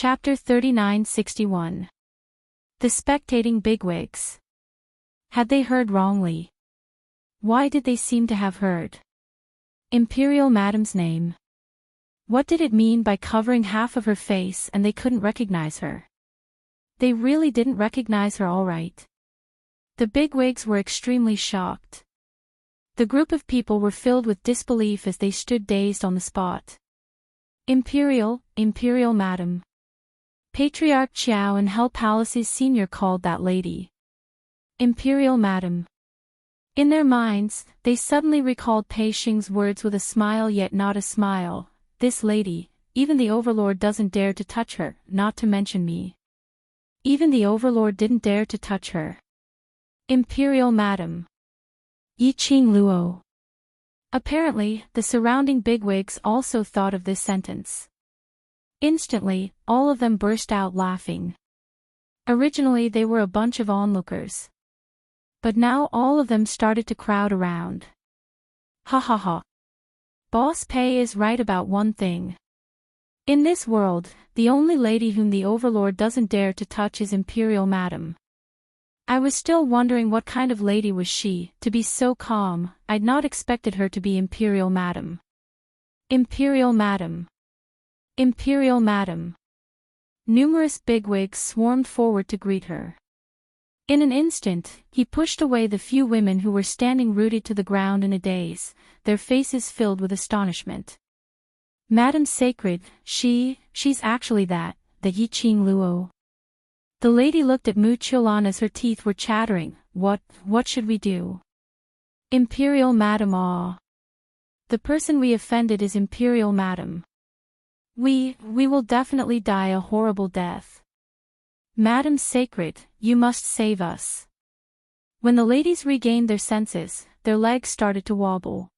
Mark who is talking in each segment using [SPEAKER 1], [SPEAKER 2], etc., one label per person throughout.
[SPEAKER 1] Chapter 3961. The spectating bigwigs. Had they heard wrongly? Why did they seem to have heard Imperial Madam's name? What did it mean by covering half of her face and they couldn't recognize her? They really didn't recognize her all right. The bigwigs were extremely shocked. The group of people were filled with disbelief as they stood dazed on the spot. Imperial Madam. Patriarch Qiao and Hell Palace's senior called that lady Imperial Madam. In their minds, they suddenly recalled Pei Xing's words with a smile yet not a smile. This lady, even the Overlord doesn't dare to touch her, not to mention me. Even the Overlord didn't dare to touch her. Imperial Madam. Yi Qing Luo. Apparently, the surrounding bigwigs also thought of this sentence. Instantly, all of them burst out laughing. Originally they were a bunch of onlookers. But now all of them started to crowd around. Ha ha ha. Boss Pei is right about one thing. In this world, the only lady whom the Overlord doesn't dare to touch is Imperial Madam. I was still wondering what kind of lady was she, to be so calm. I'd not expected her to be Imperial Madam. Imperial Madam. Imperial Madam. Numerous bigwigs swarmed forward to greet her. In an instant, he pushed away the few women who were standing rooted to the ground in a daze, their faces filled with astonishment. Madam Sacred, she's actually the Yi Qing Luo. The lady looked at Mu Qiulan as her teeth were chattering. What should we do? Imperial Madam ah. The person we offended is Imperial Madam. We will definitely die a horrible death. Madam Sacred, you must save us. When the ladies regained their senses, their legs started to wobble.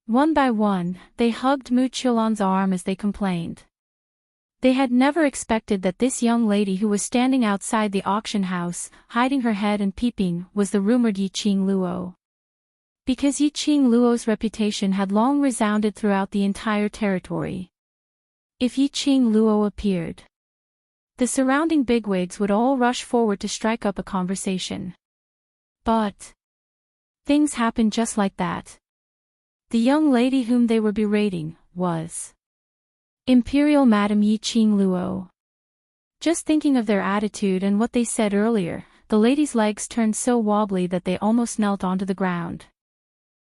[SPEAKER 1] One by one, they hugged Mu Qiulan's arm as they complained. They had never expected that this young lady who was standing outside the auction house, hiding her head and peeping, was the rumored Yi Qing Luo. Because Yi Qing Luo's reputation had long resounded throughout the entire territory. If Yi Qing Luo appeared, the surrounding bigwigs would all rush forward to strike up a conversation. But things happened just like that. The young lady whom they were berating was Imperial Madam Yi Qing Luo. Just thinking of their attitude and what they said earlier, the lady's legs turned so wobbly that they almost knelt onto the ground.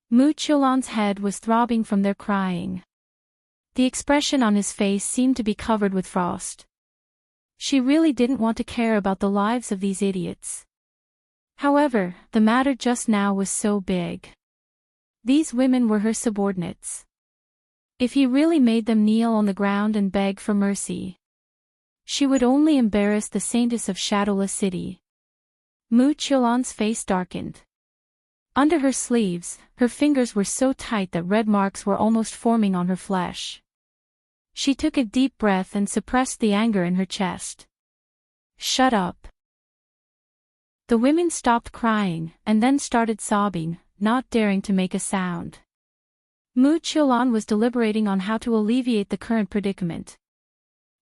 [SPEAKER 1] Mu Qiulan's head was throbbing from their crying. The expression on his face seemed to be covered with frost. She really didn't want to care about the lives of these idiots. However, the matter just now was so big. These women were her subordinates. If he really made them kneel on the ground and beg for mercy, she would only embarrass the saintess of Shadowless City. Mu Qiulan's face darkened. Under her sleeves, her fingers were so tight that red marks were almost forming on her flesh. She took a deep breath and suppressed the anger in her chest. Shut up. The women stopped crying, and then started sobbing, not daring to make a sound. Mu Qiulan was deliberating on how to alleviate the current predicament.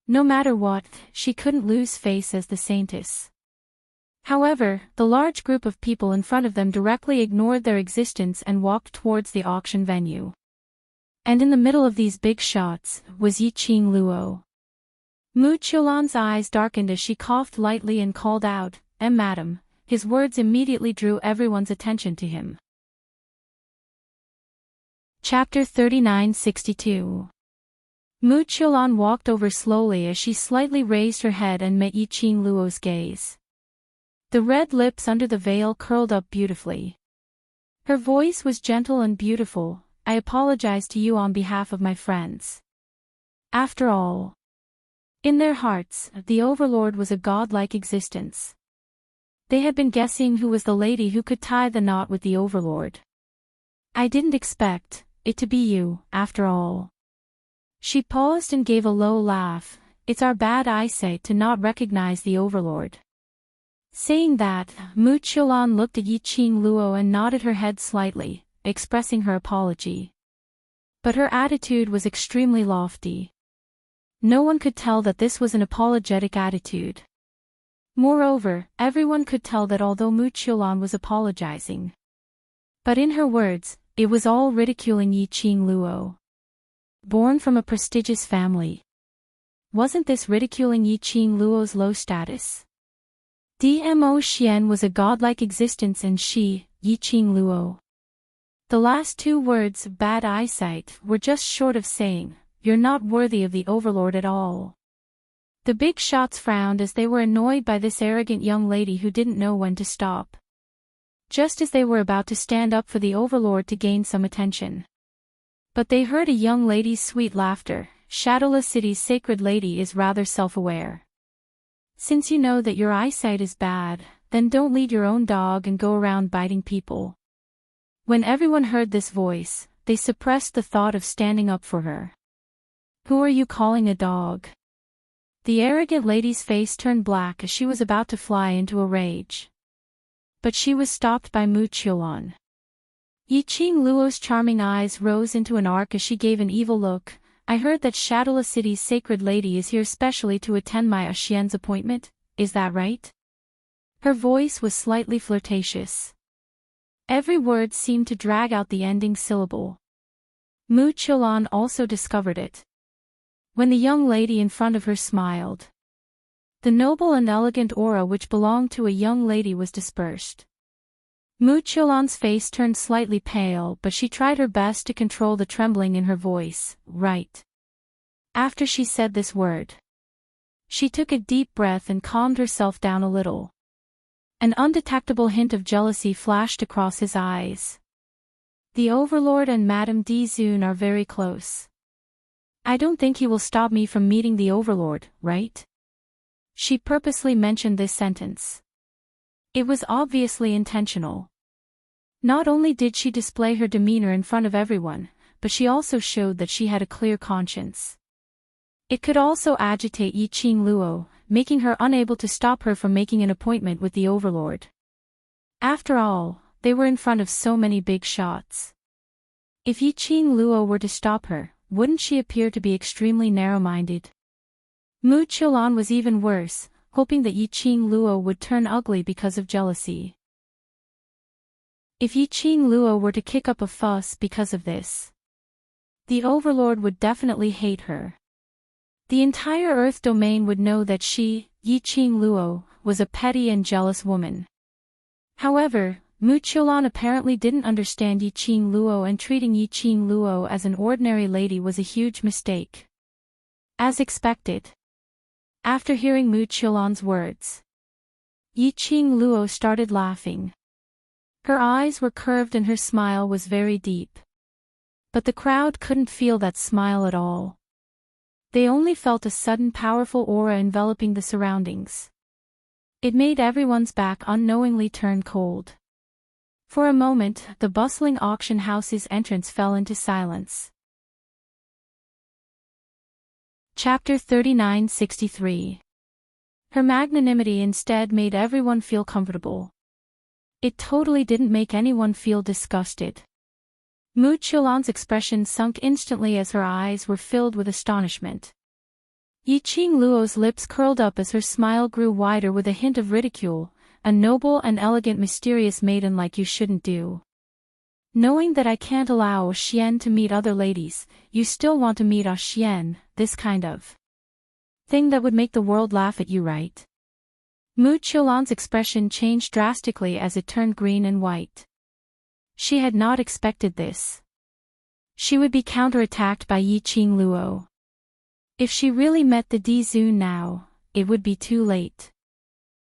[SPEAKER 1] No matter what, she couldn't lose face as the saintess. However, the large group of people in front of them directly ignored their existence and walked towards the auction venue. And in the middle of these big shots, was Yi Qing Luo. Mu Qiulan's eyes darkened as she coughed lightly and called out, Madam. His words immediately drew everyone's attention to him. Chapter 3962. Mu Qiulan walked over slowly as she slightly raised her head and met Yi Qing Luo's gaze. The red lips under the veil curled up beautifully. Her voice was gentle and beautiful. I apologize to you on behalf of my friends. After all, in their hearts, the Overlord was a godlike existence. They had been guessing who was the lady who could tie the knot with the Overlord. I didn't expect it to be you, after all. She paused and gave a low laugh. It's our bad eyesight to not recognize the Overlord. Saying that, Mu Qiulan looked at Yi Qing Luo and nodded her head slightly, expressing her apology. But her attitude was extremely lofty. No one could tell that this was an apologetic attitude. Moreover, everyone could tell that although Mu Qiulan was apologizing, but in her words, it was all ridiculing Yi Qing Luo. Born from a prestigious family. Wasn't this ridiculing Yi Qing Luo's low status? Dmo Xian was a godlike existence and she, Yi Qing Luo. The last two words, bad eyesight, were just short of saying, "You're not worthy of the overlord at all." The big shots frowned as they were annoyed by this arrogant young lady who didn't know when to stop. Just as they were about to stand up for the overlord to gain some attention. But they heard a young lady's sweet laughter. Shadowless City's sacred lady is rather self-aware. Since you know that your eyesight is bad, then don't lead your own dog and go around biting people. When everyone heard this voice, they suppressed the thought of standing up for her. Who are you calling a dog? The arrogant lady's face turned black as she was about to fly into a rage. But she was stopped by Mu Qiulan. Yi Qing Luo's charming eyes rose into an arc as she gave an evil look. I heard that Shadowless City's sacred lady is here specially to attend my Xian's appointment, is that right? Her voice was slightly flirtatious. Every word seemed to drag out the ending syllable. Mu Qiulan also discovered it. When the young lady in front of her smiled, the noble and elegant aura which belonged to a young lady was dispersed. Mu Qiulan's face turned slightly pale, but she tried her best to control the trembling in her voice. Right. After she said this word, she took a deep breath and calmed herself down a little. An undetectable hint of jealousy flashed across his eyes. The Overlord and Madame Di Zun are very close. I don't think he will stop me from meeting the Overlord, right? She purposely mentioned this sentence. It was obviously intentional. Not only did she display her demeanor in front of everyone, but she also showed that she had a clear conscience. It could also agitate Yi Qing Luo, making her unable to stop her from making an appointment with the Overlord. After all, they were in front of so many big shots. If Yi Qing Luo were to stop her, wouldn't she appear to be extremely narrow-minded? Mu Qiulan was even worse, hoping that Yi Qing Luo would turn ugly because of jealousy. If Yi Qing Luo were to kick up a fuss because of this, the Overlord would definitely hate her. The entire Earth domain would know that she, Yi Qing Luo, was a petty and jealous woman. However, Mu Qiulan apparently didn't understand Yi Qing Luo, and treating Yi Qing Luo as an ordinary lady was a huge mistake. As expected. After hearing Mu Qiulan's words, Yi Qing Luo started laughing. Her eyes were curved and her smile was very deep. But the crowd couldn't feel that smile at all. They only felt a sudden powerful aura enveloping the surroundings. It made everyone's back unknowingly turn cold. For a moment, the bustling auction house's entrance fell into silence. Chapter 3963. Her magnanimity instead made everyone feel comfortable. It totally didn't make anyone feel disgusted. Mu Qiulan's expression sunk instantly as her eyes were filled with astonishment. Yi Qing Luo's lips curled up as her smile grew wider with a hint of ridicule. A noble and elegant mysterious maiden like you shouldn't do. Knowing that I can't allow a Xian to meet other ladies, you still want to meet a Xian, this kind of thing that would make the world laugh at you, right? Mu Qiulan's expression changed drastically as it turned green and white. She had not expected this. She would be counterattacked by Yi Qing Luo. If she really met the Di Zun now, it would be too late.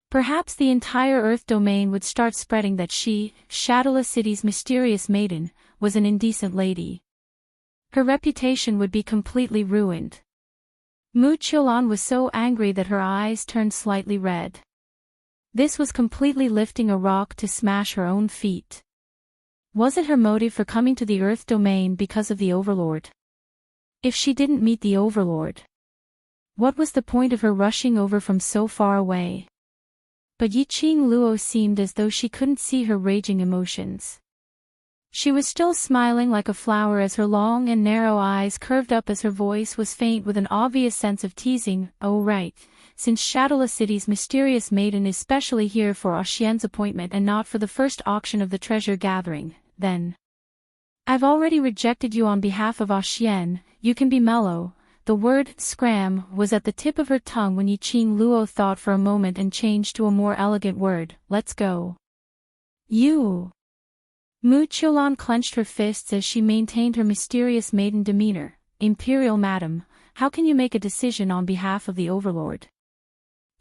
[SPEAKER 1] Perhaps the entire Earth domain would start spreading that she, Shadowless City's mysterious maiden, was an indecent lady. Her reputation would be completely ruined. Mu Qiulan was so angry that her eyes turned slightly red. This was completely lifting a rock to smash her own feet. Wasn't her motive for coming to the Earth domain because of the Overlord? If she didn't meet the Overlord, what was the point of her rushing over from so far away? But Yi Qing Luo seemed as though she couldn't see her raging emotions. She was still smiling like a flower as her long and narrow eyes curved up as her voice was faint with an obvious sense of teasing. Oh right, since Shadowless City's mysterious maiden is specially here for Oxien's appointment and not for the first auction of the treasure gathering, then I've already rejected you on behalf of Oxien. You can be mellow. The word scram was at the tip of her tongue when Yiqing Luo thought for a moment and changed to a more elegant word. Let's go. You. Mu Qiulan clenched her fists as she maintained her mysterious maiden demeanor. Imperial Madam, how can you make a decision on behalf of the Overlord?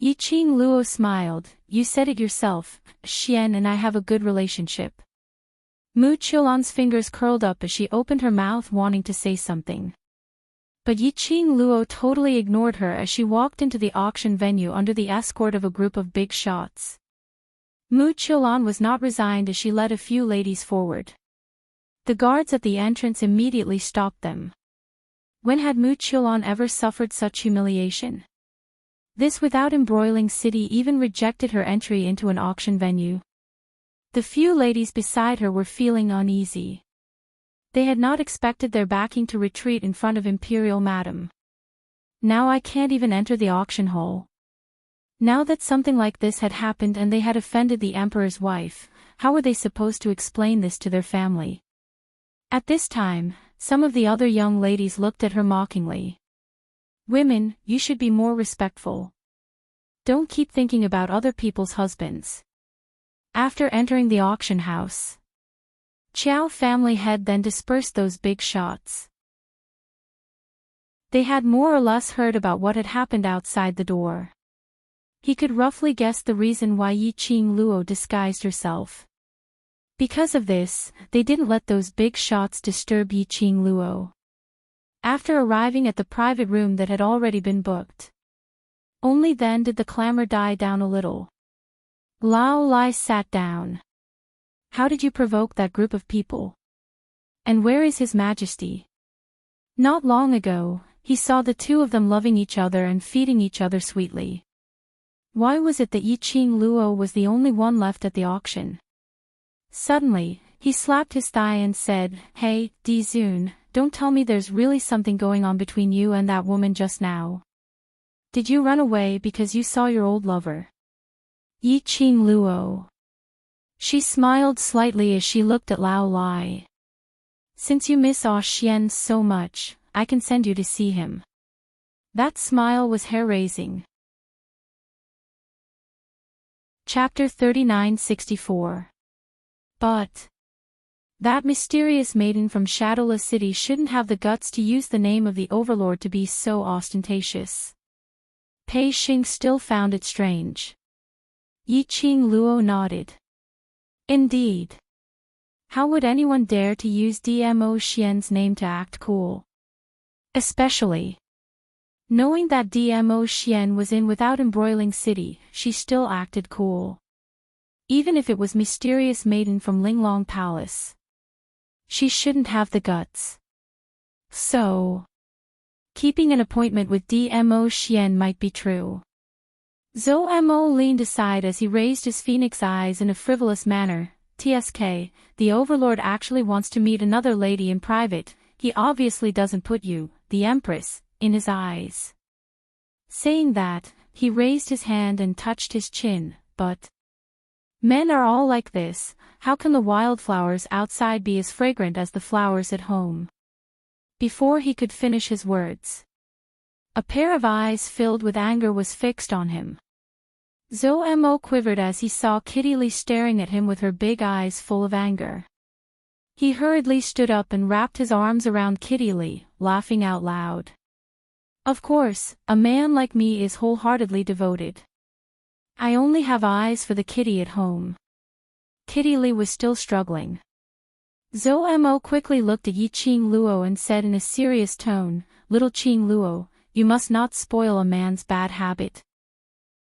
[SPEAKER 1] Yiqing Luo smiled. You said it yourself, Xian and I have a good relationship. Mu Qiulan's fingers curled up as she opened her mouth wanting to say something. But Yiqing Luo totally ignored her as she walked into the auction venue under the escort of a group of big shots. Mu Qiulan was not resigned as she led a few ladies forward. The guards at the entrance immediately stopped them. When had Mu Qiulan ever suffered such humiliation? This without embroiling city even rejected her entry into an auction venue. The few ladies beside her were feeling uneasy. They had not expected their backing to retreat in front of Imperial Madam. Now I can't even enter the auction hall. Now that something like this had happened and they had offended the Emperor's wife, how were they supposed to explain this to their family? At this time, some of the other young ladies looked at her mockingly. Women, you should be more respectful. Don't keep thinking about other people's husbands. After entering the auction house, Qiao family head then dispersed those big shots. They had more or less heard about what had happened outside the door. He could roughly guess the reason why Yiqing Luo disguised herself. Because of this, they didn't let those big shots disturb Yiqing Luo. After arriving at the private room that had already been booked, only then did the clamor die down a little. Lao Lai sat down. How did you provoke that group of people? And where is His Majesty? Not long ago, he saw the two of them loving each other and feeding each other sweetly. Why was it that Yiqing Luo was the only one left at the auction? Suddenly, he slapped his thigh and said, Hey, Di Zun, don't tell me there's really something going on between you and that woman just now. Did you run away because you saw your old lover? Yiqing Luo. She smiled slightly as she looked at Lao Lai. Since you miss Xian so much, I can send you to see him. That smile was hair-raising. Chapter 3964. But that mysterious maiden from Shadowless City shouldn't have the guts to use the name of the Overlord to be so ostentatious. Pei Xing still found it strange. Yiqing Luo nodded. Indeed. How would anyone dare to use DMO Xian's name to act cool? Especially knowing that DMO Xian was in without embroiling city, she still acted cool. Even if it was mysterious maiden from Linglong Palace. She shouldn't have the guts. So, keeping an appointment with DMO Xian might be true. Zhou Mo leaned aside as he raised his phoenix eyes in a frivolous manner. TSK, the Overlord actually wants to meet another lady in private. He obviously doesn't put you, the Empress, in his eyes. Saying that, he raised his hand and touched his chin, but men are all like this. How can the wildflowers outside be as fragrant as the flowers at home? Before he could finish his words, a pair of eyes filled with anger was fixed on him. Zhou Mo quivered as he saw Kitty Lee staring at him with her big eyes full of anger. He hurriedly stood up and wrapped his arms around Kitty Lee, laughing out loud. Of course, a man like me is wholeheartedly devoted. I only have eyes for the kitty at home. Kitty Lee was still struggling. Zhou Mo quickly looked at Yiqing Luo and said in a serious tone, Little Qing Luo, you must not spoil a man's bad habit.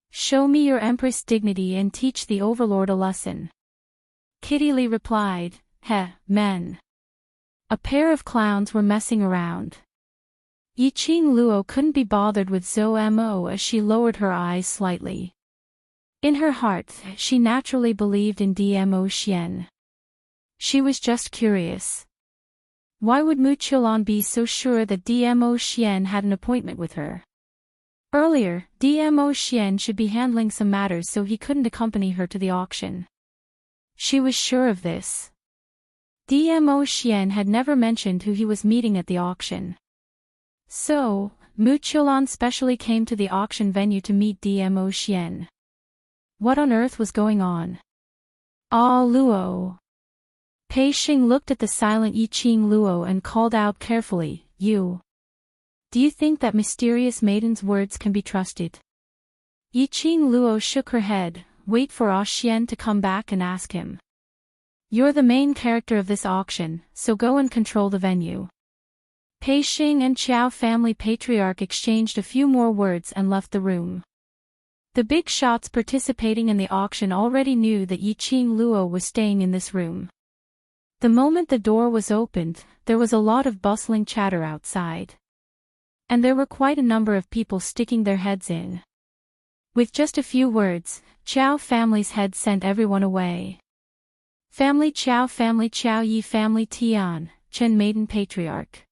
[SPEAKER 1] Show me your Empress dignity and teach the Overlord a lesson. Kitty Lee replied, Heh, men. A pair of clowns were messing around. Yiqing Luo couldn't be bothered with Zhou Mo as she lowered her eyes slightly. In her heart, she naturally believed in DMO Xian. She was just curious. Why would Mu Qiulan be so sure that Dmo Xian had an appointment with her? Earlier, Dmo Xian should be handling some matters, so he couldn't accompany her to the auction. She was sure of this. Dmo Xian had never mentioned who he was meeting at the auction. So, Mu Qiulan specially came to the auction venue to meet Dmo Xian. What on earth was going on? Ah, Luo. Pei Xing looked at the silent Yiqing Luo and called out carefully, "You. Do you think that mysterious maiden's words can be trusted?" Yiqing Luo shook her head. "Wait for Ah Xian to come back and ask him. You're the main character of this auction, so go and control the venue." Pei Xing and Qiao family patriarch exchanged a few more words and left the room. The big shots participating in the auction already knew that Yiqing Luo was staying in this room. The moment the door was opened, there was a lot of bustling chatter outside. And there were quite a number of people sticking their heads in. With just a few words, Qiao family's head sent everyone away. Family Qiao Yi family Tian, Chen maiden patriarch.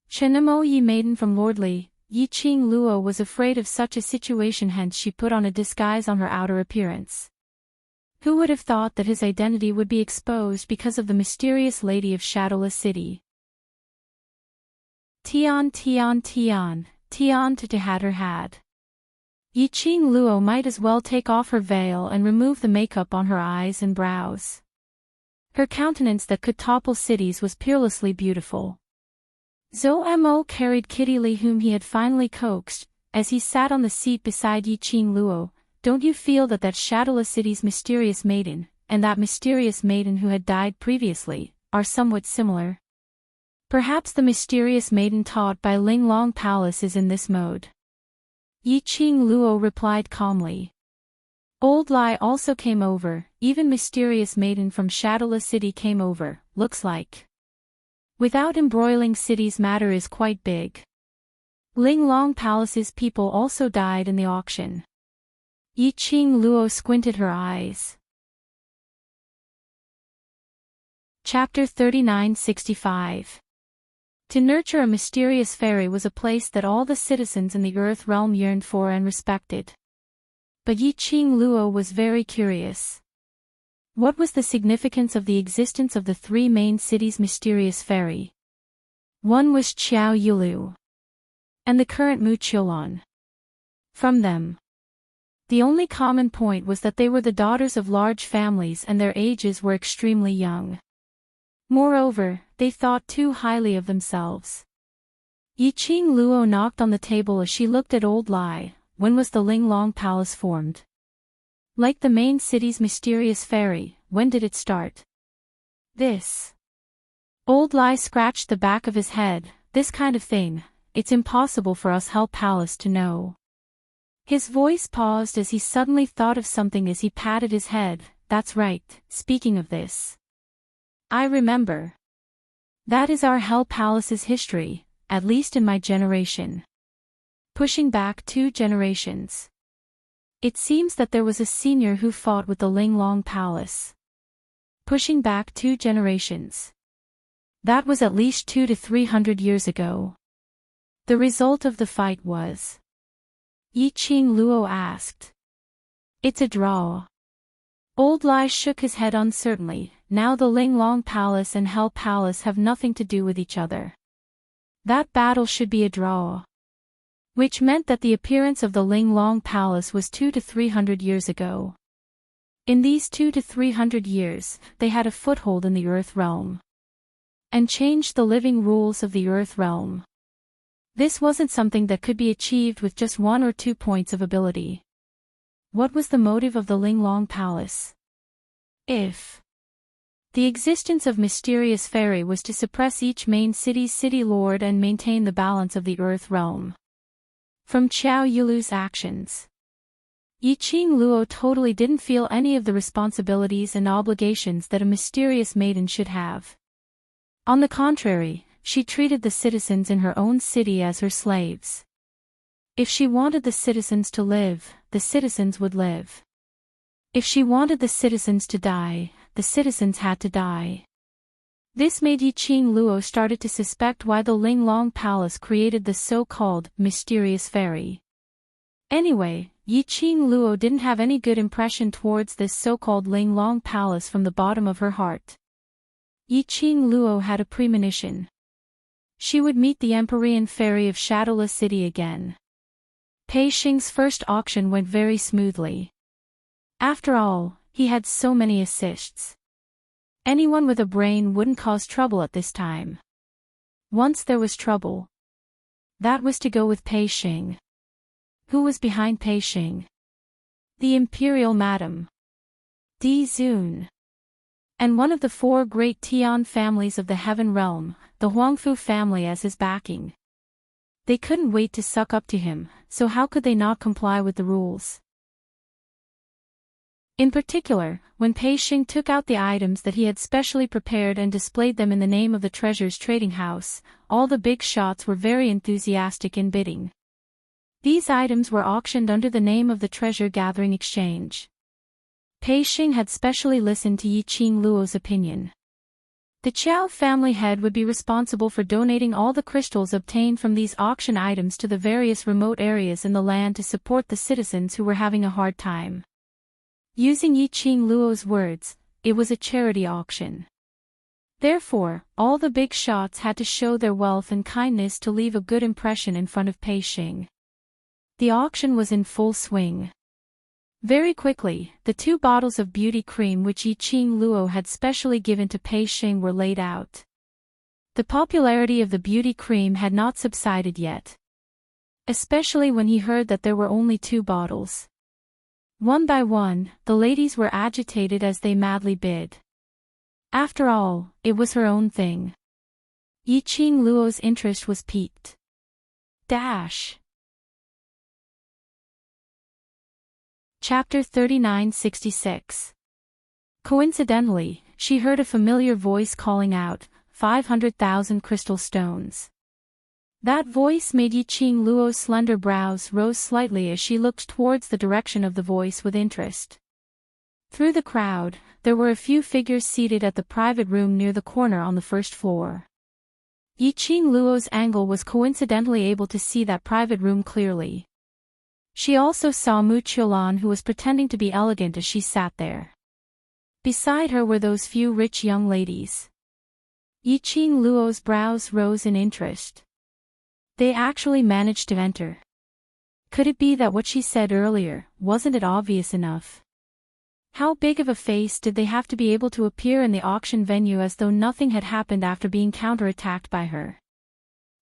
[SPEAKER 1] Chenemo Yi maiden from Lord Li. Yiqing Luo was afraid of such a situation, hence she put on a disguise on her outer appearance. Who would have thought that his identity would be exposed because of the mysterious lady of Shadowless City? Tian to had her had. Yiqing Luo might as well take off her veil and remove the makeup on her eyes and brows. Her countenance that could topple cities was peerlessly beautiful. Zhou Mo carried Kitty Li, whom he had finally coaxed, as he sat on the seat beside Yiqing Luo. "Don't you feel that Shadowless City's mysterious maiden, and that mysterious maiden who had died previously, are somewhat similar? Perhaps the mysterious maiden taught by Linglong Palace is in this mode." Yiqing Luo replied calmly. Old Lai also came over, even mysterious maiden from Shadowless City came over, looks like. Without embroiling, city's matter is quite big. Linglong Palace's people also died in the auction. Yiqing Luo squinted her eyes. Chapter 3965. To nurture a mysterious fairy was a place that all the citizens in the Earth realm yearned for and respected. But Yiqing Luo was very curious. What was the significance of the existence of the three main cities' mysterious fairy? One was Qiao Yulu, and the current Mu Qiulan. From them, the only common point was that they were the daughters of large families and their ages were extremely young. Moreover, they thought too highly of themselves. Yiqing Luo knocked on the table as she looked at Old Lai. When was the Linglong Palace formed? Like the main city's mysterious fairy, when did it start? This. Old Lai scratched the back of his head. This kind of thing, it's impossible for us Hell Palace to know. His voice paused as he suddenly thought of something as he patted his head. That's right, speaking of this. I remember. That is our Hell Palace's history, at least in my generation. Pushing back 2 generations. It seems that there was a senior who fought with the Linglong Palace. Pushing back 2 generations. That was at least 200 to 300 years ago. The result of the fight was? Yiqing Luo asked. It's a draw. Old Lai shook his head uncertainly. Now the Linglong Palace and Hell Palace have nothing to do with each other. That battle should be a draw. Which meant that the appearance of the Linglong Palace was 200 to 300 years ago. In these 200 to 300 years, they had a foothold in the Earth realm. And changed the living rules of the Earth realm. This wasn't something that could be achieved with just 1 or 2 points of ability. What was the motive of the Linglong Palace? If the existence of mysterious fairy was to suppress each main city's city lord and maintain the balance of the Earth realm. From Qiao Yulu's actions, Yiqing Luo totally didn't feel any of the responsibilities and obligations that a mysterious maiden should have. On the contrary, she treated the citizens in her own city as her slaves. If she wanted the citizens to live, the citizens would live. If she wanted the citizens to die, the citizens had to die. This made Yiqing Luo started to suspect why the Linglong Palace created the so-called mysterious fairy. Anyway, Yiqing Luo didn't have any good impression towards this so-called Linglong Palace from the bottom of her heart. Yiqing Luo had a premonition. She would meet the Empyrean fairy of Shadowless City again. Pei Xing's first auction went very smoothly. After all, he had so many assists. Anyone with a brain wouldn't cause trouble at this time. Once there was trouble. That was to go with Pei Xing. Who was behind Pei Xing? The Imperial Madam. Di Zun. And one of the 4 great Tian families of the Heaven Realm, the Huangfu family, as his backing. They couldn't wait to suck up to him, so how could they not comply with the rules? In particular, when Pei Xing took out the items that he had specially prepared and displayed them in the name of the Treasures Trading House, all the big shots were very enthusiastic in bidding. These items were auctioned under the name of the Treasure Gathering Exchange. Pei Xing had specially listened to Yiqing Luo's opinion. The Qiao family head would be responsible for donating all the crystals obtained from these auction items to the various remote areas in the land to support the citizens who were having a hard time. Using Yiqing Luo's words, it was a charity auction. Therefore, all the big shots had to show their wealth and kindness to leave a good impression in front of Pei Xing. The auction was in full swing. Very quickly, the 2 bottles of beauty cream which Yiqing Luo had specially given to Pei Xing were laid out. The popularity of the beauty cream had not subsided yet. Especially when he heard that there were only 2 bottles. One by one, the ladies were agitated as they madly bid. After all, it was her own thing. Yiqing Luo's interest was piqued. Chapter 3966. Coincidentally, she heard a familiar voice calling out, 500,000 crystal stones. That voice made Yiqing Luo's slender brows rose slightly as she looked towards the direction of the voice with interest. Through the crowd, there were a few figures seated at the private room near the corner on the first floor. Yiqing Luo's angle was coincidentally able to see that private room clearly. She also saw Mu Qiulan, who was pretending to be elegant as she sat there. Beside her were those few rich young ladies. Yiqing Luo's brows rose in interest. They actually managed to enter. Could it be that what she said earlier, wasn't it obvious enough? How big of a face did they have to be able to appear in the auction venue as though nothing had happened after being counterattacked by her?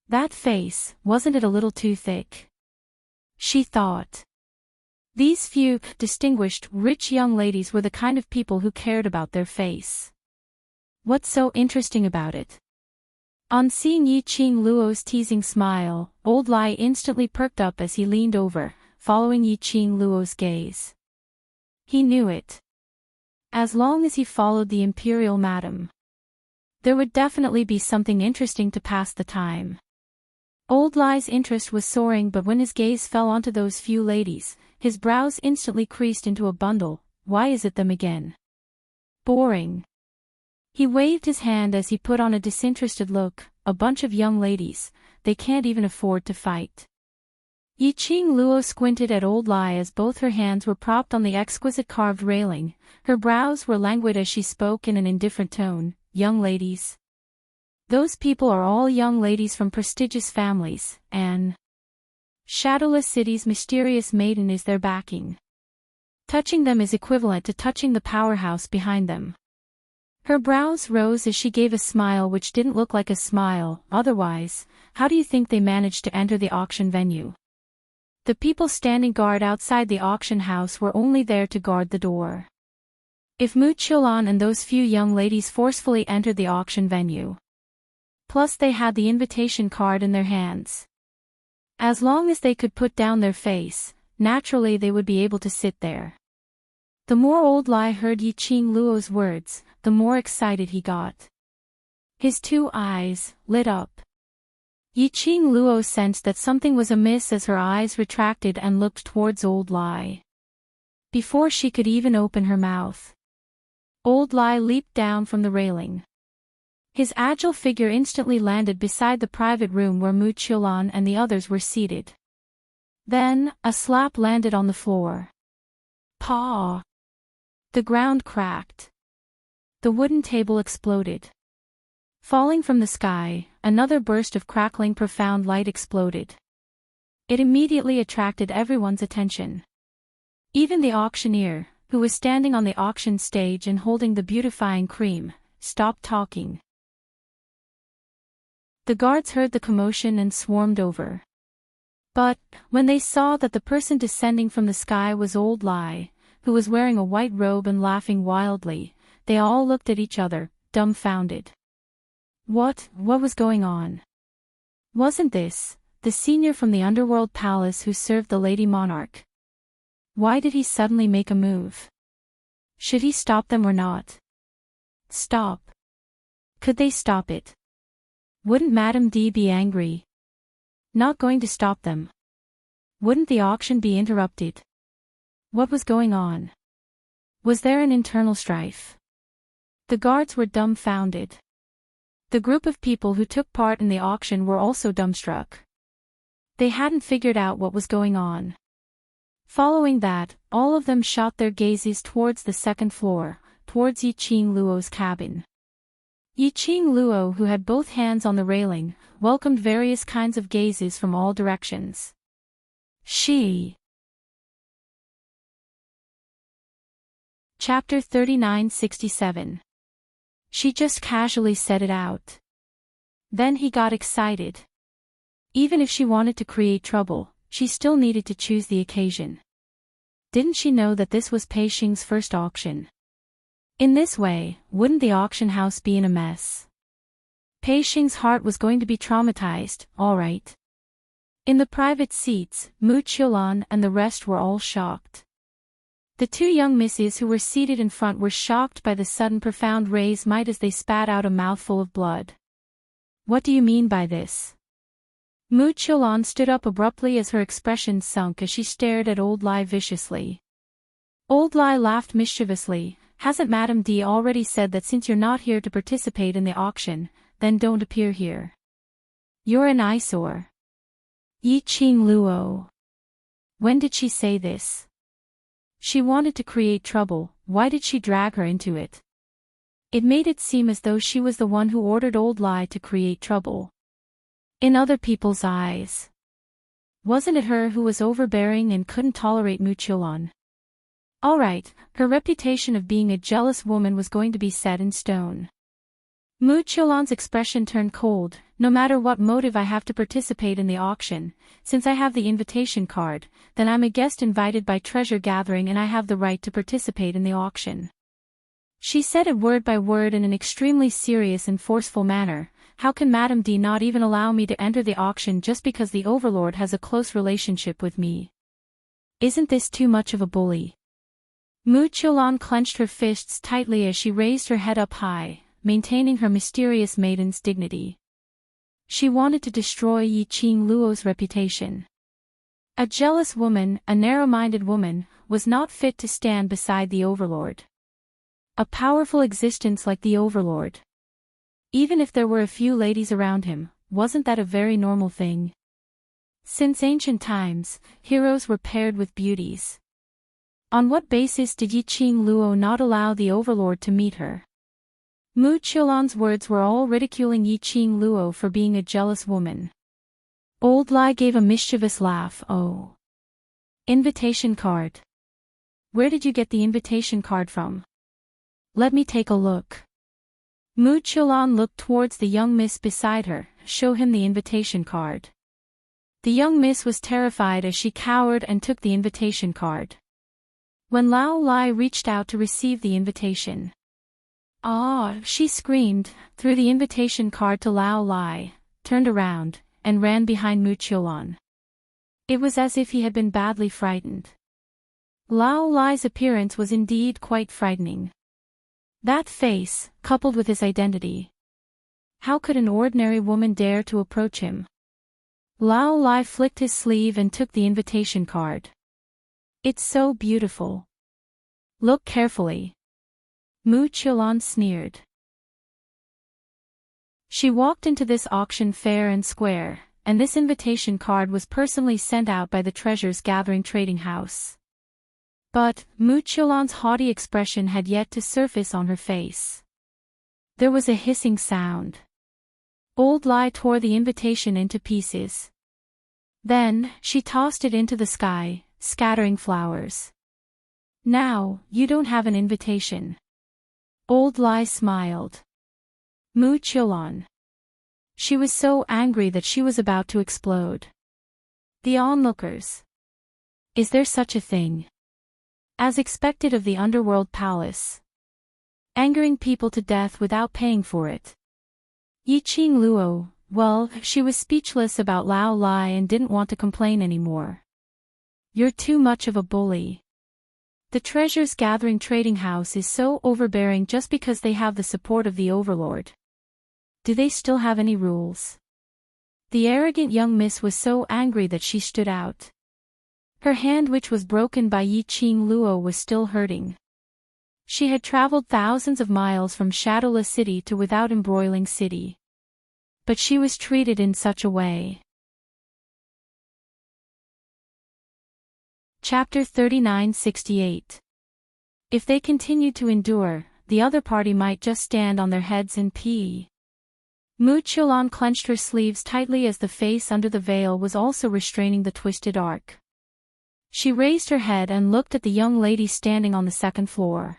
[SPEAKER 1] That face, wasn't it a little too thick? She thought. These few, distinguished, rich young ladies were the kind of people who cared about their face. What's so interesting about it? On seeing Yiqing Luo's teasing smile, Old Lai instantly perked up as he leaned over, following Yiqing Luo's gaze. He knew it. As long as he followed the Imperial Madam, there would definitely be something interesting to pass the time. Old Lai's interest was soaring, but when his gaze fell onto those few ladies, his brows instantly creased into a bundle. Why is it them again? Boring. He waved his hand as he put on a disinterested look. A bunch of young ladies, they can't even afford to fight. Yiqing Luo squinted at Old Lai as both her hands were propped on the exquisite carved railing. Her brows were languid as she spoke in an indifferent tone. Young ladies. Those people are all young ladies from prestigious families, and Shadowless City's mysterious maiden is their backing. Touching them is equivalent to touching the powerhouse behind them. Her brows rose as she gave a smile which didn't look like a smile. Otherwise, how do you think they managed to enter the auction venue? The people standing guard outside the auction house were only there to guard the door. If Mu Qiulan and those few young ladies forcefully entered the auction venue, plus they had the invitation card in their hands, as long as they could put down their face, naturally they would be able to sit there. The more Old Lai heard Yiqing Luo's words, the more excited he got. His 2 eyes lit up. Yiqing Luo sensed that something was amiss as her eyes retracted and looked towards Old Lai. Before she could even open her mouth, Old Lai leaped down from the railing. His agile figure instantly landed beside the private room where Mu Qiulan and the others were seated. Then, a slap landed on the floor. Paw! The ground cracked. The wooden table exploded. Falling from the sky, another burst of crackling profound light exploded. It immediately attracted everyone's attention. Even the auctioneer, who was standing on the auction stage and holding the beautifying cream, stopped talking. The guards heard the commotion and swarmed over. But, when they saw that the person descending from the sky was Old Lai, who was wearing a white robe and laughing wildly, they all looked at each other, dumbfounded. What was going on? Wasn't this the senior from the underworld palace who served the Lady Monarch? Why did he suddenly make a move? Should he stop them or not? Stop. Could they stop it? Wouldn't Madame D be angry? Not going to stop them. Wouldn't the auction be interrupted? What was going on? Was there an internal strife? The guards were dumbfounded. The group of people who took part in the auction were also dumbstruck. They hadn't figured out what was going on. Following that, all of them shot their gazes towards the second floor, towards Yiqing Luo's cabin. Yiqing Luo, who had both hands on the railing, welcomed various kinds of gazes from all directions. Chapter 3967. She just casually said it out. Then he got excited. Even if she wanted to create trouble, she still needed to choose the occasion. Didn't she know that this was Pei Xing's first auction? In this way, wouldn't the auction house be in a mess? Pei Xing's heart was going to be traumatized, all right. In the private seats, Mu Qiulan and the rest were all shocked. The two young misses who were seated in front were shocked by the sudden profound raise might as they spat out a mouthful of blood. What do you mean by this? Mu Qiulan stood up abruptly as her expression sunk as she stared at Old Lai viciously. Old Lai laughed mischievously. Hasn't Madame D already said that since you're not here to participate in the auction, then don't appear here? You're an eyesore. Yiqing Luo. When did she say this? She wanted to create trouble, why did she drag her into it? It made it seem as though she was the one who ordered Old Lai to create trouble. In other people's eyes. Wasn't it her who was overbearing and couldn't tolerate Mu Qiulan? Alright, her reputation of being a jealous woman was going to be set in stone. Mu Qiulan's expression turned cold. No matter what motive I have to participate in the auction, since I have the invitation card, then I'm a guest invited by Treasure Gathering and I have the right to participate in the auction. She said it word by word in an extremely serious and forceful manner. How can Madame D not even allow me to enter the auction just because the Overlord has a close relationship with me? Isn't this too much of a bully? Mu Qiulan clenched her fists tightly as she raised her head up high, maintaining her mysterious maiden's dignity. She wanted to destroy Yiqing Luo's reputation. A jealous woman, a narrow-minded woman, was not fit to stand beside the Overlord. A powerful existence like the Overlord. Even if there were a few ladies around him, wasn't that a very normal thing? Since ancient times, heroes were paired with beauties. On what basis did Yiqing Luo not allow the Overlord to meet her? Mu Qiulan's words were all ridiculing Yiqing Luo for being a jealous woman. Old Lai gave a mischievous laugh. Oh. Invitation card. Where did you get the invitation card from? Let me take a look. Mu Qiulan looked towards the young miss beside her. Show him the invitation card. The young miss was terrified as she cowered and took the invitation card. When Lao Lai reached out to receive the invitation. "Ah!" she screamed, threw the invitation card to Lao Lai, turned around, and ran behind Mu Qiulan. It was as if he had been badly frightened. Lao Lai's appearance was indeed quite frightening. That face, coupled with his identity. How could an ordinary woman dare to approach him? Lao Lai flicked his sleeve and took the invitation card. "It's so beautiful." Look carefully. Mu Qiulan sneered. She walked into this auction fair and square, and this invitation card was personally sent out by the treasures gathering trading house. But Mu Qiulan's haughty expression had yet to surface on her face. There was a hissing sound. Old Lai tore the invitation into pieces. Then, she tossed it into the sky, scattering flowers. Now, you don't have an invitation. Old Lai smiled. Mu Qiulan. She was so angry that she was about to explode. The onlookers. Is there such a thing? As expected of the underworld palace. Angering people to death without paying for it. Yiqing Luo, well, she was speechless about Lao Lai and didn't want to complain anymore. You're too much of a bully. The treasures gathering trading house is so overbearing just because they have the support of the overlord. Do they still have any rules? The arrogant young miss was so angry that she stood out. Her hand, which was broken by Yiqing Luo, was still hurting. She had traveled thousands of miles from Shadowless City to Without Embroiling City. But she was treated in such a way. Chapter 3968. If they continued to endure, the other party might just stand on their heads and pee. Mu Qiulan clenched her sleeves tightly as the face under the veil was also restraining the twisted arc. She raised her head and looked at the young lady standing on the second floor.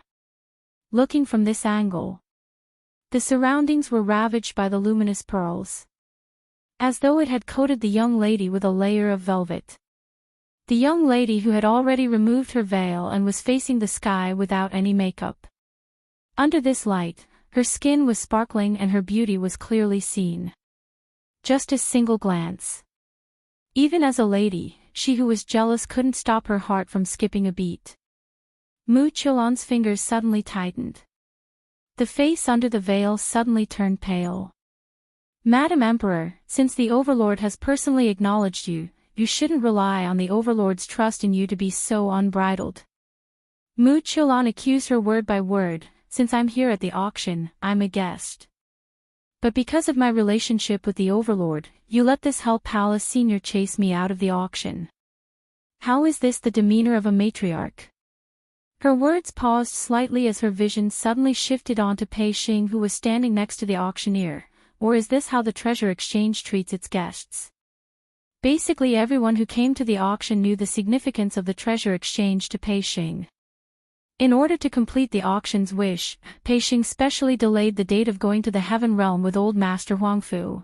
[SPEAKER 1] Looking from this angle, the surroundings were ravaged by the luminous pearls. As though it had coated the young lady with a layer of velvet. The young lady who had already removed her veil and was facing the sky without any makeup. Under this light, her skin was sparkling and her beauty was clearly seen. Just a single glance. Even as a lady, she who was jealous couldn't stop her heart from skipping a beat. Mu Qiulan's fingers suddenly tightened. The face under the veil suddenly turned pale. Madam Emperor, since the Overlord has personally acknowledged you, you shouldn't rely on the Overlord's trust in you to be so unbridled. Mu Qiulan accused her word by word. Since I'm here at the auction, I'm a guest. But because of my relationship with the Overlord, you let this Hell Palace senior chase me out of the auction. How is this the demeanor of a matriarch? Her words paused slightly as her vision suddenly shifted onto Pei Xing, who was standing next to the auctioneer. Or is this how the treasure exchange treats its guests? Basically everyone who came to the auction knew the significance of the treasure exchange to Pei Xing. In order to complete the auction's wish, Pei Xing specially delayed the date of going to the Heaven Realm with Old Master Huangfu.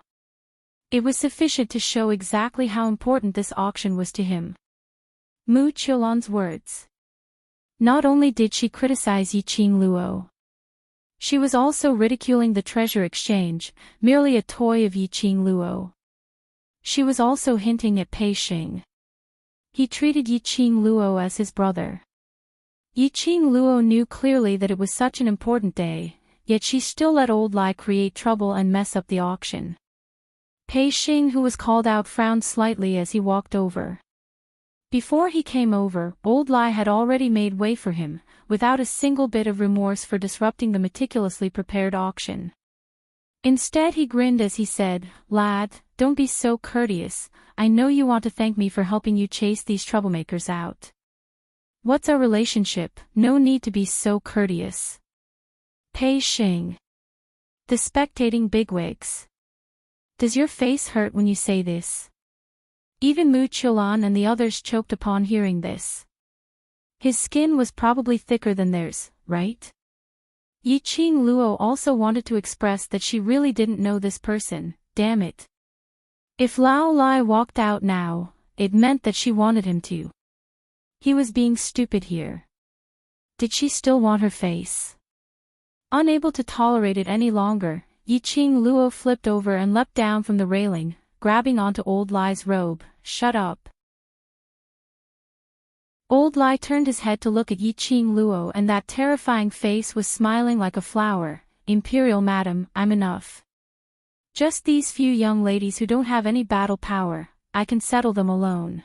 [SPEAKER 1] It was sufficient to show exactly how important this auction was to him. Mu Qiulan's words. Not only did she criticize Yiqing Luo, she was also ridiculing the treasure exchange, merely a toy of Yiqing Luo. She was also hinting at Pei Xing. He treated Yiqing Luo as his brother. Yiqing Luo knew clearly that it was such an important day, yet she still let Old Lai create trouble and mess up the auction. Pei Xing, who was called out, frowned slightly as he walked over. Before he came over, Old Lai had already made way for him, without a single bit of remorse for disrupting the meticulously prepared auction. Instead he grinned as he said, "Lad, don't be so courteous, I know you want to thank me for helping you chase these troublemakers out. What's our relationship? No need to be so courteous." Pei Xing. The spectating bigwigs. Does your face hurt when you say this? Even Mu Qiulan and the others choked upon hearing this. His skin was probably thicker than theirs, right? Yiqing Luo also wanted to express that she really didn't know this person, damn it. If Lao Lai walked out now, it meant that she wanted him to. He was being stupid here. Did she still want her face? Unable to tolerate it any longer, Yiqing Luo flipped over and leapt down from the railing, grabbing onto Old Lai's robe. "Shut up." Old Lai turned his head to look at Yiqing Luo, and that terrifying face was smiling like a flower. "Imperial Madam, I'm enough. Just these few young ladies who don't have any battle power, I can settle them alone.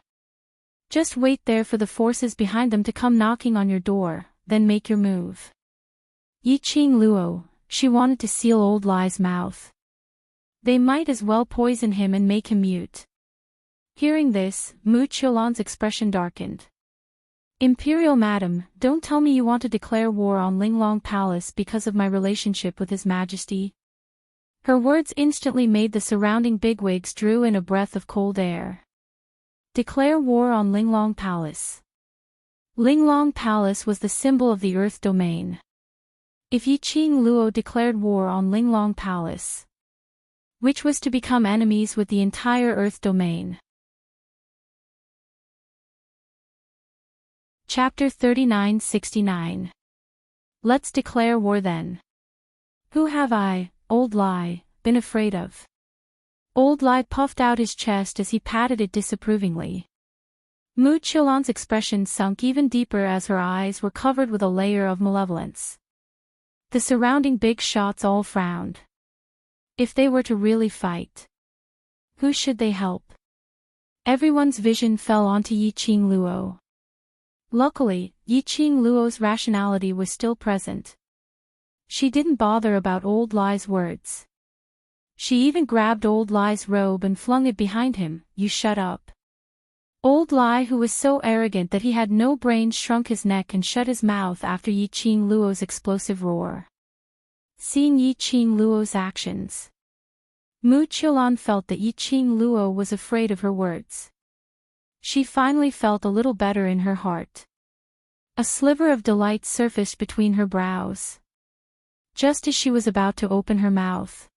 [SPEAKER 1] Just wait there for the forces behind them to come knocking on your door, then make your move. Yi Qing Luo, she wanted to seal Old Lie's mouth. They might as well poison him and make him mute. Hearing this, Mu Qiulan's expression darkened. Imperial Madam, don't tell me you want to declare war on Linglong Palace because of my relationship with His Majesty. Her words instantly made the surrounding bigwigs draw in a breath of cold air. Declare war on Linglong Palace. Linglong Palace was the symbol of the Earth domain. If Yi Qing Luo declared war on Linglong Palace, which was to become enemies with the entire Earth domain. Chapter 3969. Let's declare war then. Who have I, Old Lie, been afraid of? Old Lie puffed out his chest as he patted it disapprovingly. Mu Qiulan's expression sunk even deeper as her eyes were covered with a layer of malevolence. The surrounding big shots all frowned. If they were to really fight, who should they help? Everyone's vision fell onto Yi Qing Luo. Luckily, Yi Qing Luo's rationality was still present. She didn't bother about Old Lie's words. She even grabbed Old Lie's robe and flung it behind him. You shut up. Old Lie, who was so arrogant that he had no brains, shrunk his neck and shut his mouth after Yi Qing Luo's explosive roar. Seeing Yi Qing Luo's actions, Mu Qiulan felt that Yi Qing Luo was afraid of her words. She finally felt a little better in her heart. A sliver of delight surfaced between her brows, just as she was about to open her mouth.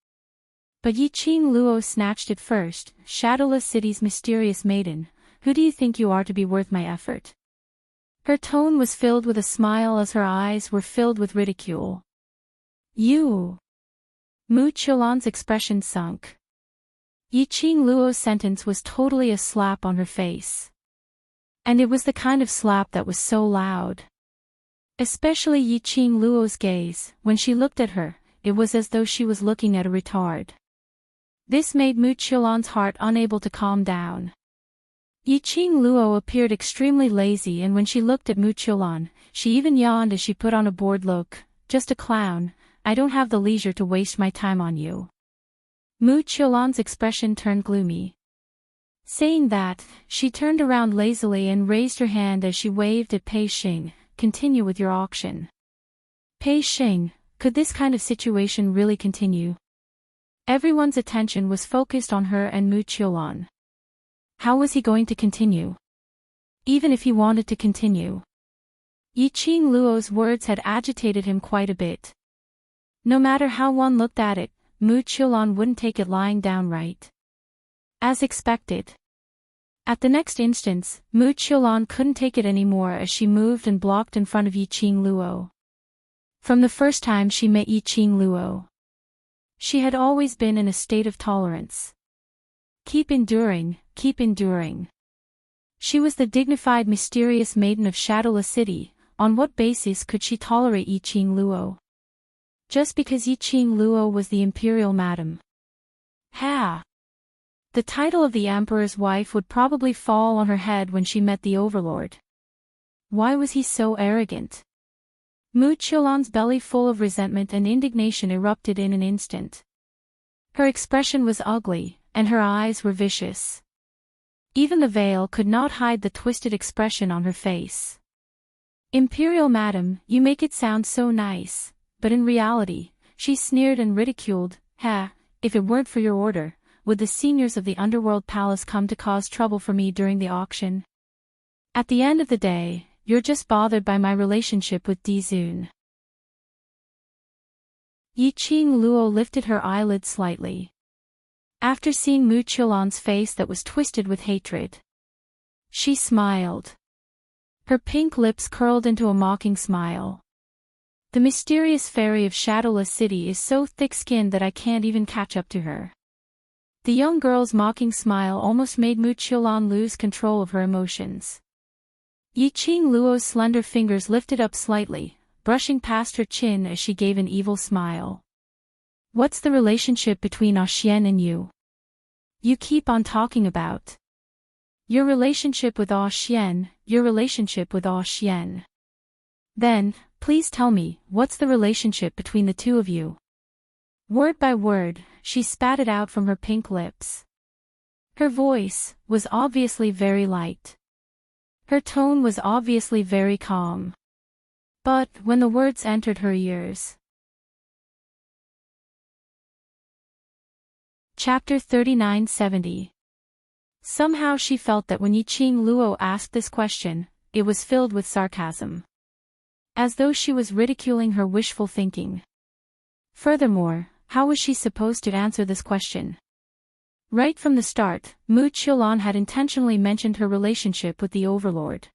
[SPEAKER 1] But Yi Qing Luo snatched it first. Shadowless City's mysterious maiden, who do you think you are to be worth my effort? Her tone was filled with a smile as her eyes were filled with ridicule. You. Mu Qiulan's expression sunk. Yi Qing Luo's sentence was totally a slap on her face. And it was the kind of slap that was so loud. Especially Yi Qing Luo's gaze, when she looked at her, it was as though she was looking at a retard. This made Mu Qiulan's heart unable to calm down. Yi Qing Luo appeared extremely lazy, and when she looked at Mu Qiulan, she even yawned as she put on a bored look. Just a clown, I don't have the leisure to waste my time on you. Mu Qiulan's expression turned gloomy. Saying that, she turned around lazily and raised her hand as she waved at Pei Xing. Continue with your auction. Pei Xing, could this kind of situation really continue? Everyone's attention was focused on her and Mu Qiulan. How was he going to continue? Even if he wanted to continue. Yi Qing Luo's words had agitated him quite a bit. No matter how one looked at it, Mu Qiulan wouldn't take it lying down right. As expected. At the next instance, Mu Qiulan couldn't take it anymore as she moved and blocked in front of Yi Qing Luo. From the first time she met Yi Qing Luo, she had always been in a state of tolerance. Keep enduring, keep enduring. She was the dignified, mysterious maiden of Shadowless City. On what basis could she tolerate Yi Qing Luo? Just because Yi Qing Luo was the imperial madam. Ha! The title of the emperor's wife would probably fall on her head when she met the overlord. Why was he so arrogant? Mu Qiulan's belly full of resentment and indignation erupted in an instant. Her expression was ugly, and her eyes were vicious. Even the veil could not hide the twisted expression on her face. Imperial madam, you make it sound so nice, but in reality, she sneered and ridiculed. Ha, if it weren't for your order, would the seniors of the Underworld Palace come to cause trouble for me during the auction? At the end of the day, you're just bothered by my relationship with Di Zun. Yi Qing Luo lifted her eyelids slightly. After seeing Mu Qiulan's face that was twisted with hatred, she smiled. Her pink lips curled into a mocking smile. The mysterious fairy of Shadowless City is so thick-skinned that I can't even catch up to her. The young girl's mocking smile almost made Mu Qiulan lose control of her emotions. Yi Qing Luo's slender fingers lifted up slightly, brushing past her chin as she gave an evil smile. What's the relationship between Xian and you? You keep on talking about your relationship with Xian, your relationship with Xian. Then, please tell me, what's the relationship between the two of you? Word by word, she spat it out from her pink lips. Her voice was obviously very light. Her tone was obviously very calm. But, when the words entered her ears. Chapter 3970. Somehow she felt that when Yiqing Luo asked this question, it was filled with sarcasm. As though she was ridiculing her wishful thinking. Furthermore, how was she supposed to answer this question? Right from the start, Mu Qiulan had intentionally mentioned her relationship with the Overlord.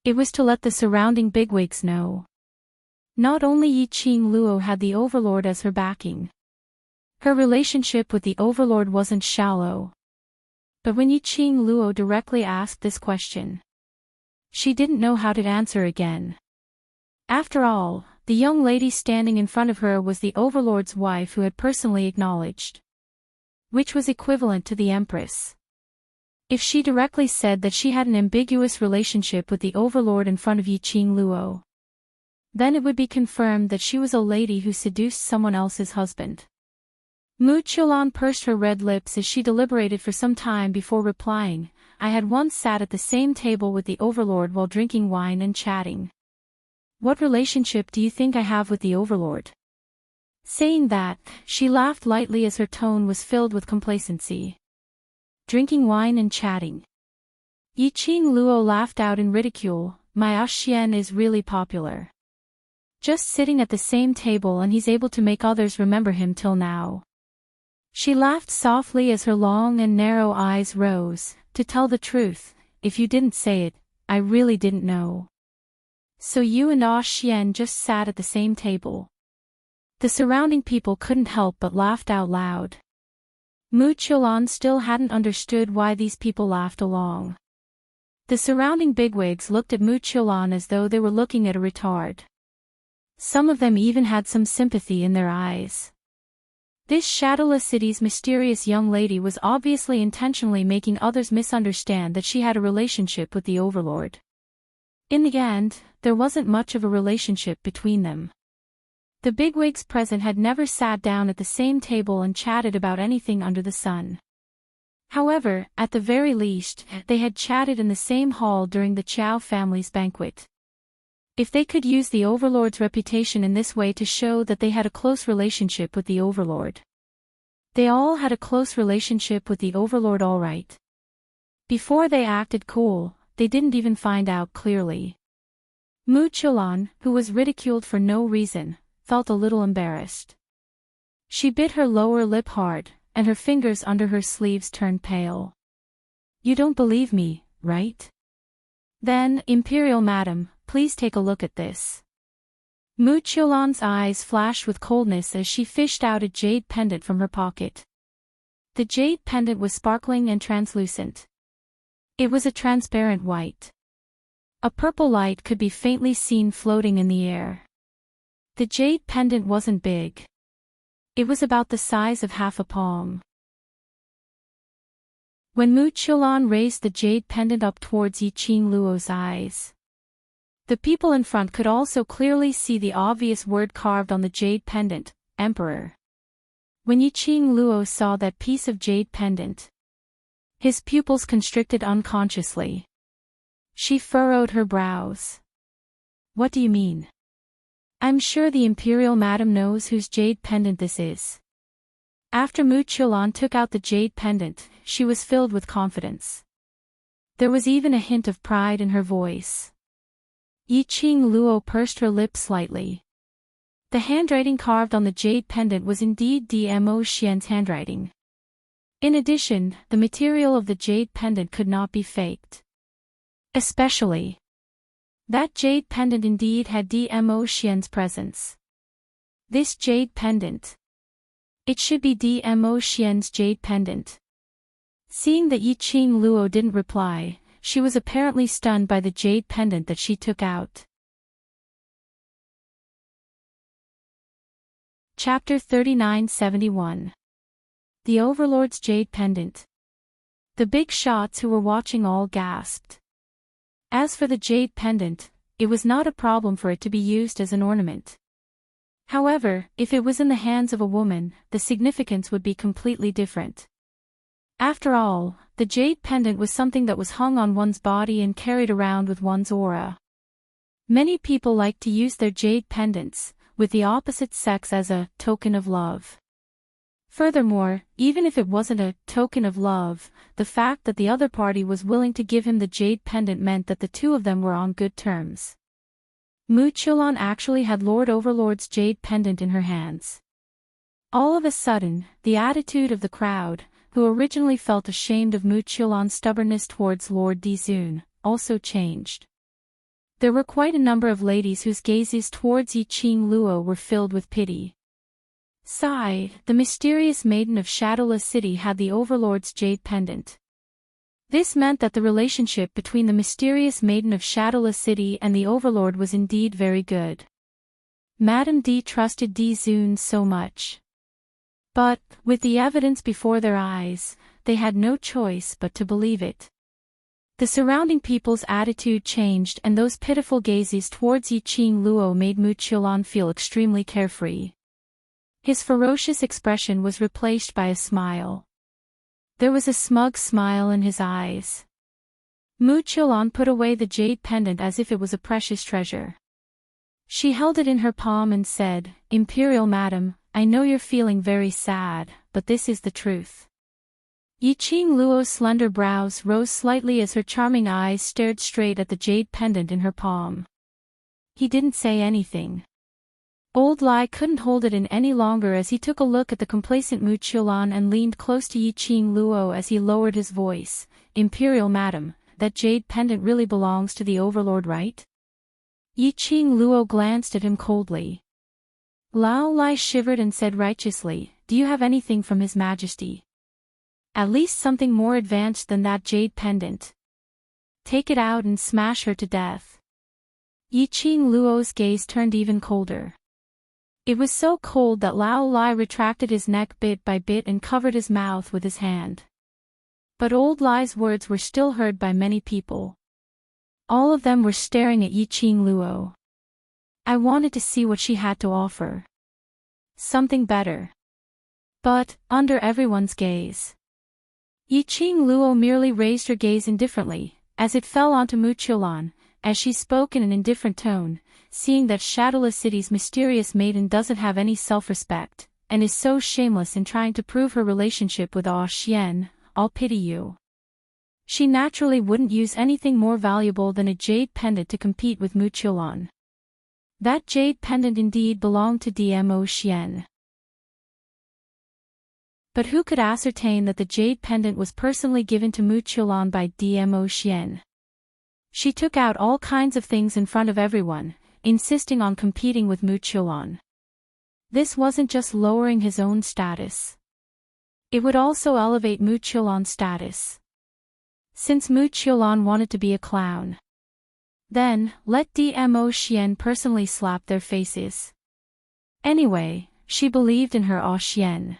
[SPEAKER 1] It was to let the surrounding bigwigs know. Not only Yiqing Luo had the Overlord as her backing. Her relationship with the Overlord wasn't shallow. But when Yiqing Luo directly asked this question, she didn't know how to answer again. After all, the young lady standing in front of her was the Overlord's wife who had personally acknowledged. Which was equivalent to the Empress. If she directly said that she had an ambiguous relationship with the Overlord in front of Yiqing Luo, then it would be confirmed that she was a lady who seduced someone else's husband. Mu Qiulan pursed her red lips as she deliberated for some time before replying, I had once sat at the same table with the Overlord while drinking wine and chatting. What relationship do you think I have with the Overlord? Saying that, she laughed lightly as her tone was filled with complacency. Drinking wine and chatting. Yiqing Luo laughed out in ridicule, my Xian is really popular. Just sitting at the same table and he's able to make others remember him till now. She laughed softly as her long and narrow eyes rose, to tell the truth, if you didn't say it, I really didn't know. So you and Xian just sat at the same table. The surrounding people couldn't help but laughed out loud. Mu Qiulan still hadn't understood why these people laughed along. The surrounding bigwigs looked at Mu Qiulan as though they were looking at a retard. Some of them even had some sympathy in their eyes. This Shadowless City's mysterious young lady was obviously intentionally making others misunderstand that she had a relationship with the Overlord. In the end, there wasn't much of a relationship between them. The bigwigs present had never sat down at the same table and chatted about anything under the sun. However, at the very least, they had chatted in the same hall during the Qiao family's banquet. If they could use the Overlord's reputation in this way to show that they had a close relationship with the Overlord. They all had a close relationship with the Overlord all right. Before they acted cool, they didn't even find out clearly. Mu Qiulan, who was ridiculed for no reason, felt a little embarrassed. She bit her lower lip hard, and her fingers under her sleeves turned pale. You don't believe me, right? Then, Imperial Madam, please take a look at this. Mu Qiulan's eyes flashed with coldness as she fished out a jade pendant from her pocket. The jade pendant was sparkling and translucent. It was a transparent white. A purple light could be faintly seen floating in the air. The jade pendant wasn't big. It was about the size of half a palm. When Mu Qiulan raised the jade pendant up towards Yiqing Luo's eyes, the people in front could also clearly see the obvious word carved on the jade pendant, Emperor. When Yiqing Luo saw that piece of jade pendant, his pupils constricted unconsciously. She furrowed her brows. What do you mean? I'm sure the Imperial Madam knows whose jade pendant this is. After Mu Qiulan took out the jade pendant, she was filled with confidence. There was even a hint of pride in her voice. Yiqing Luo pursed her lips slightly. The handwriting carved on the jade pendant was indeed Dmo Xian's handwriting. In addition, the material of the jade pendant could not be faked. Especially, that jade pendant indeed had Dmo Xian's presence. This jade pendant. It should be Dmo Xian's jade pendant. Seeing that Yiqing Luo didn't reply, she was apparently stunned by the jade pendant that she took out. Chapter 3971. The Overlord's Jade Pendant. The big shots who were watching all gasped. As for the jade pendant, it was not a problem for it to be used as an ornament. However, if it was in the hands of a woman, the significance would be completely different. After all, the jade pendant was something that was hung on one's body and carried around with one's aura. Many people like to use their jade pendants, with the opposite sex as a token of love. Furthermore, even if it wasn't a token of love, the fact that the other party was willing to give him the jade pendant meant that the two of them were on good terms. Muchulon actually had Lord Overlord's jade pendant in her hands. All of a sudden, the attitude of the crowd, who originally felt ashamed of Muchulon's stubbornness towards Lord Dizun, also changed. There were quite a number of ladies whose gazes towards Yiqing Luo were filled with pity. Sai, the mysterious maiden of Shadowless City, had the Overlord's jade pendant. This meant that the relationship between the mysterious maiden of Shadowless City and the Overlord was indeed very good. Madame D trusted Dizun so much. But, with the evidence before their eyes, they had no choice but to believe it. The surrounding people's attitude changed, and those pitiful gazes towards Yiqing Luo made Muchulon feel extremely carefree. His ferocious expression was replaced by a smile. There was a smug smile in his eyes. Muchulon put away the jade pendant as if it was a precious treasure. She held it in her palm and said, "Imperial Madam, I know you're feeling very sad, but this is the truth." Yiqing Luo's slender brows rose slightly as her charming eyes stared straight at the jade pendant in her palm. He didn't say anything. Old Lai couldn't hold it in any longer as he took a look at the complacent Muchulon and leaned close to Yiqing Luo as he lowered his voice. "Imperial Madam, that jade pendant really belongs to the Overlord, right?" Yiqing Luo glanced at him coldly. Lao Lai shivered and said righteously, "Do you have anything from His Majesty? At least something more advanced than that jade pendant. Take it out and smash her to death." Yiqing Luo's gaze turned even colder. It was so cold that Lao Lai retracted his neck bit by bit and covered his mouth with his hand. But Old Lai's words were still heard by many people. All of them were staring at Yiqing Luo. I wanted to see what she had to offer. Something better. But, under everyone's gaze, Yiqing Luo merely raised her gaze indifferently, as it fell onto Muchulon, as she spoke in an indifferent tone, "Seeing that Shadowless City's mysterious maiden doesn't have any self-respect, and is so shameless in trying to prove her relationship with Ah Xian, I'll pity you." She naturally wouldn't use anything more valuable than a jade pendant to compete with Muchulon. That jade pendant indeed belonged to Dmo Xian. But who could ascertain that the jade pendant was personally given to Muchulon by Dmo Xian? She took out all kinds of things in front of everyone, insisting on competing with Muchulon. This wasn't just lowering his own status. It would also elevate Muchulon's status. Since Muchulon wanted to be a clown, then, let Dmo Xian personally slap their faces. Anyway, she believed in her Ah Xian.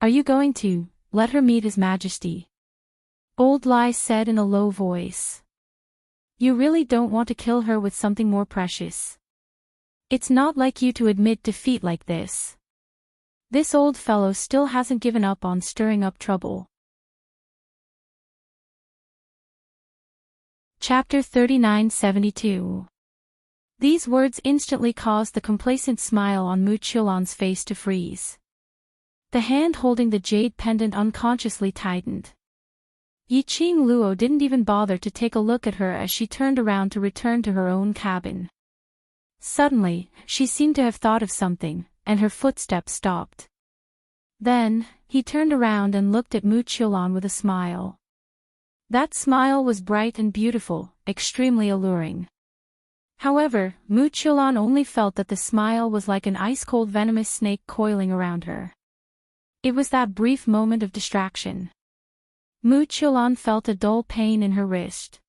[SPEAKER 1] "Are you going to let her meet His Majesty?" Old Lai said in a low voice. "You really don't want to kill her with something more precious. It's not like you to admit defeat like this. This old fellow still hasn't given up on stirring up trouble." Chapter 3972. These words instantly caused the complacent smile on Muchulon's face to freeze. The hand holding the jade pendant unconsciously tightened. Yiqing Luo didn't even bother to take a look at her as she turned around to return to her own cabin. Suddenly, she seemed to have thought of something, and her footsteps stopped. Then, he turned around and looked at Muchulon with a smile. That smile was bright and beautiful, extremely alluring. However, Muchulon only felt that the smile was like an ice-cold venomous snake coiling around her. It was that brief moment of distraction. Muchulon felt a dull pain in her wrist.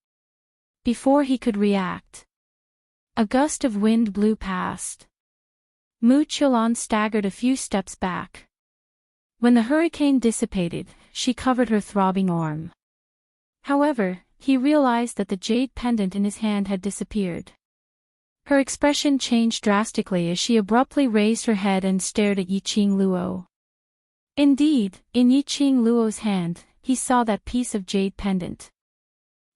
[SPEAKER 1] Before he could react, a gust of wind blew past. Muchulon staggered a few steps back. When the hurricane dissipated, she covered her throbbing arm. However, he realized that the jade pendant in his hand had disappeared. Her expression changed drastically as she abruptly raised her head and stared at Yiqing Luo. Indeed, in Yiqing Luo's hand, he saw that piece of jade pendant.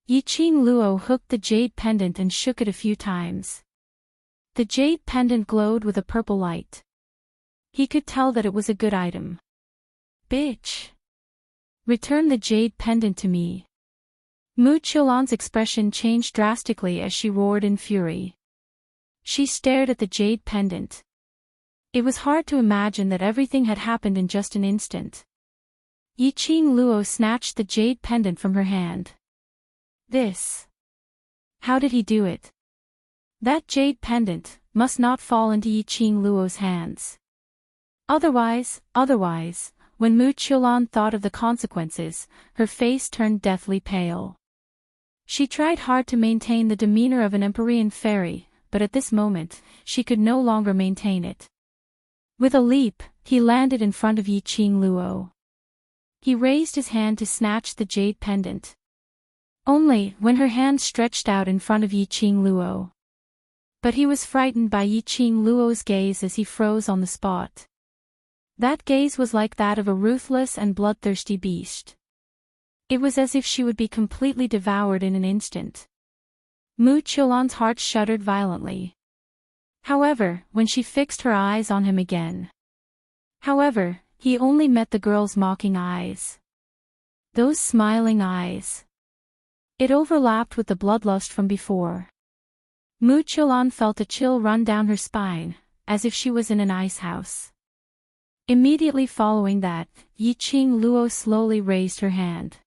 [SPEAKER 1] Yiqing Luo hooked the jade pendant and shook it a few times. The jade pendant glowed with a purple light. He could tell that it was a good item. Bitch! Return the jade pendant to me. Mu Qiulan's expression changed drastically as she roared in fury. She stared at the jade pendant. It was hard to imagine that everything had happened in just an instant. Yiqing Luo snatched the jade pendant from her hand. This. How did he do it? That jade pendant must not fall into Yiqing Luo's hands. Otherwise, when Mu Qiulan thought of the consequences, her face turned deathly pale. She tried hard to maintain the demeanor of an Empyrean fairy, but at this moment, she could no longer maintain it. With a leap, he landed in front of Yiqing Luo. He raised his hand to snatch the jade pendant. Only when her hand stretched out in front of Yiqing Luo. But he was frightened by Yiqing Luo's gaze as he froze on the spot. That gaze was like that of a ruthless and bloodthirsty beast. It was as if she would be completely devoured in an instant. Mu Qiulan's heart shuddered violently. However, when she fixed her eyes on him again. He only met the girl's mocking eyes. Those smiling eyes. It overlapped with the bloodlust from before. Mu Qiulan felt a chill run down her spine, as if she was in an ice house. Immediately following that, Yiqing Luo slowly raised her hand.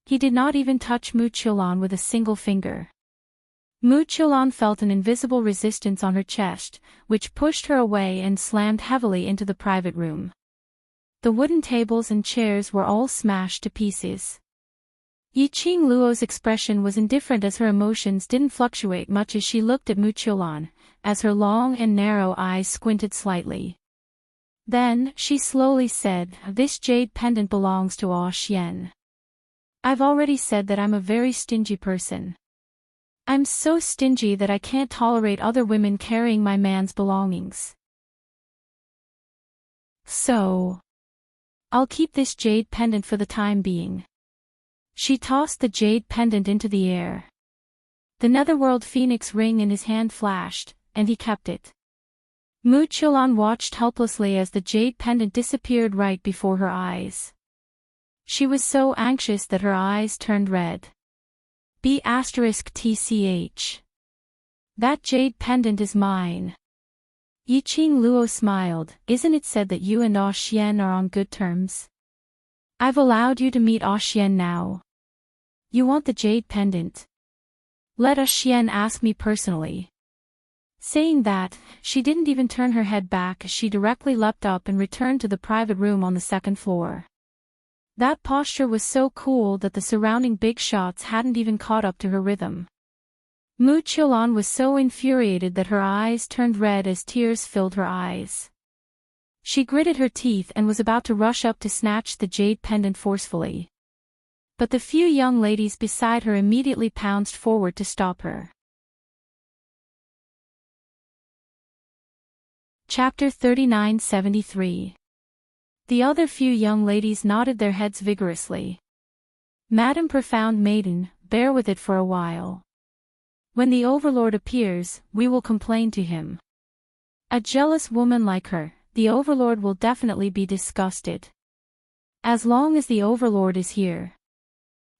[SPEAKER 1] He did not even touch Mu Qiulan with a single finger. Mu Qiulan felt an invisible resistance on her chest, which pushed her away and slammed heavily into the private room. The wooden tables and chairs were all smashed to pieces. Yiqing Luo's expression was indifferent as her emotions didn't fluctuate much as she looked at Mu Qiulan, as her long and narrow eyes squinted slightly. Then, she slowly said, "This jade pendant belongs to Ah Xian. I've already said that I'm a very stingy person. I'm so stingy that I can't tolerate other women carrying my man's belongings. So, I'll keep this jade pendant for the time being." She tossed the jade pendant into the air. The netherworld phoenix ring in his hand flashed, and he kept it. Mu Qiulan watched helplessly as the jade pendant disappeared right before her eyes. She was so anxious that her eyes turned red. B*TCH. That jade pendant is mine. Yiqing Luo smiled. Isn't it said that you and Ah Xian are on good terms? I've allowed you to meet Ah Xian now. You want the jade pendant? Let Ah Xian ask me personally. Saying that, she didn't even turn her head back as she directly leapt up and returned to the private room on the second floor. That posture was so cool that the surrounding big shots hadn't even caught up to her rhythm. Mu Qiulan was so infuriated that her eyes turned red as tears filled her eyes. She gritted her teeth and was about to rush up to snatch the jade pendant forcefully. But the few young ladies beside her immediately pounced forward to stop her. Chapter 3973. The other few young ladies nodded their heads vigorously. Madam Profound Maiden, bear with it for a while. When the Overlord appears, we will complain to him. A jealous woman like her, the Overlord will definitely be disgusted. As long as the Overlord is here,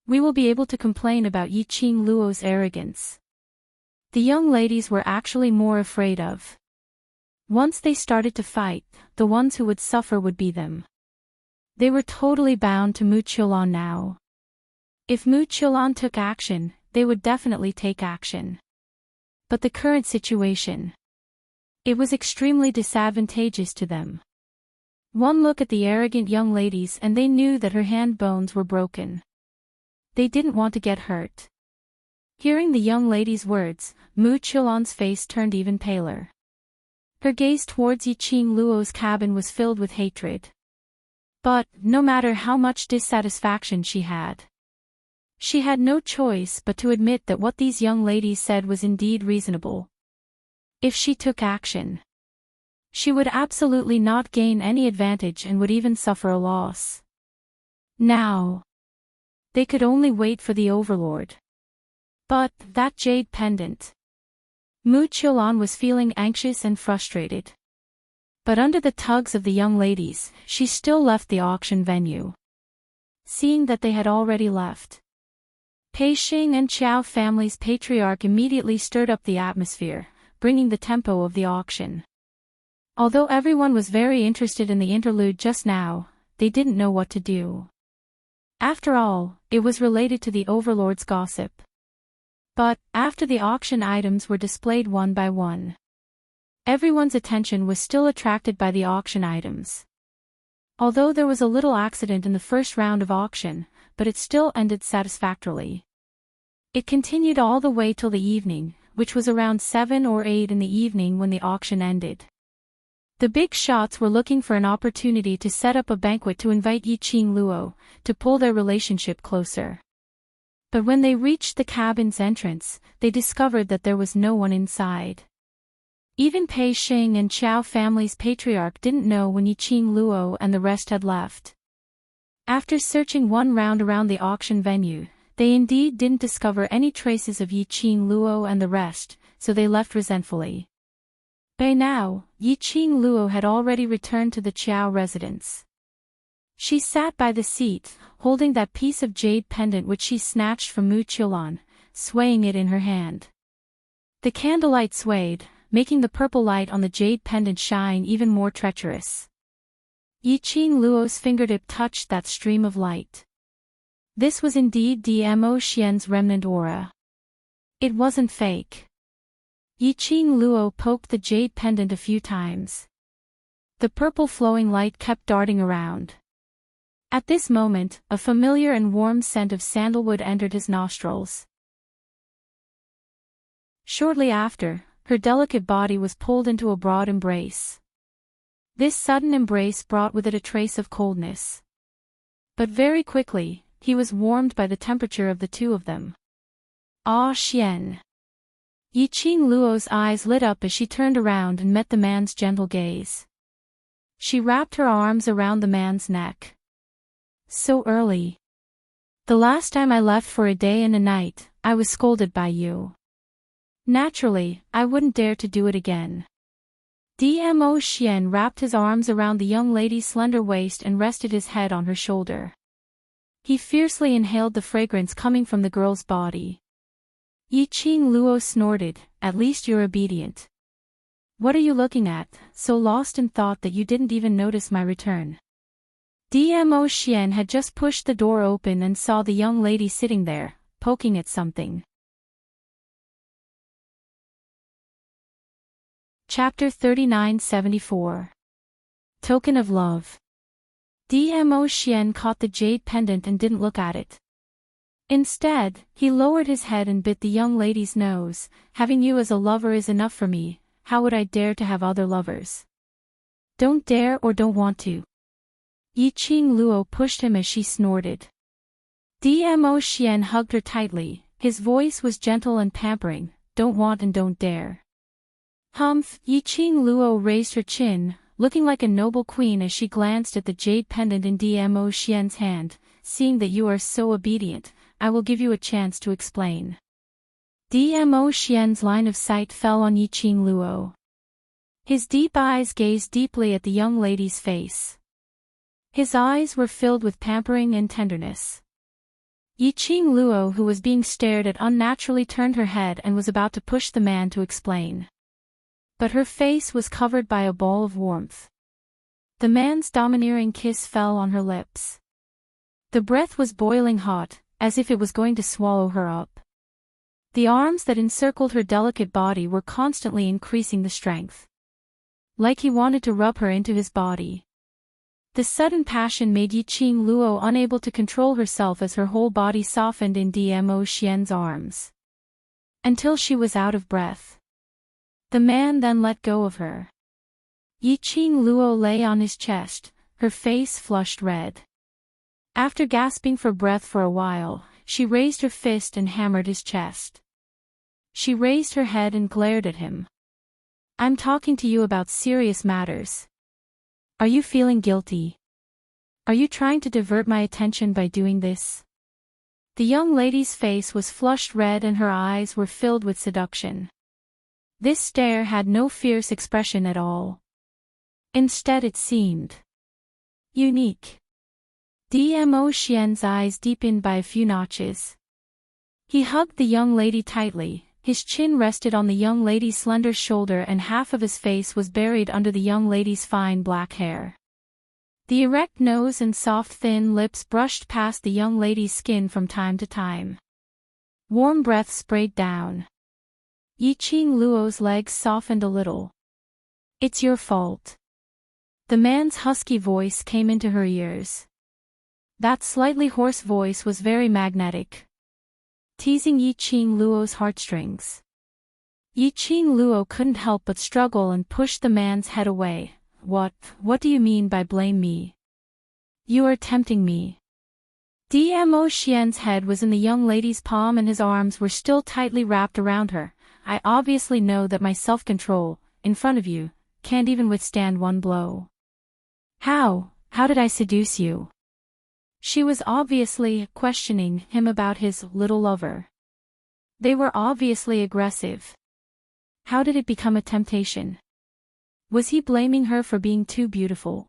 [SPEAKER 1] we will be able to complain about Yiqing Luo's arrogance. The young ladies were actually more afraid of. Once they started to fight, the ones who would suffer would be them. They were totally bound to Mu Qiulan now. If Mu Qiulan took action, they would definitely take action. But the current situation, it was extremely disadvantageous to them. One look at the arrogant young ladies and they knew that her hand bones were broken. They didn't want to get hurt. Hearing the young lady's words, Mu Qiulan's face turned even paler. Her gaze towards Yiqing Luo's cabin was filled with hatred. But, no matter how much dissatisfaction she had no choice but to admit that what these young ladies said was indeed reasonable. If she took action, she would absolutely not gain any advantage and would even suffer a loss. Now, they could only wait for the overlord. But, that jade pendant. Mu Qiulan was feeling anxious and frustrated. But under the tugs of the young ladies, she still left the auction venue. Seeing that they had already left, Pei Xing and Qiao family's patriarch immediately stirred up the atmosphere, bringing the tempo of the auction. Although everyone was very interested in the interlude just now, they didn't know what to do. After all, it was related to the overlord's gossip. But, after the auction items were displayed one by one, everyone's attention was still attracted by the auction items. Although there was a little accident in the first round of auction, but it still ended satisfactorily. It continued all the way till the evening, which was around 7 or 8 in the evening when the auction ended. The big shots were looking for an opportunity to set up a banquet to invite Yiqing Luo, to pull their relationship closer. But when they reached the cabin's entrance, they discovered that there was no one inside. Even Pei Xing and Qiao family's patriarch didn't know when Yiqing Luo and the rest had left. After searching one round around the auction venue, they indeed didn't discover any traces of Yiqing Luo and the rest, so they left resentfully. By now, Yiqing Luo had already returned to the Qiao residence. She sat by the seat, holding that piece of jade pendant which she snatched from Mu Qiulan, swaying it in her hand. The candlelight swayed, making the purple light on the jade pendant shine even more treacherous. Yiqing Luo's fingertip touched that stream of light. This was indeed Dmo Xian's remnant aura. It wasn't fake. Yiqing Luo poked the jade pendant a few times. The purple flowing light kept darting around. At this moment, a familiar and warm scent of sandalwood entered his nostrils. Shortly after, her delicate body was pulled into a broad embrace. This sudden embrace brought with it a trace of coldness. But very quickly, he was warmed by the temperature of the two of them. Ah Xian! Yiqing Luo's eyes lit up as she turned around and met the man's gentle gaze. She wrapped her arms around the man's neck. So early. The last time I left for a day and a night, I was scolded by you. Naturally, I wouldn't dare to do it again. Dmo Xian wrapped his arms around the young lady's slender waist and rested his head on her shoulder. He fiercely inhaled the fragrance coming from the girl's body. Yiqing Luo snorted, "At least you're obedient. What are you looking at, so lost in thought that you didn't even notice my return?" Dmo Xian had just pushed the door open and saw the young lady sitting there, poking at something. Chapter 3974. Token of Love. Dmo Xian caught the jade pendant and didn't look at it. Instead, he lowered his head and bit the young lady's nose. "Having you as a lover is enough for me, how would I dare to have other lovers? Don't dare or don't want to." Yiqing Luo pushed him as she snorted. Dmo Xian hugged her tightly, his voice was gentle and pampering, "Don't want and don't dare." Humph! Yiqing Luo raised her chin, looking like a noble queen as she glanced at the jade pendant in Dmo Xian's hand. "Seeing that you are so obedient, I will give you a chance to explain." Dmo Xian's line of sight fell on Yiqing Luo. His deep eyes gazed deeply at the young lady's face. His eyes were filled with pampering and tenderness. Yiqing Luo, who was being stared at, unnaturally turned her head and was about to push the man to explain. But her face was covered by a ball of warmth. The man's domineering kiss fell on her lips. The breath was boiling hot, as if it was going to swallow her up. The arms that encircled her delicate body were constantly increasing the strength. Like he wanted to rub her into his body. The sudden passion made Yiqing Luo unable to control herself as her whole body softened in Dmo Xian's arms. Until she was out of breath. The man then let go of her. Yiqing Luo lay on his chest, her face flushed red. After gasping for breath for a while, she raised her fist and hammered his chest. She raised her head and glared at him. I'm talking to you about serious matters. Are you feeling guilty? Are you trying to divert my attention by doing this? The young lady's face was flushed red and her eyes were filled with seduction. This stare had no fierce expression at all. Instead it seemed unique. Dmo Xian's eyes deepened by a few notches. He hugged the young lady tightly, his chin rested on the young lady's slender shoulder and half of his face was buried under the young lady's fine black hair. The erect nose and soft thin lips brushed past the young lady's skin from time to time. Warm breath sprayed down. Yiqing Luo's legs softened a little. It's your fault. The man's husky voice came into her ears. That slightly hoarse voice was very magnetic, teasing Yiqing Luo's heartstrings. Yiqing Luo couldn't help but struggle and pushed the man's head away. What do you mean by blame me? You are tempting me. Dmo Xian's head was in the young lady's palm and his arms were still tightly wrapped around her. I obviously know that my self-control, in front of you, can't even withstand one blow. How did I seduce you? She was obviously questioning him about his little lover. They were obviously aggressive. How did it become a temptation? Was he blaming her for being too beautiful?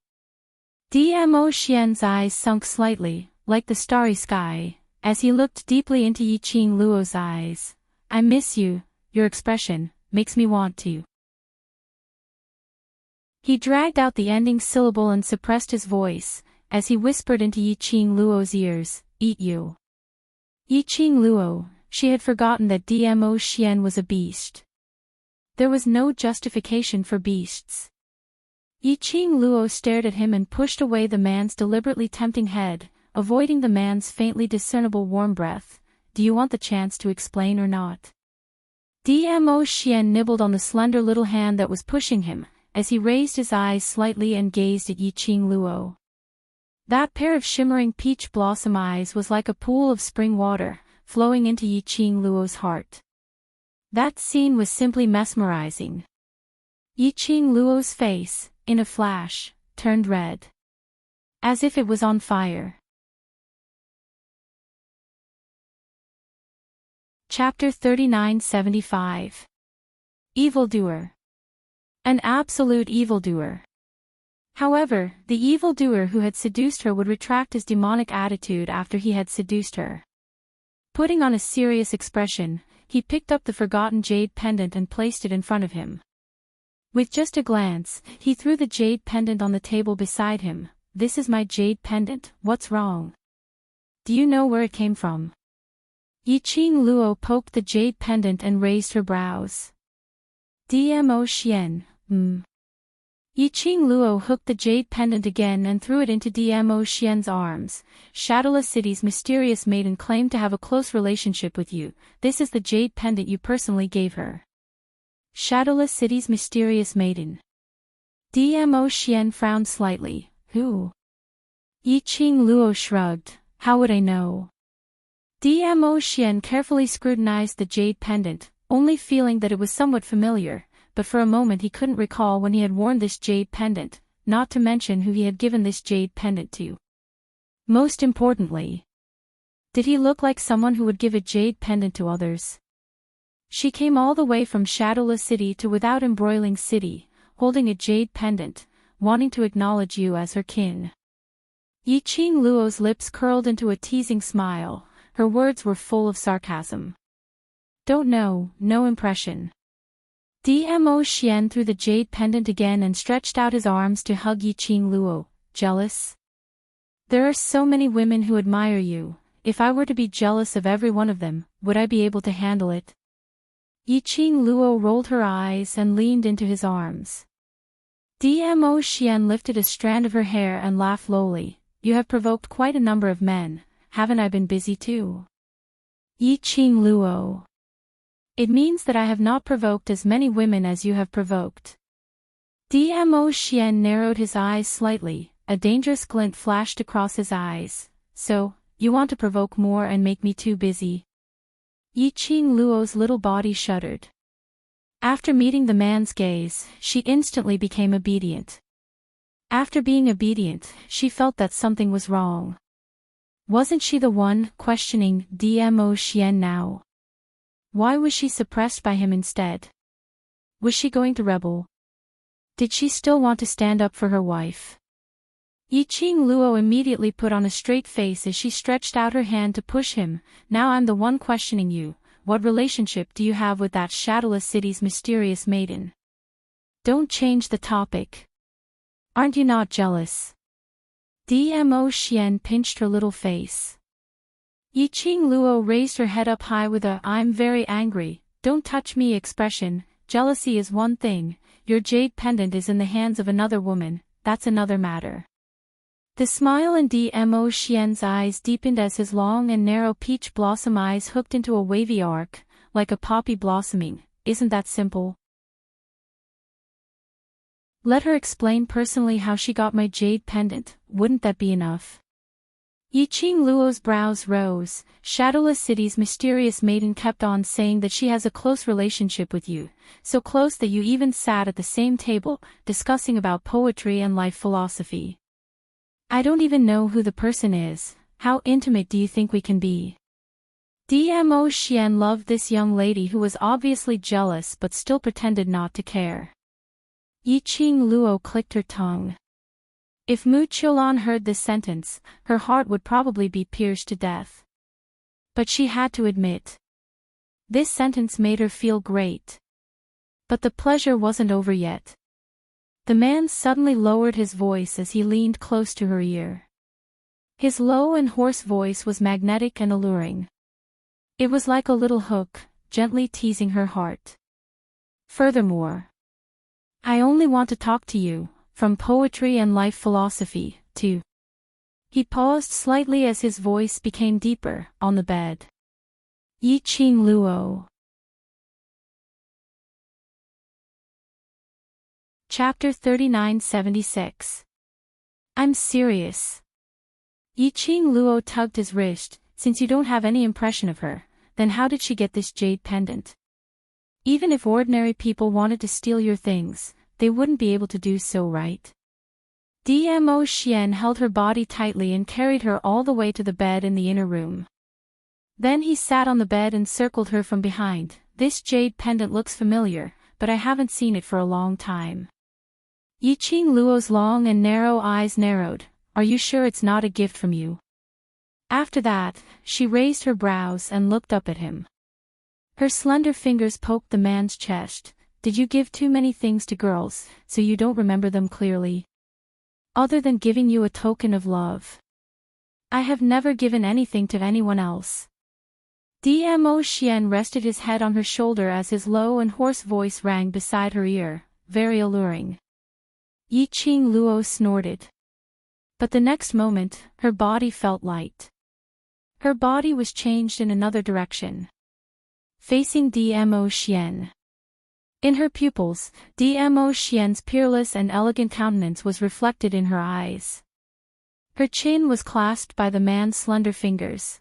[SPEAKER 1] Dmo Xian's eyes sunk slightly, like the starry sky, as he looked deeply into Yiqing Luo's eyes. I miss you, your expression makes me want to. He dragged out the ending syllable and suppressed his voice, as he whispered into Yiqing Luo's ears, eat you. Yiqing Luo, she had forgotten that Dmo Xian was a beast. There was no justification for beasts. Yiqing Luo stared at him and pushed away the man's deliberately tempting head, avoiding the man's faintly discernible warm breath. Do you want the chance to explain or not? Dmo Xian nibbled on the slender little hand that was pushing him, as he raised his eyes slightly and gazed at Yiqing Luo. That pair of shimmering peach blossom eyes was like a pool of spring water, flowing into Yiqing Luo's heart. That scene was simply mesmerizing. Yiqing Luo's face, in a flash, turned red, as if it was on fire. Chapter 3975. Evildoer. An absolute evildoer. However, the evildoer who had seduced her would retract his demonic attitude after he had seduced her. Putting on a serious expression, he picked up the forgotten jade pendant and placed it in front of him. With just a glance, he threw the jade pendant on the table beside him. This is my jade pendant, what's wrong? Do you know where it came from? Yiqing Luo poked the jade pendant and raised her brows. Dmo Xian, Yiqing Luo hooked the jade pendant again and threw it into Dmo Xian's arms. Shadowless City's mysterious maiden claimed to have a close relationship with you. This is the jade pendant you personally gave her. Shadowless City's mysterious maiden. Dmo Xian frowned slightly. Who? Yiqing Luo shrugged. How would I know? Dmo Xian carefully scrutinized the jade pendant, only feeling that it was somewhat familiar, but for a moment he couldn't recall when he had worn this jade pendant, not to mention who he had given this jade pendant to. Most importantly, did he look like someone who would give a jade pendant to others? She came all the way from Shadowless City to Without Embroiling City, holding a jade pendant, wanting to acknowledge you as her kin. Yiqing Luo's lips curled into a teasing smile, her words were full of sarcasm. Don't know, no impression. Dmo Xian threw the jade pendant again and stretched out his arms to hug Yiqing Luo. Jealous? There are so many women who admire you. If I were to be jealous of every one of them, would I be able to handle it? Yiqing Luo rolled her eyes and leaned into his arms. Dmo Xian lifted a strand of her hair and laughed lowly. You have provoked quite a number of men, haven't I been busy too? Yiqing Luo. It means that I have not provoked as many women as you have provoked. Dmo Xian narrowed his eyes slightly, a dangerous glint flashed across his eyes. So, you want to provoke more and make me too busy? Yiqing Luo's little body shuddered. After meeting the man's gaze, she instantly became obedient. After being obedient, she felt that something was wrong. Wasn't she the one questioning Dmo Xian now? Why was she suppressed by him instead? Was she going to rebel? Did she still want to stand up for her wife? Yiqing Luo immediately put on a straight face as she stretched out her hand to push him. Now I'm the one questioning you. What relationship do you have with that shadowless city's mysterious maiden? Don't change the topic. Aren't you not jealous? Dmo Xian pinched her little face. Yiqing Luo raised her head up high with a "I'm very angry, don't touch me" expression. Jealousy is one thing, your jade pendant is in the hands of another woman, that's another matter. The smile in Dmo Xian's eyes deepened as his long and narrow peach blossom eyes hooked into a wavy arc, like a poppy blossoming. Isn't that simple? Let her explain personally how she got my jade pendant, wouldn't that be enough? Yiqing Luo's brows rose. Shadowless City's mysterious maiden kept on saying that she has a close relationship with you, so close that you even sat at the same table, discussing about poetry and life philosophy. I don't even know who the person is. How intimate do you think we can be? Dmo Xian loved this young lady who was obviously jealous but still pretended not to care. Yiqing Luo clicked her tongue. If Mu Qiulan heard this sentence, her heart would probably be pierced to death. But she had to admit. This sentence made her feel great. But the pleasure wasn't over yet. The man suddenly lowered his voice as he leaned close to her ear. His low and hoarse voice was magnetic and alluring. It was like a little hook, gently teasing her heart. Furthermore, I only want to talk to you, from poetry and life philosophy, to... He paused slightly as his voice became deeper, on the bed. Yiqing Luo. Chapter 3976. I'm serious. Yiqing Luo tugged his wrist. Since you don't have any impression of her, then how did she get this jade pendant? Even if ordinary people wanted to steal your things, they wouldn't be able to do so, right? Dmo Xian held her body tightly and carried her all the way to the bed in the inner room. Then he sat on the bed and circled her from behind. This jade pendant looks familiar, but I haven't seen it for a long time. Yiqing Luo's long and narrow eyes narrowed. Are you sure it's not a gift from you? After that, she raised her brows and looked up at him. Her slender fingers poked the man's chest. Did you give too many things to girls, so you don't remember them clearly? Other than giving you a token of love. I have never given anything to anyone else. Dmo Xian rested his head on her shoulder as his low and hoarse voice rang beside her ear, very alluring. Yiqing Luo snorted. But the next moment, her body felt light. Her body was changed in another direction. Facing Dmo Xian. In her pupils, Dmo Xian's peerless and elegant countenance was reflected in her eyes. Her chin was clasped by the man's slender fingers.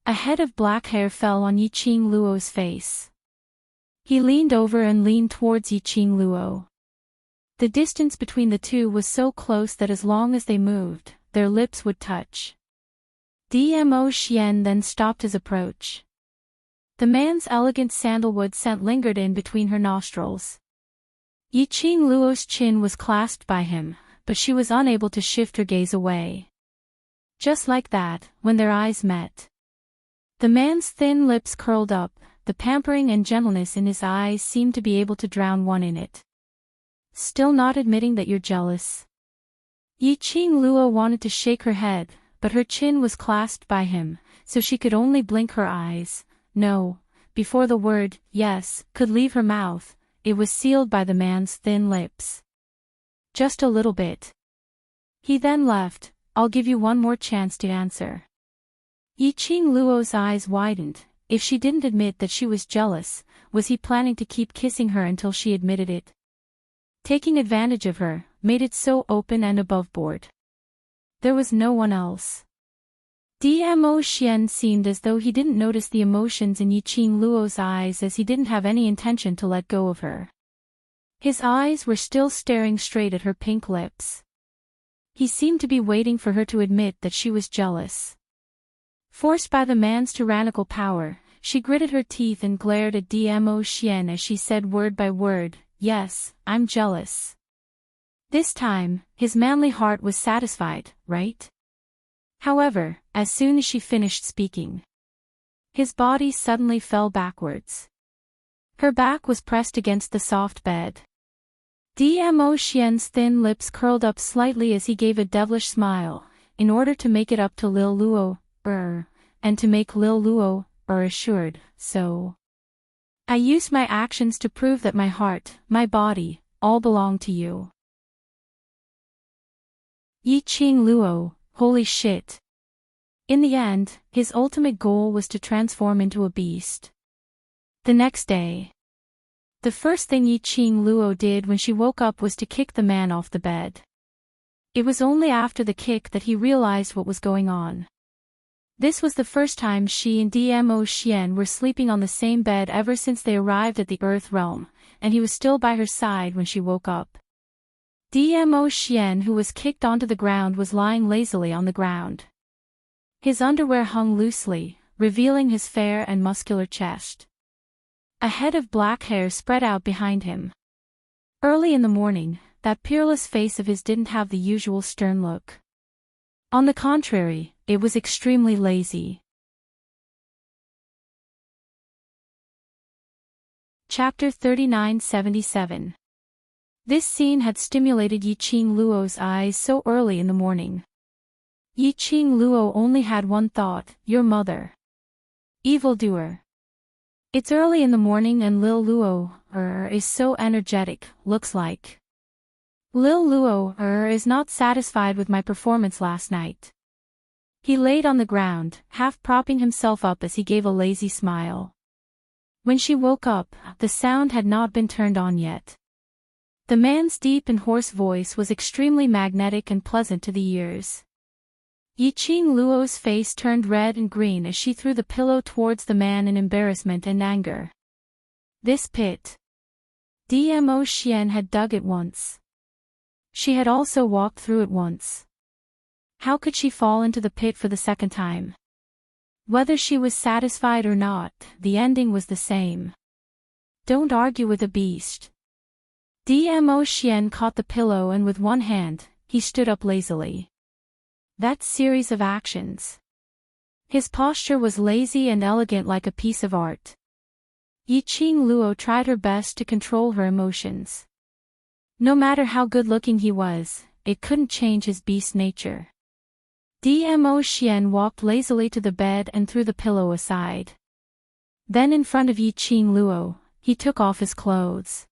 [SPEAKER 1] A head of black hair fell on Yiqing Luo's face. He leaned over and leaned towards Yiqing Luo. The distance between the two was so close that as long as they moved, their lips would touch. Dmo Xian then stopped his approach. The man's elegant sandalwood scent lingered in between her nostrils. Yiqing Luo's chin was clasped by him, but she was unable to shift her gaze away. Just like that, when their eyes met. The man's thin lips curled up, the pampering and gentleness in his eyes seemed to be able to drown one in it. Still not admitting that you're jealous? Yiqing Luo wanted to shake her head, but her chin was clasped by him, so she could only blink her eyes. No, before the word, yes, could leave her mouth, it was sealed by the man's thin lips. Just a little bit. He then left. I'll give you one more chance to answer. Yiqing Luo's eyes widened. If she didn't admit that she was jealous, was he planning to keep kissing her until she admitted it? Taking advantage of her, made it so open and aboveboard. There was no one else. Dmo Xian seemed as though he didn't notice the emotions in Yiqing Luo's eyes, as he didn't have any intention to let go of her. His eyes were still staring straight at her pink lips. He seemed to be waiting for her to admit that she was jealous. Forced by the man's tyrannical power, she gritted her teeth and glared at Dmo Xian as she said word by word, "Yes, I'm jealous." This time, his manly heart was satisfied, right? However, as soon as she finished speaking, his body suddenly fell backwards. Her back was pressed against the soft bed. Dmo Xian's thin lips curled up slightly as he gave a devilish smile, in order to make it up to Lil Luo, and to make Lil Luo, assured, "So I used my actions to prove that my heart, my body, all belong to you." Yiqing Luo, holy shit. In the end, his ultimate goal was to transform into a beast. The next day, the first thing Yiqing Luo did when she woke up was to kick the man off the bed. It was only after the kick that he realized what was going on. This was the first time she and Dmo Xian were sleeping on the same bed ever since they arrived at the Earth realm, and he was still by her side when she woke up. Dmo Xian, who was kicked onto the ground, was lying lazily on the ground. His underwear hung loosely, revealing his fair and muscular chest. A head of black hair spread out behind him. Early in the morning, that peerless face of his didn't have the usual stern look. On the contrary, it was extremely lazy. Chapter 3977. This scene had stimulated Yiqing Luo's eyes so early in the morning. Yiqing Luo only had one thought: your mother. Evildoer. It's early in the morning and Lil Luo, is so energetic, looks like. Lil Luo, is not satisfied with my performance last night. He laid on the ground, half propping himself up as he gave a lazy smile. When she woke up, the sound had not been turned on yet. The man's deep and hoarse voice was extremely magnetic and pleasant to the ears. Yiqing Luo's face turned red and green as she threw the pillow towards the man in embarrassment and anger. This pit. Dmo Xian had dug it once. She had also walked through it once. How could she fall into the pit for the second time? Whether she was satisfied or not, the ending was the same. Don't argue with a beast. Dmo Xian caught the pillow and with one hand, he stood up lazily. That series of actions. His posture was lazy and elegant like a piece of art. Yiqing Luo tried her best to control her emotions. No matter how good-looking he was, it couldn't change his beast nature. Dmo Xian walked lazily to the bed and threw the pillow aside. Then in front of Yiqing Luo, he took off his clothes.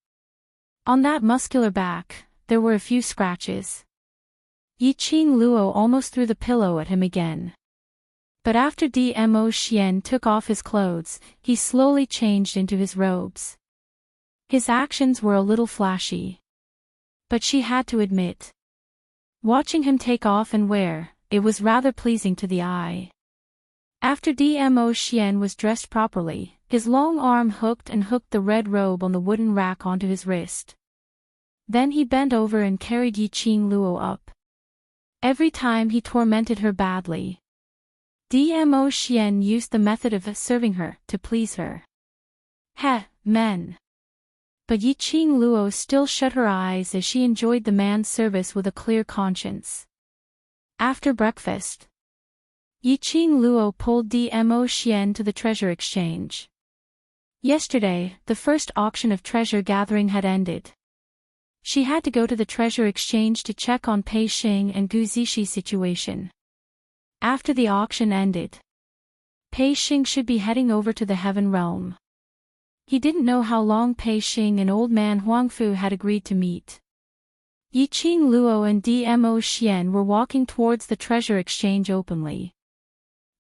[SPEAKER 1] On that muscular back, there were a few scratches. Yiqing Luo almost threw the pillow at him again. But after Dmo Xian took off his clothes, he slowly changed into his robes. His actions were a little flashy. But she had to admit, watching him take off and wear, it was rather pleasing to the eye. After Dmo Xian was dressed properly, his long arm hooked the red robe on the wooden rack onto his wrist. Then he bent over and carried Yiqing Luo up. Every time he tormented her badly. Dmo Xian used the method of serving her to please her. Men. But Yiqing Luo still shut her eyes as she enjoyed the man's service with a clear conscience. After breakfast, Yiqing Luo pulled Dmo Xian to the treasure exchange. Yesterday, the first auction of treasure gathering had ended. She had to go to the treasure exchange to check on Pei Xing and Gu Zixi situation. After the auction ended, Pei Xing should be heading over to the Heaven Realm. He didn't know how long Pei Xing and old man Huangfu had agreed to meet. Yiqing Luo and Dmo Xian were walking towards the treasure exchange openly.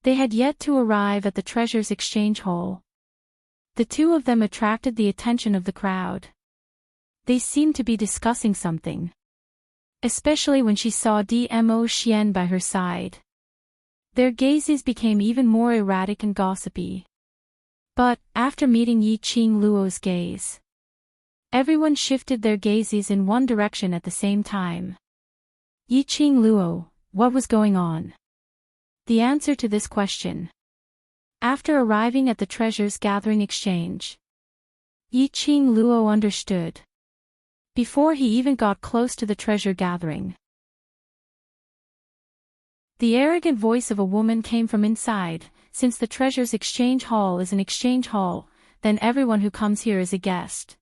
[SPEAKER 1] They had yet to arrive at the treasure's exchange hall. The two of them attracted the attention of the crowd. They seemed to be discussing something. Especially when she saw Dmo Xian by her side. Their gazes became even more erratic and gossipy. But, after meeting Yi Qing Luo's gaze, everyone shifted their gazes in one direction at the same time. Yi Qing Luo, what was going on? The answer to this question. After arriving at the treasures gathering exchange, Yi Qing Luo understood. Before he even got close to the treasure gathering, the arrogant voice of a woman came from inside. Since the treasures exchange hall is an exchange hall, then everyone who comes here is a guest.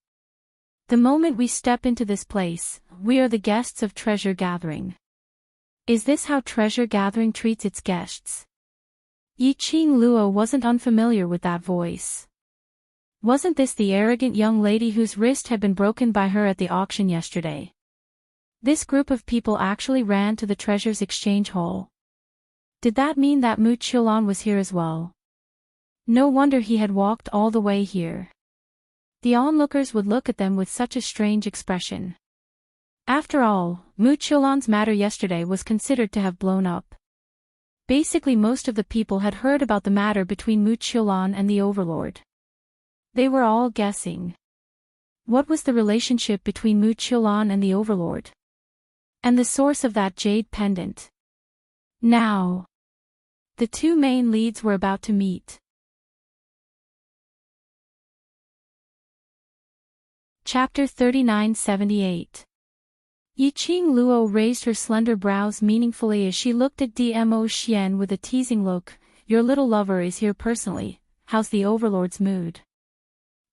[SPEAKER 1] The moment we step into this place, we are the guests of treasure gathering. Is this how treasure gathering treats its guests? Yi Qing Luo wasn't unfamiliar with that voice. Wasn't this the arrogant young lady whose wrist had been broken by her at the auction yesterday? This group of people actually ran to the treasures exchange hall. Did that mean that Mu Qiulan was here as well? No wonder he had walked all the way here. The onlookers would look at them with such a strange expression. After all, Mu Qiulan's matter yesterday was considered to have blown up. Basically most of the people had heard about the matter between Mu Qiulan and the Overlord. They were all guessing. What was the relationship between Mu Qiulan and the Overlord? And the source of that jade pendant? Now, the two main leads were about to meet. Chapter 3978. Yi Qing Luo raised her slender brows meaningfully as she looked at Dmo Xian with a teasing look. Your little lover is here personally. How's the Overlord's mood?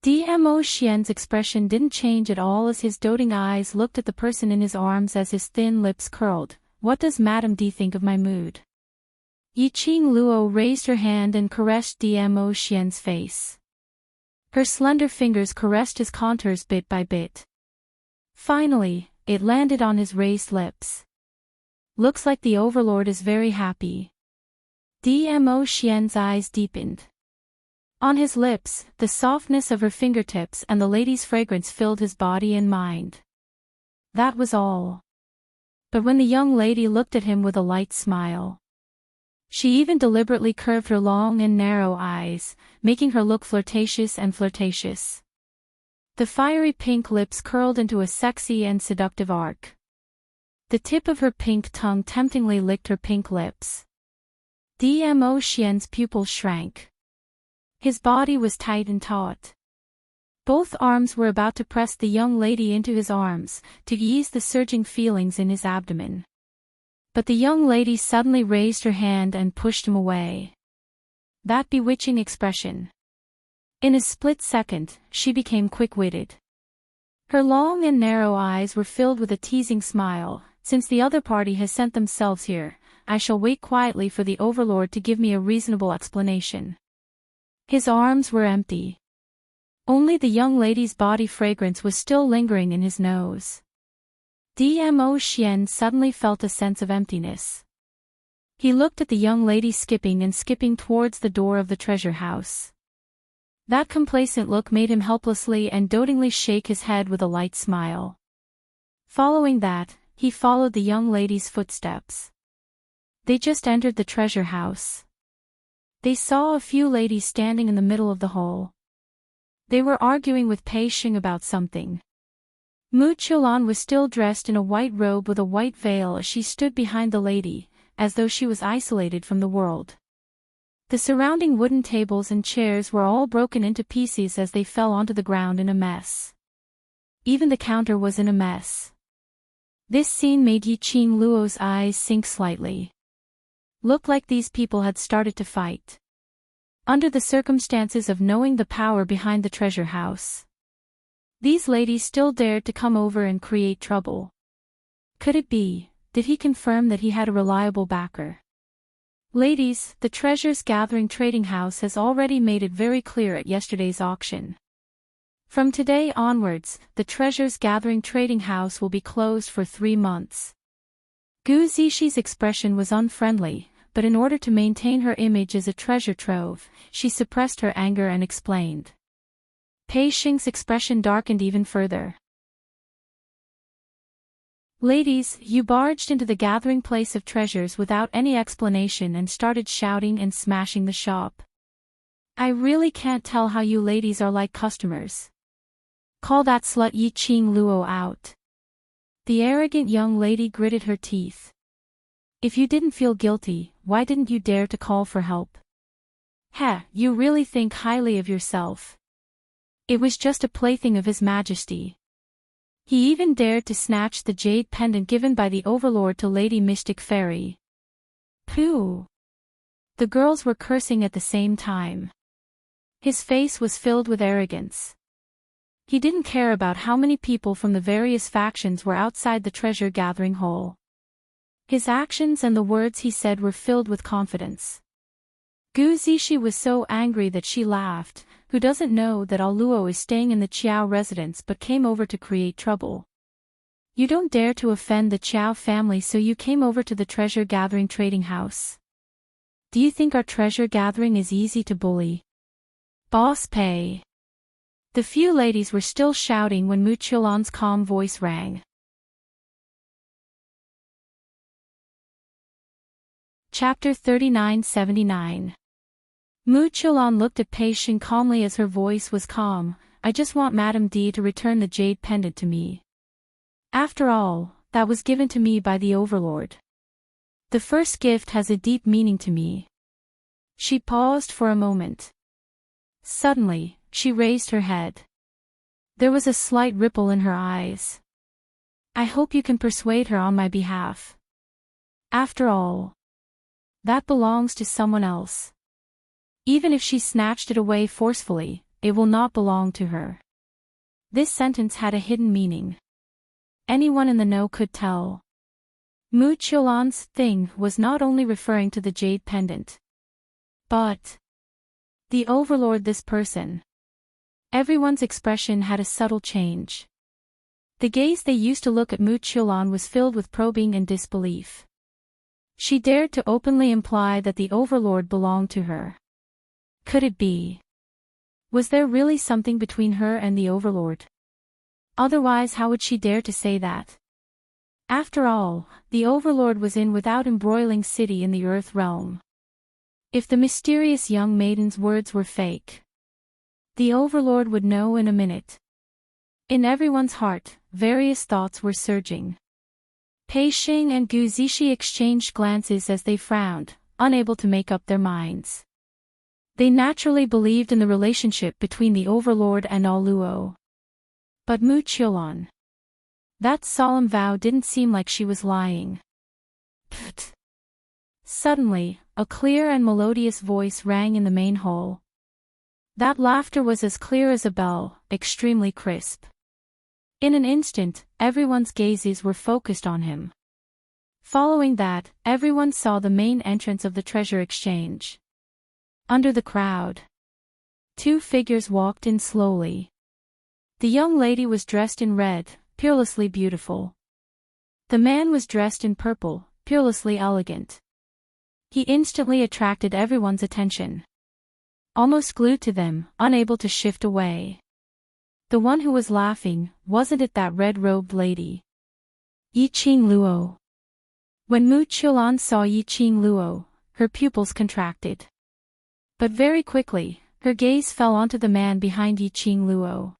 [SPEAKER 1] Dmo Xian's expression didn't change at all as his doting eyes looked at the person in his arms as his thin lips curled. What does Madame D think of my mood? Yi Qing Luo raised her hand and caressed Dmo Xian's face. Her slender fingers caressed his contours bit by bit. Finally, it landed on his raised lips. Looks like the Overlord is very happy. Dmo Xian's eyes deepened. On his lips, the softness of her fingertips and the lady's fragrance filled his body and mind. That was all. But when the young lady looked at him with a light smile, she even deliberately curved her long and narrow eyes, making her look flirtatious and flirtatious. The fiery pink lips curled into a sexy and seductive arc. The tip of her pink tongue temptingly licked her pink lips. Dmo Xian's pupils shrank. His body was tight and taut. Both arms were about to press the young lady into his arms, to ease the surging feelings in his abdomen. But the young lady suddenly raised her hand and pushed him away. That bewitching expression. In a split second, she became quick-witted. Her long and narrow eyes were filled with a teasing smile. Since the other party has sent themselves here, I shall wait quietly for the Overlord to give me a reasonable explanation. His arms were empty. Only the young lady's body fragrance was still lingering in his nose. Dmo Xian suddenly felt a sense of emptiness. He looked at the young lady skipping towards the door of the treasure house. That complacent look made him helplessly and dotingly shake his head with a light smile. Following that, he followed the young lady's footsteps. They just entered the treasure house. They saw a few ladies standing in the middle of the hall. They were arguing with Pei Xing about something. Mu Qiulan was still dressed in a white robe with a white veil as she stood behind the lady, as though she was isolated from the world. The surrounding wooden tables and chairs were all broken into pieces as they fell onto the ground in a mess. Even the counter was in a mess. This scene made Yi Qing Luo's eyes sink slightly. Looked like these people had started to fight. Under the circumstances of knowing the power behind the treasure house, these ladies still dared to come over and create trouble. Could it be? Did he confirm that he had a reliable backer? Ladies, the Treasures Gathering Trading House has already made it very clear at yesterday's auction. From today onwards, the Treasures Gathering Trading House will be closed for 3 months. Gu Zixi expression was unfriendly, but in order to maintain her image as a treasure trove, she suppressed her anger and explained. Pei Xing's expression darkened even further. Ladies, you barged into the gathering place of treasures without any explanation and started shouting and smashing the shop. I really can't tell how you ladies are like customers. Call that slut Yi Qing Luo out. The arrogant young lady gritted her teeth. If you didn't feel guilty, why didn't you dare to call for help? Heh, you really think highly of yourself. It was just a plaything of His Majesty. He even dared to snatch the jade pendant given by the overlord to Lady Mystic Fairy. Pooh! The girls were cursing at the same time. His face was filled with arrogance. He didn't care about how many people from the various factions were outside the treasure-gathering hole. His actions and the words he said were filled with confidence. Gu Zishi was so angry that she laughed. Who doesn't know that Al Luo is staying in the Qiao residence but came over to create trouble? You don't dare to offend the Qiao family, so you came over to the treasure-gathering trading house. Do you think our treasure-gathering is easy to bully? Boss pay. The few ladies were still shouting when Mu Qiulan's calm voice rang. Chapter 3979. Mu Qiulan looked at Pei Xin calmly as her voice was calm. I just want Madame D to return the jade pendant to me. After all, that was given to me by the overlord. The first gift has a deep meaning to me. She paused for a moment. Suddenly, she raised her head. There was a slight ripple in her eyes. I hope you can persuade her on my behalf. After all, that belongs to someone else. Even if she snatched it away forcefully, it will not belong to her. This sentence had a hidden meaning. Anyone in the know could tell. Mu Qiulan's thing was not only referring to the jade pendant, but the overlord, this person. Everyone's expression had a subtle change. The gaze they used to look at Mu Qiulan was filled with probing and disbelief. She dared to openly imply that the overlord belonged to her. Could it be? Was there really something between her and the overlord? Otherwise, how would she dare to say that? After all, the overlord was in without embroiling city in the earth realm. If the mysterious young maiden's words were fake, the overlord would know in a minute. In everyone's heart, various thoughts were surging. Pei Xing and Gu Zishi exchanged glances as they frowned, unable to make up their minds. They naturally believed in the relationship between the overlord and Al Luo. But Mu Qiulan. That solemn vow didn't seem like she was lying. Pfft. Suddenly, a clear and melodious voice rang in the main hall. That laughter was as clear as a bell, extremely crisp. In an instant, everyone's gazes were focused on him. Following that, everyone saw the main entrance of the treasure exchange. Under the crowd, two figures walked in slowly. The young lady was dressed in red, peerlessly beautiful. The man was dressed in purple, peerlessly elegant. He instantly attracted everyone's attention. Almost glued to them, unable to shift away. The one who was laughing, wasn't it that red-robed lady? Yi Qing Luo. When Mu Qiulan saw Yi Qing Luo, her pupils contracted. But very quickly, her gaze fell onto the man behind Yi Qing Luo.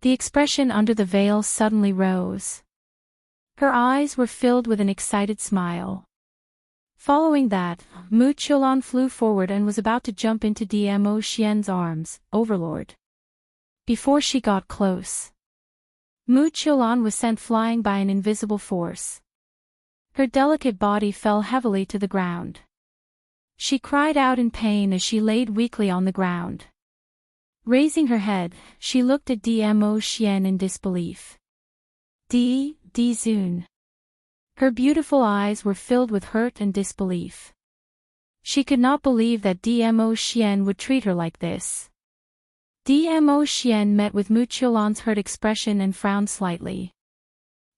[SPEAKER 1] The expression under the veil suddenly rose. Her eyes were filled with an excited smile. Following that, Mu Qiulan flew forward and was about to jump into Dmo Xian's arms, overlord. Before she got close, Mu Qiulan was sent flying by an invisible force. Her delicate body fell heavily to the ground. She cried out in pain as she laid weakly on the ground. Raising her head, she looked at Dmo Xian in disbelief. Di Zun. Her beautiful eyes were filled with hurt and disbelief. She could not believe that Dmo Xian would treat her like this. Dmo Xian met with Mu Qiulan's hurt expression and frowned slightly.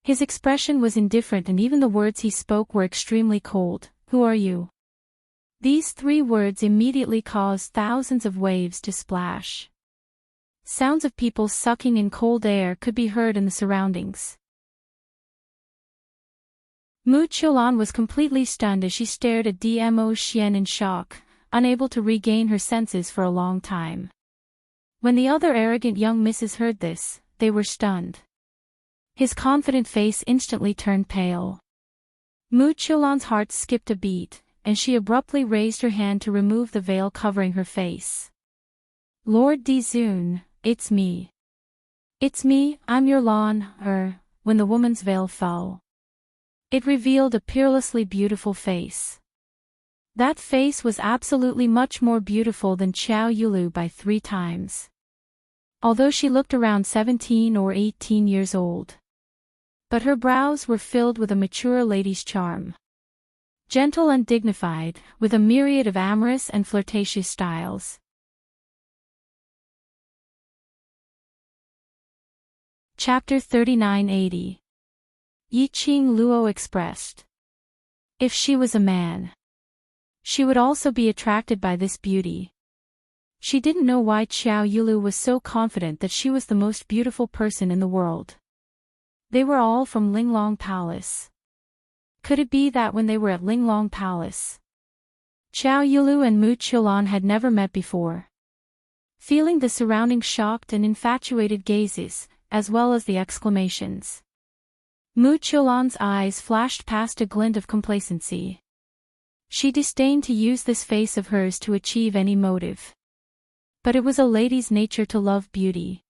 [SPEAKER 1] His expression was indifferent and even the words he spoke were extremely cold. Who are you? These three words immediately caused thousands of waves to splash. Sounds of people sucking in cold air could be heard in the surroundings. Mu Qiulan was completely stunned as she stared at Dmo Xian in shock, unable to regain her senses for a long time. When the other arrogant young misses heard this, they were stunned. His confident face instantly turned pale. Mu Qiulan's heart skipped a beat, and she abruptly raised her hand to remove the veil covering her face. Lord Dizun, it's me. It's me, I'm your Lan, when the woman's veil fell. It revealed a peerlessly beautiful face. That face was absolutely much more beautiful than Xiao Yulu by 3 times. Although she looked around 17 or 18 years old. But her brows were filled with a mature lady's charm. Gentle and dignified, with a myriad of amorous and flirtatious styles. Chapter 3980. Yiqing Luo expressed. If she was a man, she would also be attracted by this beauty. She didn't know why Xiao Yulu was so confident that she was the most beautiful person in the world. They were all from Linglong Palace. Could it be that when they were at Linglong Palace, Xiao Yulu and Mu Qiulan had never met before? Feeling the surrounding shocked and infatuated gazes, as well as the exclamations, Mu Qiulan's eyes flashed past a glint of complacency. She disdained to use this face of hers to achieve any motive. But it was a lady's nature to love beauty.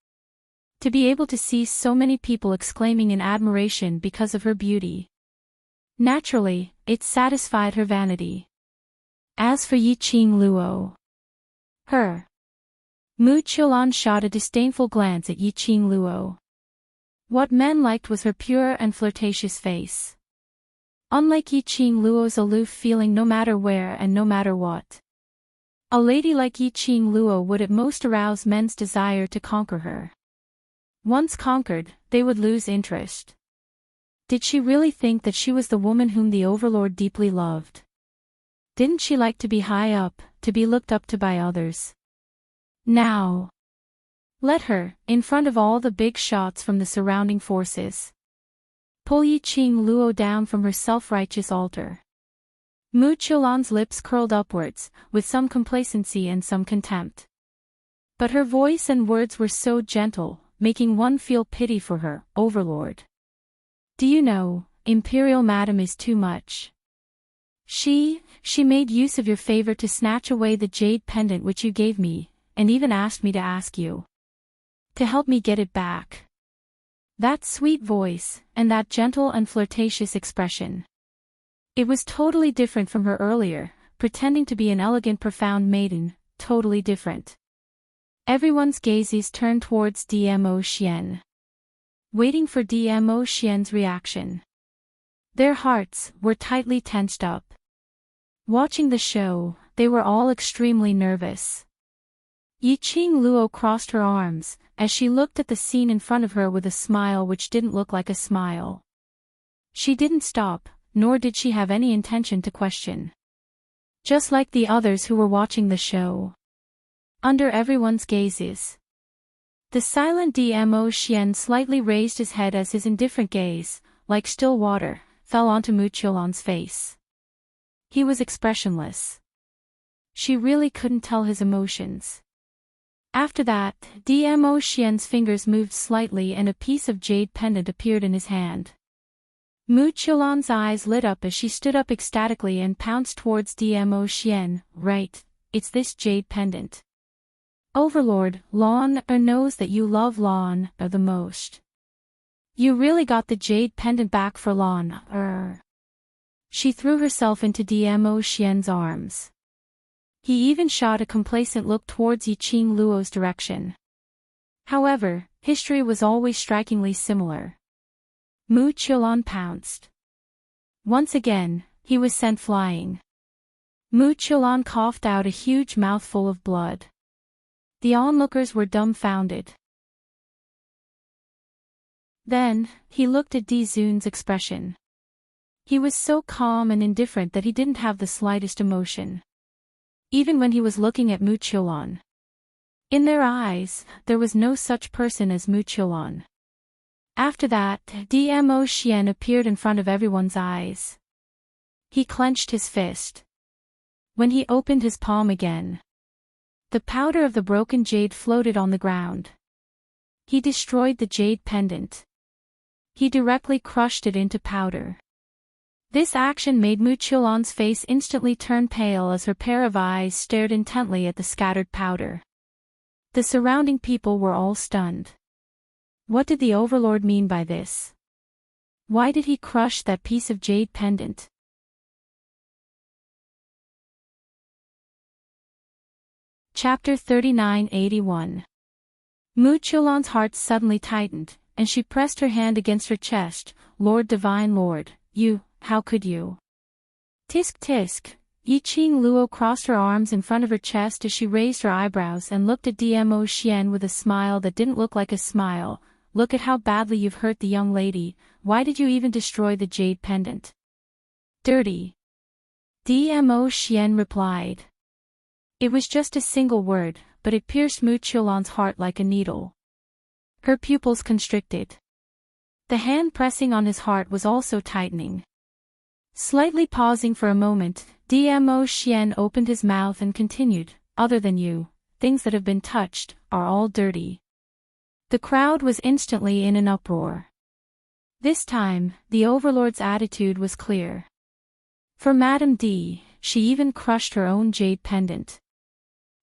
[SPEAKER 1] To be able to see so many people exclaiming in admiration because of her beauty. Naturally, it satisfied her vanity. As for Yiqing Luo, Mu Qiulan shot a disdainful glance at Yiqing Luo. What men liked was her pure and flirtatious face. Unlike Yiqing Luo's aloof feeling no matter where and no matter what. A lady like Yiqing Luo would at most arouse men's desire to conquer her. Once conquered, they would lose interest. Did she really think that she was the woman whom the overlord deeply loved? Didn't she like to be high up, to be looked up to by others? Now, let her, in front of all the big shots from the surrounding forces, pull Yiqing Luo down from her self-righteous altar. Mu Qiulan's lips curled upwards, with some complacency and some contempt. But her voice and words were so gentle, making one feel pity for her, overlord. Do you know, Imperial Madam is too much. She made use of your favor to snatch away the jade pendant which you gave me, and even asked me to ask you to help me get it back. That sweet voice, and that gentle and flirtatious expression. It was totally different from her earlier, pretending to be an elegant profound maiden, totally different. Everyone's gazes turned towards Dmo Xian, waiting for Dmo Xian's reaction. Their hearts were tightly tensed up. Watching the show, they were all extremely nervous. Yiqing Luo crossed her arms, as she looked at the scene in front of her with a smile which didn't look like a smile. She didn't stop, nor did she have any intention to question. Just like the others who were watching the show. Under everyone's gazes. The silent Dmo Xian slightly raised his head as his indifferent gaze, like still water, fell onto Mu Qiulan's face. He was expressionless. She really couldn't tell his emotions. After that, Dmo Xian's fingers moved slightly and a piece of jade pendant appeared in his hand. Mu Qiulan's eyes lit up as she stood up ecstatically and pounced towards Dmo Xian. Right, it's this jade pendant. Overlord, Lan knows that you love Lan the most. You really got the jade pendant back for Lan. She threw herself into Dmo Xian's arms. He even shot a complacent look towards Yiqing Luo's direction. However, history was always strikingly similar. Mu Qiulan pounced. Once again, he was sent flying. Mu Qiulan coughed out a huge mouthful of blood. The onlookers were dumbfounded. Then, he looked at Dizun's expression. He was so calm and indifferent that he didn't have the slightest emotion. Even when he was looking at Mu Qiulan. In their eyes, there was no such person as Mu Qiulan. After that, Dmo Xian appeared in front of everyone's eyes. He clenched his fist. When he opened his palm again, the powder of the broken jade floated on the ground. He destroyed the jade pendant. He directly crushed it into powder. This action made Mu Qiulan's face instantly turn pale as her pair of eyes stared intently at the scattered powder. The surrounding people were all stunned. What did the Overlord mean by this? Why did he crush that piece of jade pendant? Chapter 3981. Mu Qiulan's heart suddenly tightened, and she pressed her hand against her chest. Lord, Divine Lord, how could you? Tisk tisk. Yiqing Luo crossed her arms in front of her chest as she raised her eyebrows and looked at Dmo Xian with a smile that didn't look like a smile. Look at how badly you've hurt the young lady. Why did you even destroy the jade pendant? Dirty. Dmo Xian replied. It was just a single word, but it pierced Mu Qiulan's heart like a needle. Her pupils constricted. The hand pressing on his heart was also tightening. Slightly pausing for a moment, Dmo Xian opened his mouth and continued, other than you, things that have been touched, are all dirty. The crowd was instantly in an uproar. This time, the Overlord's attitude was clear. For Madame D, she even crushed her own jade pendant.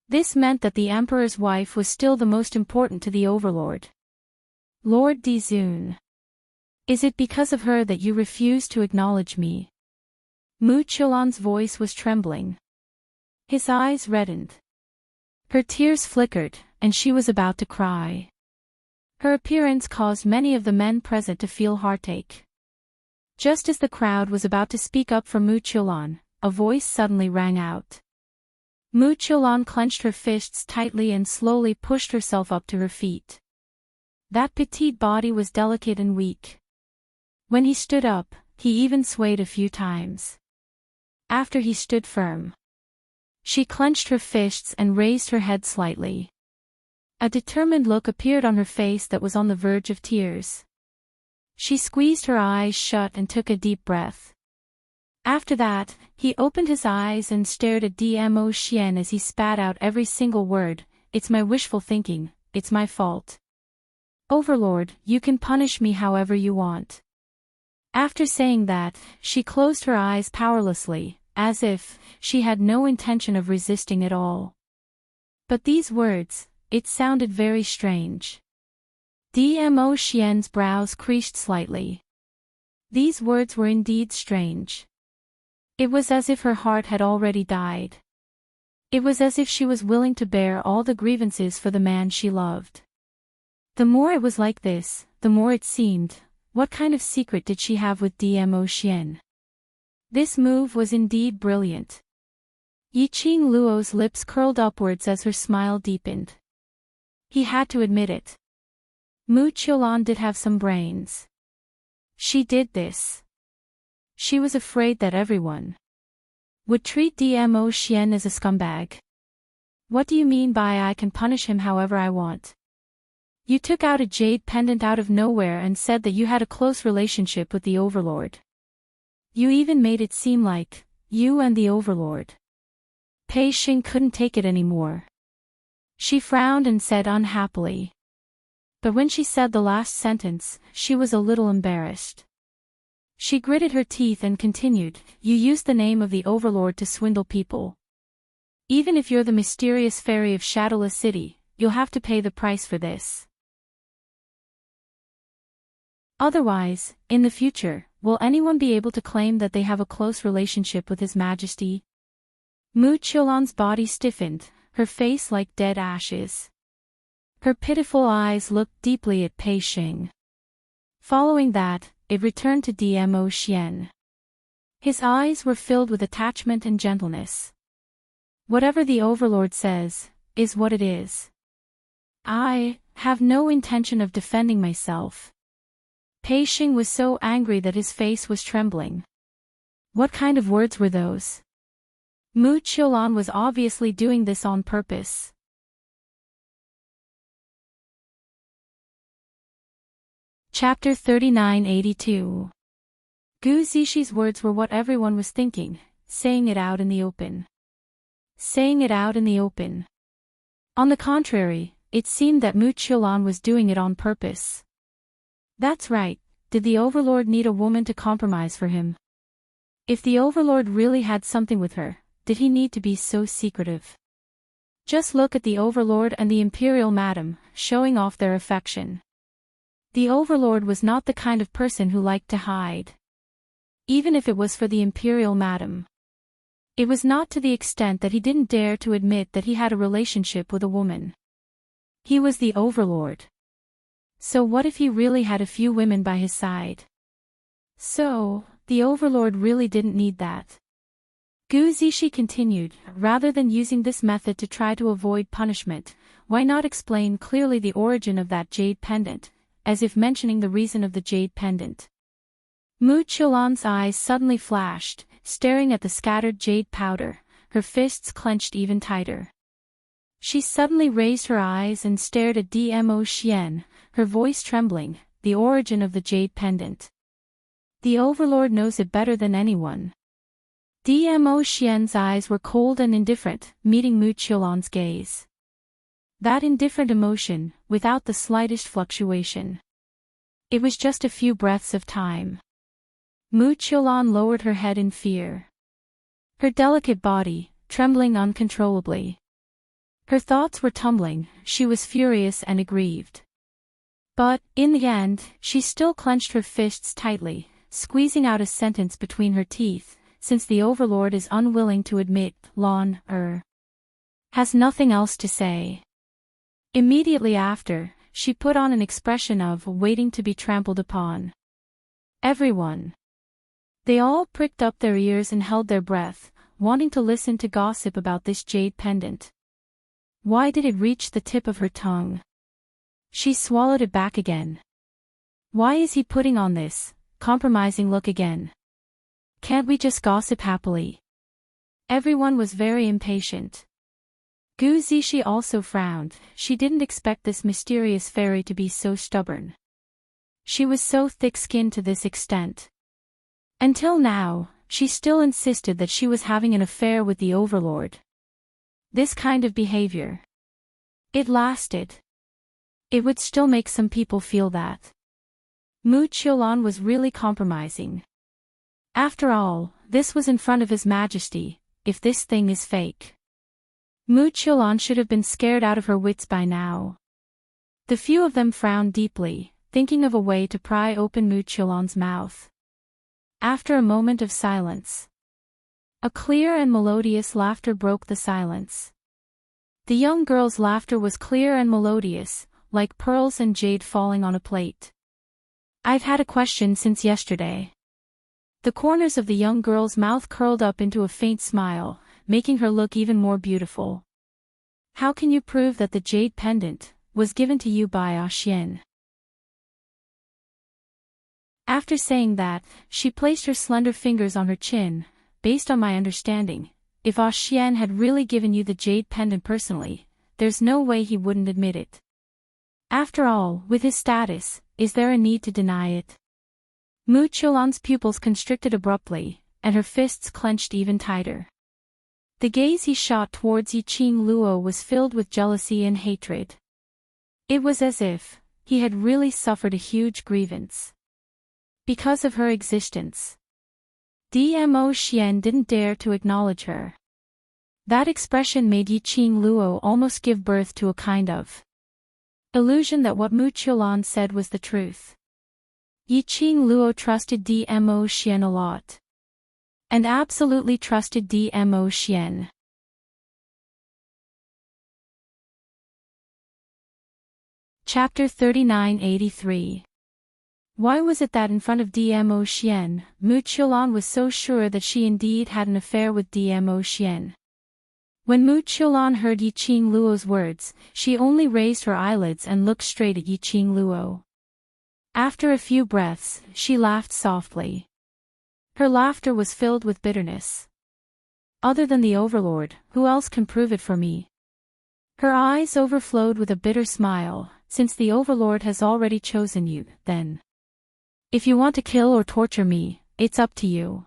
[SPEAKER 1] This meant that the Emperor's wife was still the most important to the Overlord. Lord Dizun. Is it because of her that you refuse to acknowledge me? Mu Qiulan's voice was trembling. His eyes reddened. Her tears flickered, and she was about to cry. Her appearance caused many of the men present to feel heartache. Just as the crowd was about to speak up for Mu Qiulan, a voice suddenly rang out. Mu Qiulan clenched her fists tightly and slowly pushed herself up to her feet. That petite body was delicate and weak. When he stood up, he even swayed a few times. After he stood firm, she clenched her fists and raised her head slightly. A determined look appeared on her face that was on the verge of tears. She squeezed her eyes shut and took a deep breath. After that, he opened his eyes and stared at Dmo Xian as he spat out every single word. It's my wishful thinking, it's my fault. Overlord, you can punish me however you want. After saying that, she closed her eyes powerlessly, as if she had no intention of resisting at all. But these words, it sounded very strange. Dmo Xian's brows creased slightly. These words were indeed strange. It was as if her heart had already died. It was as if she was willing to bear all the grievances for the man she loved. The more it was like this, the more it seemed, what kind of secret did she have with Dmo Xian? This move was indeed brilliant. Yiqing Luo's lips curled upwards as her smile deepened. He had to admit it. Mu Qiulan did have some brains. She did this. She was afraid that everyone would treat Dmo Xian as a scumbag. What do you mean by I can punish him however I want? You took out a jade pendant out of nowhere and said that you had a close relationship with the Overlord. You even made it seem like you and the Overlord. Pei Xing couldn't take it anymore. She frowned and said unhappily. But when she said the last sentence, she was a little embarrassed. She gritted her teeth and continued, you used the name of the Overlord to swindle people. Even if you're the mysterious fairy of Shadowless City, you'll have to pay the price for this. Otherwise, in the future, will anyone be able to claim that they have a close relationship with His Majesty? Mu Qiulan's body stiffened, her face like dead ashes. Her pitiful eyes looked deeply at Pei Xing. Following that, it returned to Dmo Xian. His eyes were filled with attachment and gentleness. Whatever the Overlord says, is what it is. I have no intention of defending myself. Pei Xing was so angry that his face was trembling. What kind of words were those? Mu Qiulan was obviously doing this on purpose. Chapter 3982. Gu Zixi words were what everyone was thinking, saying it out in the open. Saying it out in the open. On the contrary, it seemed that Mu Qiulan was doing it on purpose. That's right, did the Overlord need a woman to compromise for him? If the Overlord really had something with her, did he need to be so secretive? Just look at the Overlord and the Imperial Madam, showing off their affection. The Overlord was not the kind of person who liked to hide. Even if it was for the Imperial Madam. It was not to the extent that he didn't dare to admit that he had a relationship with a woman. He was the Overlord. So what if he really had a few women by his side? So, the Overlord really didn't need that. Gu Zixi continued, rather than using this method to try to avoid punishment, why not explain clearly the origin of that jade pendant, as if mentioning the reason of the jade pendant. Mu Qiulan's eyes suddenly flashed, staring at the scattered jade powder, her fists clenched even tighter. She suddenly raised her eyes and stared at Dmo Xian, her voice trembling, the origin of the jade pendant. The Overlord knows it better than anyone. Dmo Xian's eyes were cold and indifferent, meeting Mu Qiulan's gaze. That indifferent emotion, without the slightest fluctuation. It was just a few breaths of time. Mu Qiulan lowered her head in fear. Her delicate body, trembling uncontrollably. Her thoughts were tumbling, she was furious and aggrieved. But, in the end, she still clenched her fists tightly, squeezing out a sentence between her teeth, since the Overlord is unwilling to admit, has nothing else to say. Immediately after, she put on an expression of waiting to be trampled upon. Everyone. They all pricked up their ears and held their breath, wanting to listen to gossip about this jade pendant. Why did it reach the tip of her tongue? She swallowed it back again. Why is he putting on this compromising look again? Can't we just gossip happily? Everyone was very impatient. Gu Zixi also frowned, she didn't expect this mysterious fairy to be so stubborn. She was so thick-skinned to this extent. Until now, she still insisted that she was having an affair with the Overlord. This kind of behavior. It lasted. It would still make some people feel that. Mu Qiulan was really compromising. After all, this was in front of His Majesty, if this thing is fake. Mu Qiulan should have been scared out of her wits by now. The few of them frowned deeply, thinking of a way to pry open Mu Qiulan's mouth. After a moment of silence, a clear and melodious laughter broke the silence. The young girl's laughter was clear and melodious, like pearls and jade falling on a plate. I've had a question since yesterday. The corners of the young girl's mouth curled up into a faint smile, making her look even more beautiful. How can you prove that the jade pendant was given to you by Xian? After saying that, she placed her slender fingers on her chin. Based on my understanding, if Xian had really given you the jade pendant personally, there's no way he wouldn't admit it. After all, with his status, is there a need to deny it? Mu Qiulan's pupils constricted abruptly, and her fists clenched even tighter. The gaze he shot towards Yiqing Luo was filled with jealousy and hatred. It was as if he had really suffered a huge grievance. Because of her existence. Dmo Xian didn't dare to acknowledge her. That expression made Yiqing Luo almost give birth to a kind of illusion that what Mu Qiulan said was the truth. Yiqing Luo trusted Dmo Xian a lot. And absolutely trusted Dmo Xian. Chapter 3983. Why was it that in front of Dmo Xian, Mu Qiulan was so sure that she indeed had an affair with Dmo Xian? When Mu Qiulan heard Yiqing Luo's words, she only raised her eyelids and looked straight at Yiqing Luo. After a few breaths, she laughed softly. Her laughter was filled with bitterness. Other than the Overlord, who else can prove it for me? Her eyes overflowed with a bitter smile, since the Overlord has already chosen you, then. If you want to kill or torture me, it's up to you.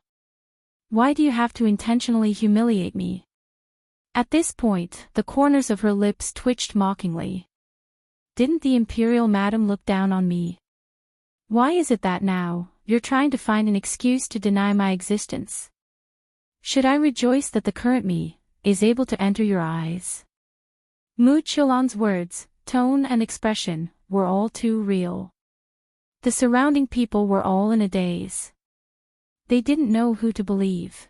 [SPEAKER 1] Why do you have to intentionally humiliate me? At this point, the corners of her lips twitched mockingly. Didn't the Imperial Madam look down on me? Why is it that now, you're trying to find an excuse to deny my existence? Should I rejoice that the current me is able to enter your eyes? Mu Qiulan's words, tone and expression were all too real. The surrounding people were all in a daze. They didn't know who to believe.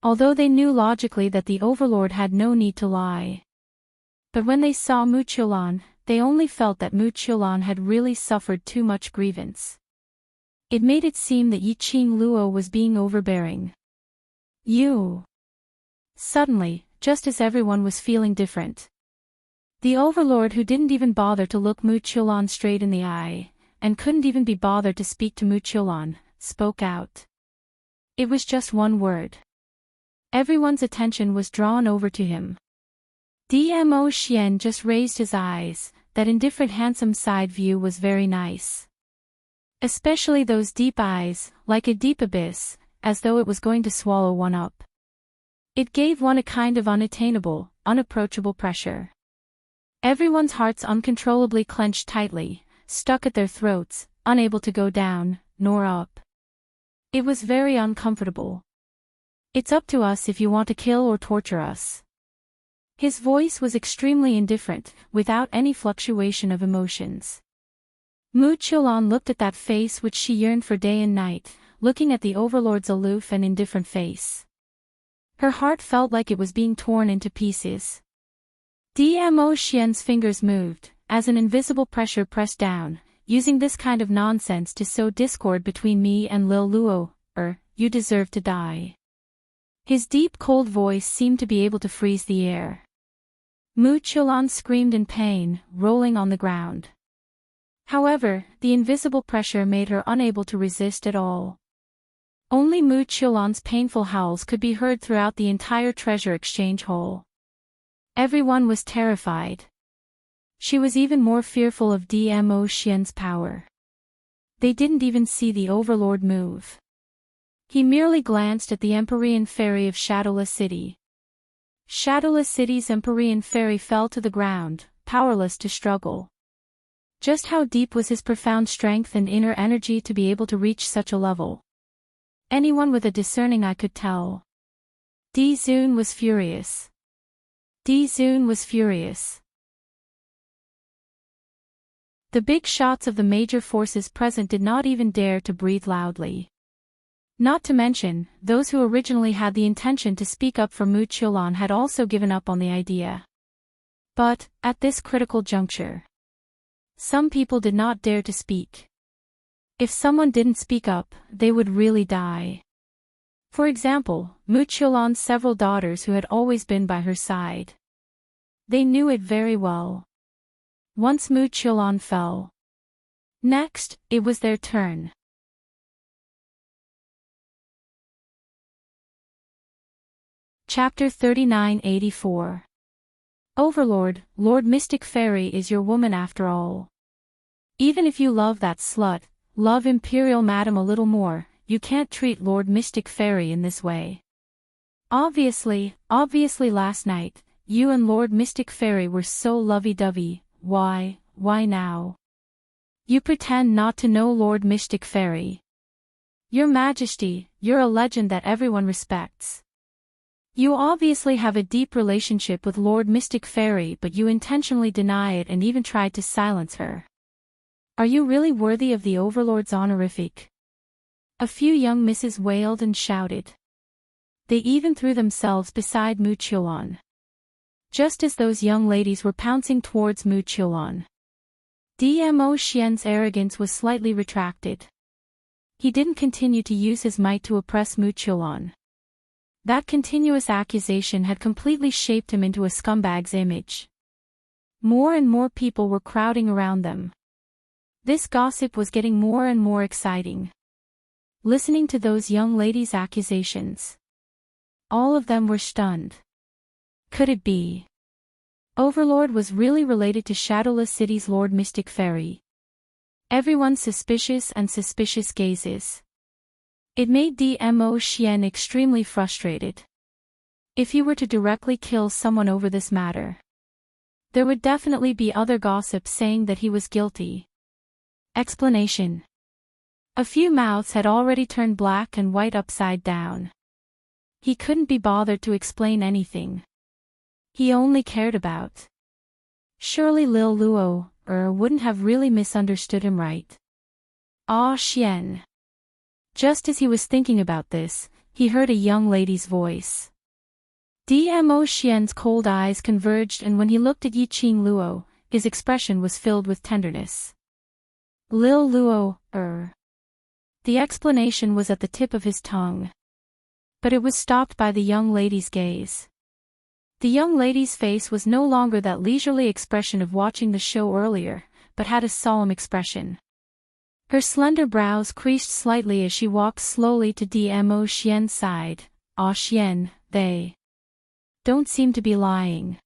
[SPEAKER 1] Although they knew logically that the Overlord had no need to lie. But when they saw Mu Qiulan, they only felt that Mu Qiulan had really suffered too much grievance. It made it seem that Yiqing Luo was being overbearing. You. Suddenly, just as everyone was feeling different. The Overlord, who didn't even bother to look Mu Qiulan straight in the eye, and couldn't even be bothered to speak to Mu Qiulan, spoke out. It was just one word. Everyone's attention was drawn over to him. Dmo Xian just raised his eyes, that indifferent handsome side view was very nice. Especially those deep eyes, like a deep abyss, as though it was going to swallow one up. It gave one a kind of unattainable, unapproachable pressure. Everyone's hearts uncontrollably clenched tightly, stuck at their throats, unable to go down, nor up. It was very uncomfortable. It's up to us if you want to kill or torture us. His voice was extremely indifferent, without any fluctuation of emotions. Mu Qiulan looked at that face which she yearned for day and night, looking at the Overlord's aloof and indifferent face. Her heart felt like it was being torn into pieces. Dmo Xian's fingers moved, as an invisible pressure pressed down, using this kind of nonsense to sow discord between me and Lil Luo, you deserve to die. His deep cold voice seemed to be able to freeze the air. Mu Qiulan screamed in pain, rolling on the ground. However, the invisible pressure made her unable to resist at all. Only Mu Qiulan's painful howls could be heard throughout the entire treasure exchange hall. Everyone was terrified. She was even more fearful of Dmo Xian's power. They didn't even see the Overlord move. He merely glanced at the Empyrean Fairy of Shadowless City. Shadowless City's Empyrean Fairy fell to the ground, powerless to struggle. Just how deep was his profound strength and inner energy to be able to reach such a level? Anyone with a discerning eye could tell. Di Zun was furious. Di Zun was furious. The big shots of the major forces present did not even dare to breathe loudly. Not to mention, those who originally had the intention to speak up for Mu Qiulan had also given up on the idea. But, at this critical juncture, some people did not dare to speak. If someone didn't speak up, they would really die. For example, Mu Qiulan's several daughters who had always been by her side. They knew it very well. Once Mu Qiulan fell. Next, it was their turn. Chapter 3984. Overlord, Lord Mystic Fairy is your woman after all. Even if you love that slut, love Imperial Madam a little more, you can't treat Lord Mystic Fairy in this way. Obviously last night, you and Lord Mystic Fairy were so lovey-dovey. Why now? You pretend not to know Lord Mystic Fairy. Your Majesty, you're a legend that everyone respects. You obviously have a deep relationship with Lord Mystic Fairy, but you intentionally deny it and even tried to silence her. Are you really worthy of the Overlord's honorific? A few young misses wailed and shouted. They even threw themselves beside Mu Qiulan. Just as those young ladies were pouncing towards Mu Qiulan, Dmo Xian's arrogance was slightly retracted. He didn't continue to use his might to oppress Mu Qiulan. That continuous accusation had completely shaped him into a scumbag's image. More and more people were crowding around them. This gossip was getting more and more exciting. Listening to those young ladies' accusations, all of them were stunned. Could it be? Overlord was really related to Shadowless City's Lord Mystic Fairy. Everyone's suspicious and suspicious gazes. It made Dmo Xian extremely frustrated. If he were to directly kill someone over this matter, there would definitely be other gossip saying that he was guilty. Explanation. A few mouths had already turned black and white upside down. He couldn't be bothered to explain anything. He only cared about. Surely Lil Luo, wouldn't have really misunderstood him, right? Ah, Xian. Just as he was thinking about this, he heard a young lady's voice. Dmo Xian's cold eyes converged, and when he looked at Yiqing Luo, his expression was filled with tenderness. Lil Luo, The explanation was at the tip of his tongue. But it was stopped by the young lady's gaze. The young lady's face was no longer that leisurely expression of watching the show earlier, but had a solemn expression. Her slender brows creased slightly as she walked slowly to Dmo Xian's side. Ah, Xian, they don't seem to be lying.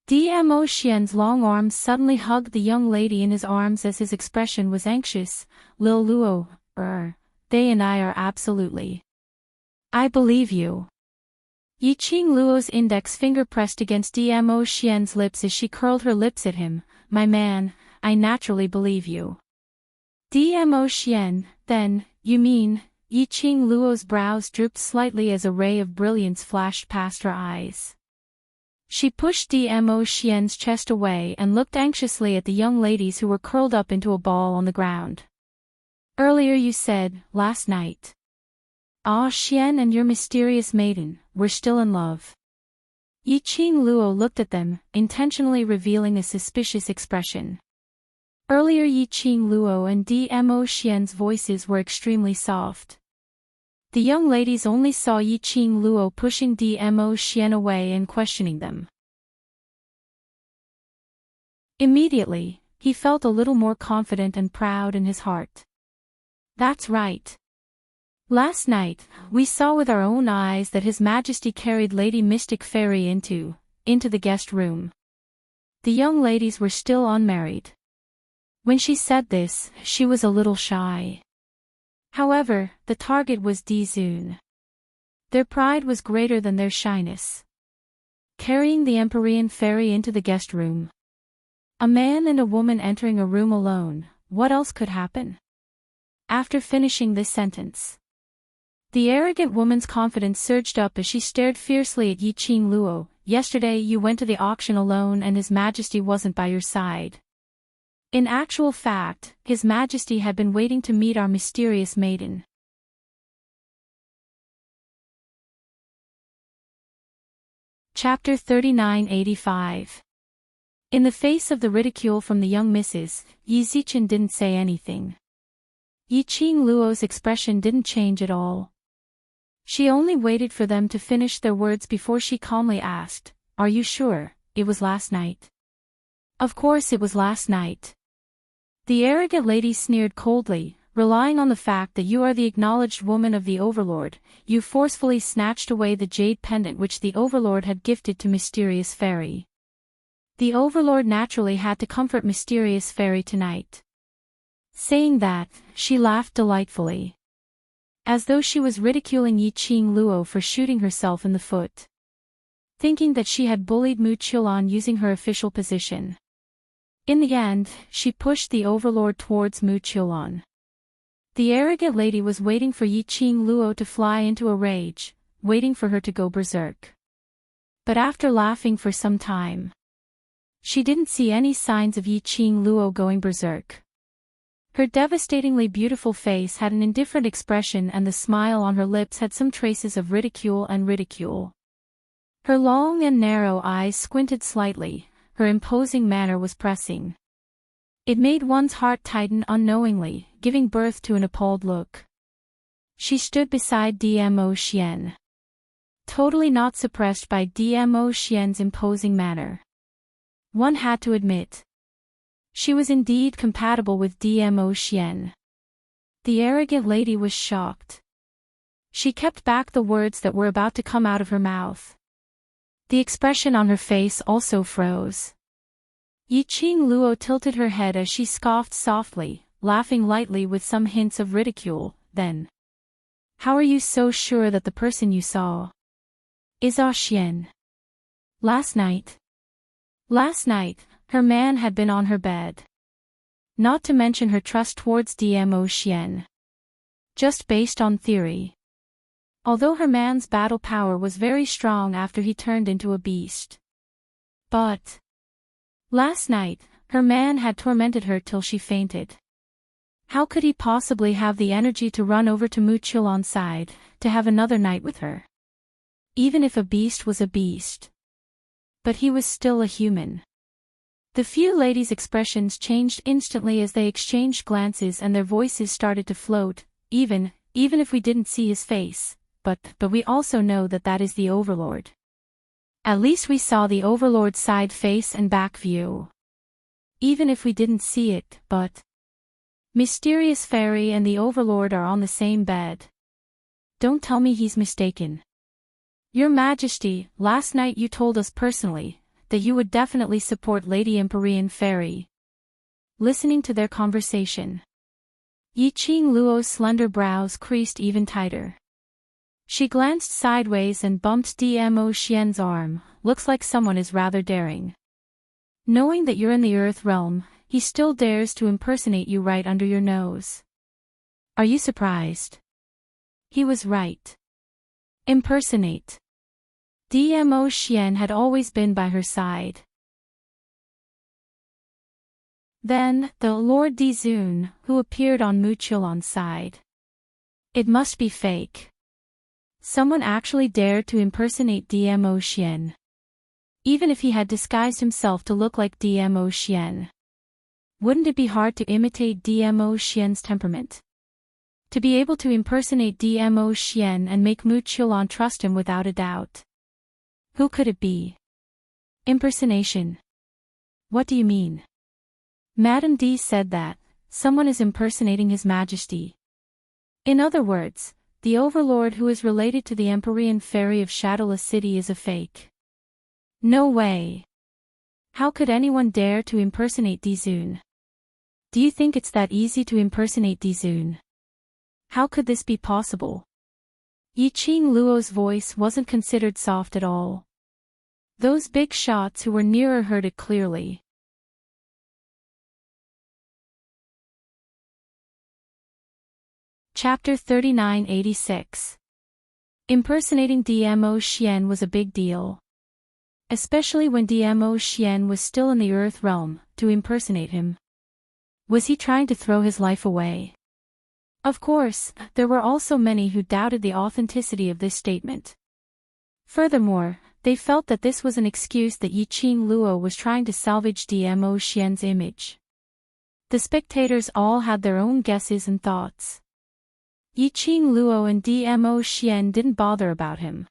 [SPEAKER 1] Dmo Xian's long arms suddenly hugged the young lady in his arms as his expression was anxious. Lil Luo, they and I are absolutely. I believe you. Yiqing Luo's index finger pressed against Dmo Xian's lips as she curled her lips at him. My man, I naturally believe you. Dmo Xian, then, you mean? Yiqing Luo's brows drooped slightly as a ray of brilliance flashed past her eyes. She pushed Dmo Xian's chest away and looked anxiously at the young ladies who were curled up into a ball on the ground. Earlier you said, last night. Ah, Xian and your mysterious maiden, were still in love. Yiqing Luo looked at them, intentionally revealing a suspicious expression. Earlier Yiqing Luo and Dmo Xian's voices were extremely soft. The young ladies only saw Yiqing Luo pushing Dmo Xian away and questioning them. Immediately, he felt a little more confident and proud in his heart. That's right. Last night, we saw with our own eyes that His Majesty carried Lady Mystic Fairy into the guest room. The young ladies were still unmarried. When she said this, she was a little shy. However, the target was Dizun. Their pride was greater than their shyness. Carrying the Empyrean Fairy into the guest room. A man and a woman entering a room alone, what else could happen? After finishing this sentence, the arrogant woman's confidence surged up as she stared fiercely at Yiqing Luo. Yesterday you went to the auction alone and His Majesty wasn't by your side. In actual fact, His Majesty had been waiting to meet our mysterious maiden. Chapter 3985. In the face of the ridicule from the young misses, Yi Zichen didn't say anything. Yiqing Luo's expression didn't change at all. She only waited for them to finish their words before she calmly asked, Are you sure, it was last night? Of course it was last night. The arrogant lady sneered coldly, relying on the fact that you are the acknowledged woman of the Overlord. You forcefully snatched away the jade pendant which the Overlord had gifted to Mysterious Fairy. The Overlord naturally had to comfort Mysterious Fairy tonight. Saying that, she laughed delightfully. As though she was ridiculing Yiqing Luo for shooting herself in the foot. Thinking that she had bullied Mu Qiulan using her official position. In the end, she pushed the Overlord towards Mu Qiulan. The arrogant lady was waiting for Yiqing Luo to fly into a rage, waiting for her to go berserk. But after laughing for some time, she didn't see any signs of Yiqing Luo going berserk. Her devastatingly beautiful face had an indifferent expression and the smile on her lips had some traces of ridicule. Her long and narrow eyes squinted slightly, her imposing manner was pressing. It made one's heart tighten unknowingly, giving birth to an appalled look. She stood beside Dmo Xian. Totally not suppressed by Dmo Xian's imposing manner. One had to admit. She was indeed compatible with Dmo Xian. The arrogant lady was shocked. She kept back the words that were about to come out of her mouth. The expression on her face also froze. Yiqing Luo tilted her head as she scoffed softly, laughing lightly with some hints of ridicule. Then, how are you so sure that the person you saw is Ah Xian? Last night, her man had been on her bed. Not to mention her trust towards Dmo Xian. Just based on theory. Although her man's battle power was very strong after he turned into a beast. But last night, her man had tormented her till she fainted. How could he possibly have the energy to run over to Mu Qiulan's side, to have another night with her? Even if a beast was a beast. But he was still a human. The few ladies' expressions changed instantly as they exchanged glances and their voices started to float, even if we didn't see his face, but we also know that is the Overlord. At least we saw the Overlord's side face and back view. Even if we didn't see it, but Mysterious Fairy and the Overlord are on the same bed. Don't tell me he's mistaken. Your Majesty, last night you told us personally that you would definitely support Lady Empyrean Fairy. Listening to their conversation, Yiqing Luo's slender brows creased even tighter. She glanced sideways and bumped Dmo Xian's arm. Looks like someone is rather daring. Knowing that you're in the Earth realm, he still dares to impersonate you right under your nose. Are you surprised? He was right. Impersonate. Dmo Xian had always been by her side. Then, the Lord Dizun, who appeared on Mu Qiulan's side. It must be fake. Someone actually dared to impersonate Dmo Xian. Even if he had disguised himself to look like Dmo Xian. Wouldn't it be hard to imitate Dmo Xian's temperament? To be able to impersonate Dmo Xian and make Mu Qiulan trust him without a doubt. Who could it be? Impersonation. What do you mean? Madame D said that someone is impersonating His Majesty. In other words, the Overlord who is related to the Empyrean Fairy of Shadowless City is a fake. No way. How could anyone dare to impersonate Dizun? Do you think it's that easy to impersonate Dizun? How could this be possible? Yiqing Luo's voice wasn't considered soft at all. Those big shots who were nearer heard it clearly. Chapter 3986. Impersonating Dmo Xian was a big deal. Especially when Dmo Xian was still in the Earth realm, to impersonate him. Was he trying to throw his life away? Of course, there were also many who doubted the authenticity of this statement. Furthermore, they felt that this was an excuse that Yiqing Luo was trying to salvage Dmo Xian's image. The spectators all had their own guesses and thoughts. Yiqing Luo and Dmo Xian didn't bother about him.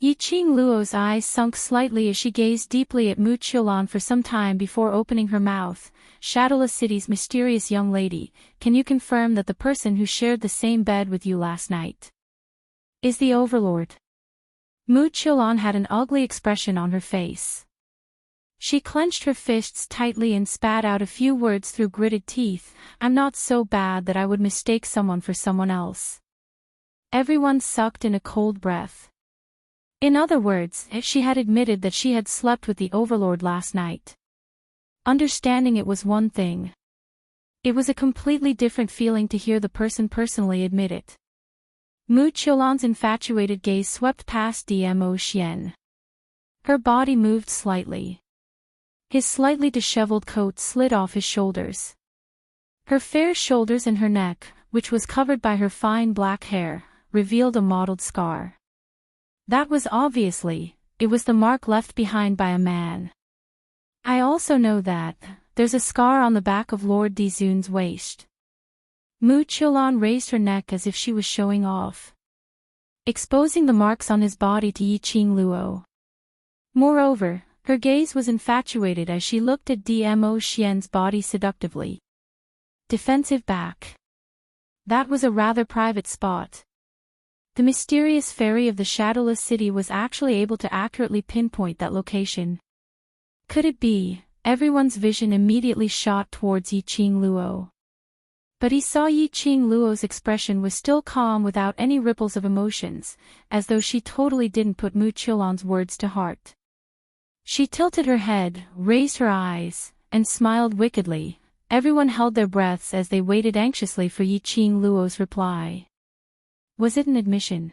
[SPEAKER 1] Yiqing Luo's eyes sunk slightly as she gazed deeply at Mu Qiulan for some time before opening her mouth. Shadowless City's mysterious young lady, can you confirm that the person who shared the same bed with you last night is the Overlord? Mu Qiulan had an ugly expression on her face. She clenched her fists tightly and spat out a few words through gritted teeth. I'm not so bad that I would mistake someone for someone else. Everyone sucked in a cold breath. In other words, she had admitted that she had slept with the Overlord last night. Understanding it was one thing. It was a completely different feeling to hear the person personally admit it. Mu Qiulan's infatuated gaze swept past Dmo Xian. Her body moved slightly. His slightly disheveled coat slid off his shoulders. Her fair shoulders and her neck, which was covered by her fine black hair, revealed a mottled scar. That was it was the mark left behind by a man. I also know that there's a scar on the back of Lord Dizun's waist. Mu Qiulan raised her neck as if she was showing off, exposing the marks on his body to Yiqing Luo. Moreover, her gaze was infatuated as she looked at Dmo Xian's body seductively. Defensive back. That was a rather private spot. The mysterious fairy of the shadowless city was actually able to accurately pinpoint that location. Could it be? Everyone's vision immediately shot towards Yiqing Luo. But he saw Yiqing Luo's expression was still calm without any ripples of emotions, as though she totally didn't put Mu Qiulan's words to heart. She tilted her head, raised her eyes, and smiled wickedly. Everyone held their breaths as they waited anxiously for Yiqing Luo's reply. Was it an admission?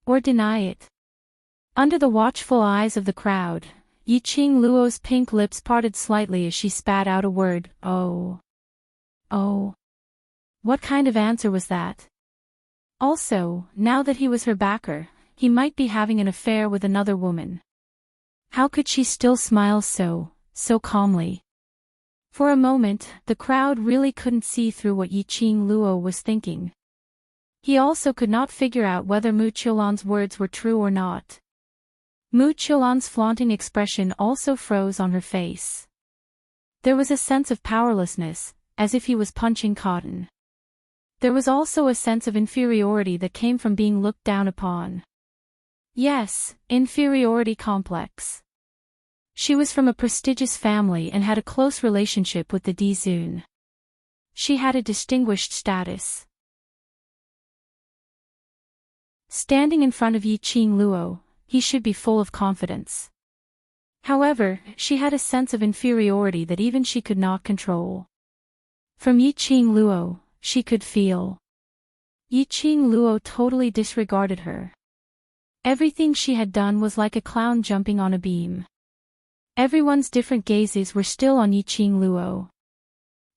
[SPEAKER 1] Or deny it? Under the watchful eyes of the crowd, Yiqing Luo's pink lips parted slightly as she spat out a word, "Oh. Oh. What kind of answer was that?" Also, now that he was her backer, he might be having an affair with another woman. How could she still smile so calmly? For a moment, the crowd really couldn't see through what Yiqing Luo was thinking. He also could not figure out whether Mu Qiulan's words were true or not. Mu Qiulan's flaunting expression also froze on her face. There was a sense of powerlessness, as if he was punching cotton. There was also a sense of inferiority that came from being looked down upon. Yes, inferiority complex. She was from a prestigious family and had a close relationship with the Dizun. She had a distinguished status. Standing in front of Yiqing Luo, he should be full of confidence. However, she had a sense of inferiority that even she could not control. From Yiqing Luo, she could feel. Yiqing Luo totally disregarded her. Everything she had done was like a clown jumping on a beam. Everyone's different gazes were still on Yiqing Luo.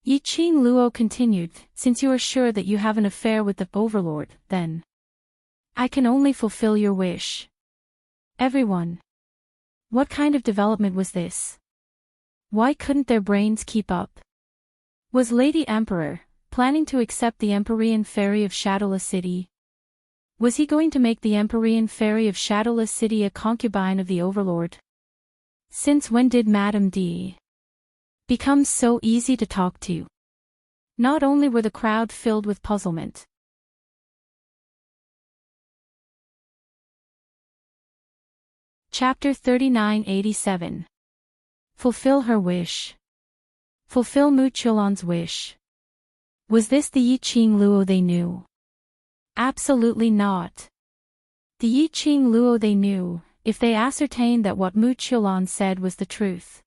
[SPEAKER 1] Yiqing Luo continued, "Since you are sure that you have an affair with the overlord, then I can only fulfill your wish." Everyone. What kind of development was this? Why couldn't their brains keep up? Was Lady Emperor planning to accept the Empyrean Fairy of Shadowless City? Was he going to make the Empyrean Fairy of Shadowless City a concubine of the Overlord? Since when did Madame D become so easy to talk to? Not only were the crowd filled with puzzlement. Chapter 3987. Fulfill her wish. Fulfill Mu Qiulan's wish. Was this the Yiqing Luo they knew? Absolutely not. The Yiqing Luo they knew, if they ascertained that what Mu Qiulan said was the truth.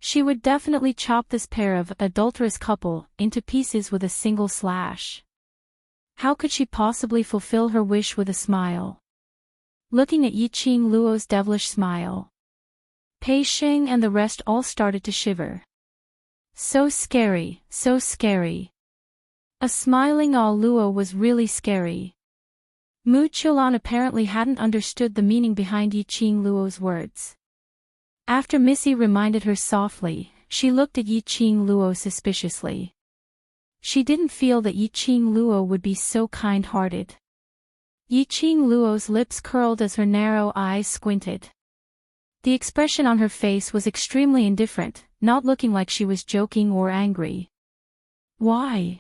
[SPEAKER 1] She would definitely chop this pair of adulterous couple into pieces with a single slash. How could she possibly fulfill her wish with a smile? Looking at Yiqing Luo's devilish smile, Pei Sheng and the rest all started to shiver. So scary, so scary. A smiling Ah Luo was really scary. Mu Qiulan apparently hadn't understood the meaning behind Yiqing Luo's words. After Missy reminded her softly, she looked at Yiqing Luo suspiciously. She didn't feel that Yiqing Luo would be so kind-hearted. Yiqing Luo's lips curled as her narrow eyes squinted. The expression on her face was extremely indifferent, not looking like she was joking or angry. Why?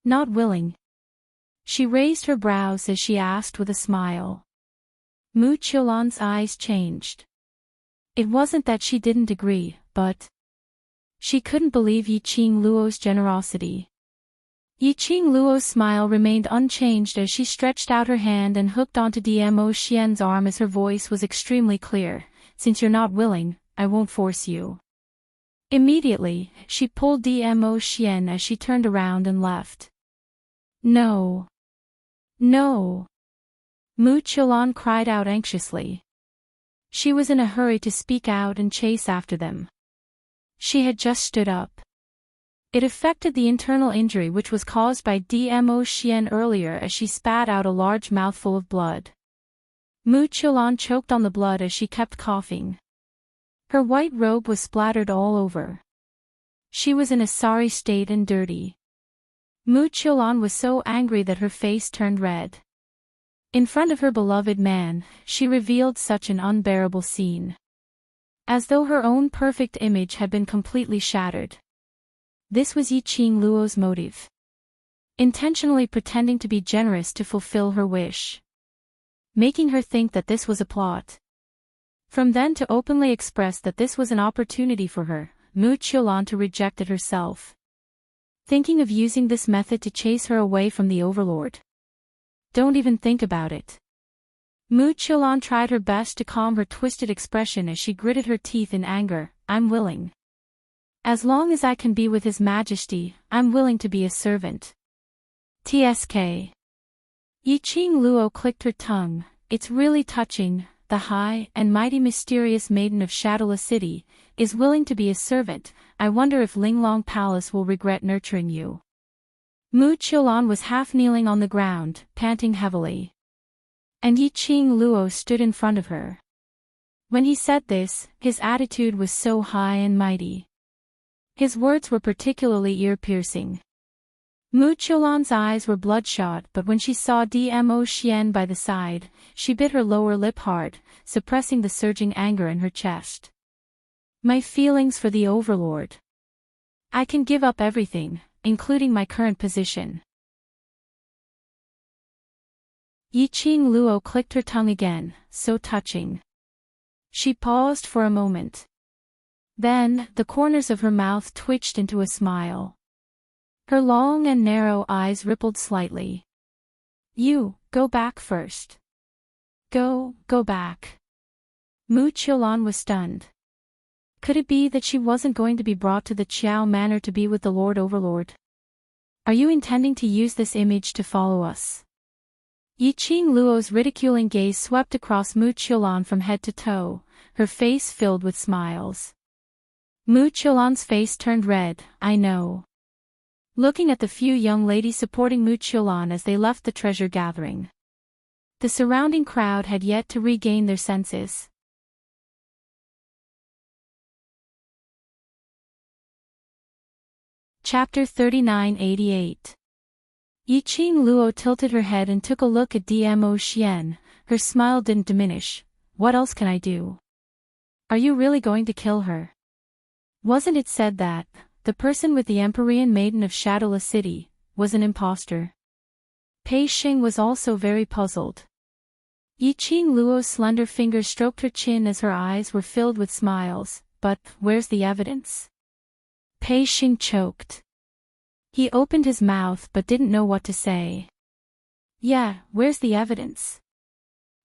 [SPEAKER 1] Not willing. She raised her brows as she asked with a smile. Mu Qiulan's eyes changed. It wasn't that she didn't agree, but she couldn't believe Yiqing Luo's generosity. Yiqing Luo's smile remained unchanged as she stretched out her hand and hooked onto Dmo Xian's arm as her voice was extremely clear. "Since you're not willing, I won't force you." Immediately, she pulled Dmo Xian as she turned around and left. "No. No." Mu Qiulan cried out anxiously. She was in a hurry to speak out and chase after them. She had just stood up. It affected the internal injury which was caused by Dmo Xian earlier as she spat out a large mouthful of blood. Mu Qiulan choked on the blood as she kept coughing. Her white robe was splattered all over. She was in a sorry state and dirty. Mu Qiulan was so angry that her face turned red. In front of her beloved man, she revealed such an unbearable scene. As though her own perfect image had been completely shattered. This was Yiqing Luo's motive. intentionally pretending to be generous to fulfill her wish, making her think that this was a plot. From then to openly express that this was an opportunity for her, Mu Qiulan to reject it herself. Thinking of using this method to chase her away from the overlord. Don't even think about it. Mu Qiulan tried her best to calm her twisted expression as she gritted her teeth in anger. I'm willing. As long as I can be with His Majesty, I'm willing to be a servant. TSK. Yiqing Luo clicked her tongue. It's really touching. The high and mighty mysterious maiden of Shadowless City is willing to be a servant. I wonder if Linglong Palace will regret nurturing you. Mu Qiulan was half kneeling on the ground, panting heavily. And Yiqing Luo stood in front of her. When he said this, his attitude was so high and mighty. His words were particularly ear-piercing. Mu Qiulan's eyes were bloodshot, but when she saw Dmo Xian by the side, she bit her lower lip hard, suppressing the surging anger in her chest. My feelings for the overlord. I can give up everything, including my current position. Yiqing Luo clicked her tongue again, so touching. She paused for a moment. Then, the corners of her mouth twitched into a smile. Her long and narrow eyes rippled slightly. You, go back first. Go back. Mu Qiulan was stunned. Could it be that she wasn't going to be brought to the Qiao Manor to be with the Lord Overlord? Are you intending to use this image to follow us? Yiqing Luo's ridiculing gaze swept across Mu Qiulan from head to toe, her face filled with smiles. Mu Qiulan's face turned red. I know. Looking at the few young ladies supporting Mu Qiulan as they left the treasure gathering. The surrounding crowd had yet to regain their senses. Chapter 3988. Yiqing Luo tilted her head and took a look at Dmo Xian. Her smile didn't diminish. What else can I do? Are you really going to kill her? Wasn't it said that the person with the Empyrean Maiden of Shadowless City was an impostor? Pei Xing was also very puzzled. Yiqing Luo's slender fingers stroked her chin as her eyes were filled with smiles. But where's the evidence? Pei Xing choked. He opened his mouth but didn't know what to say. Yeah, where's the evidence?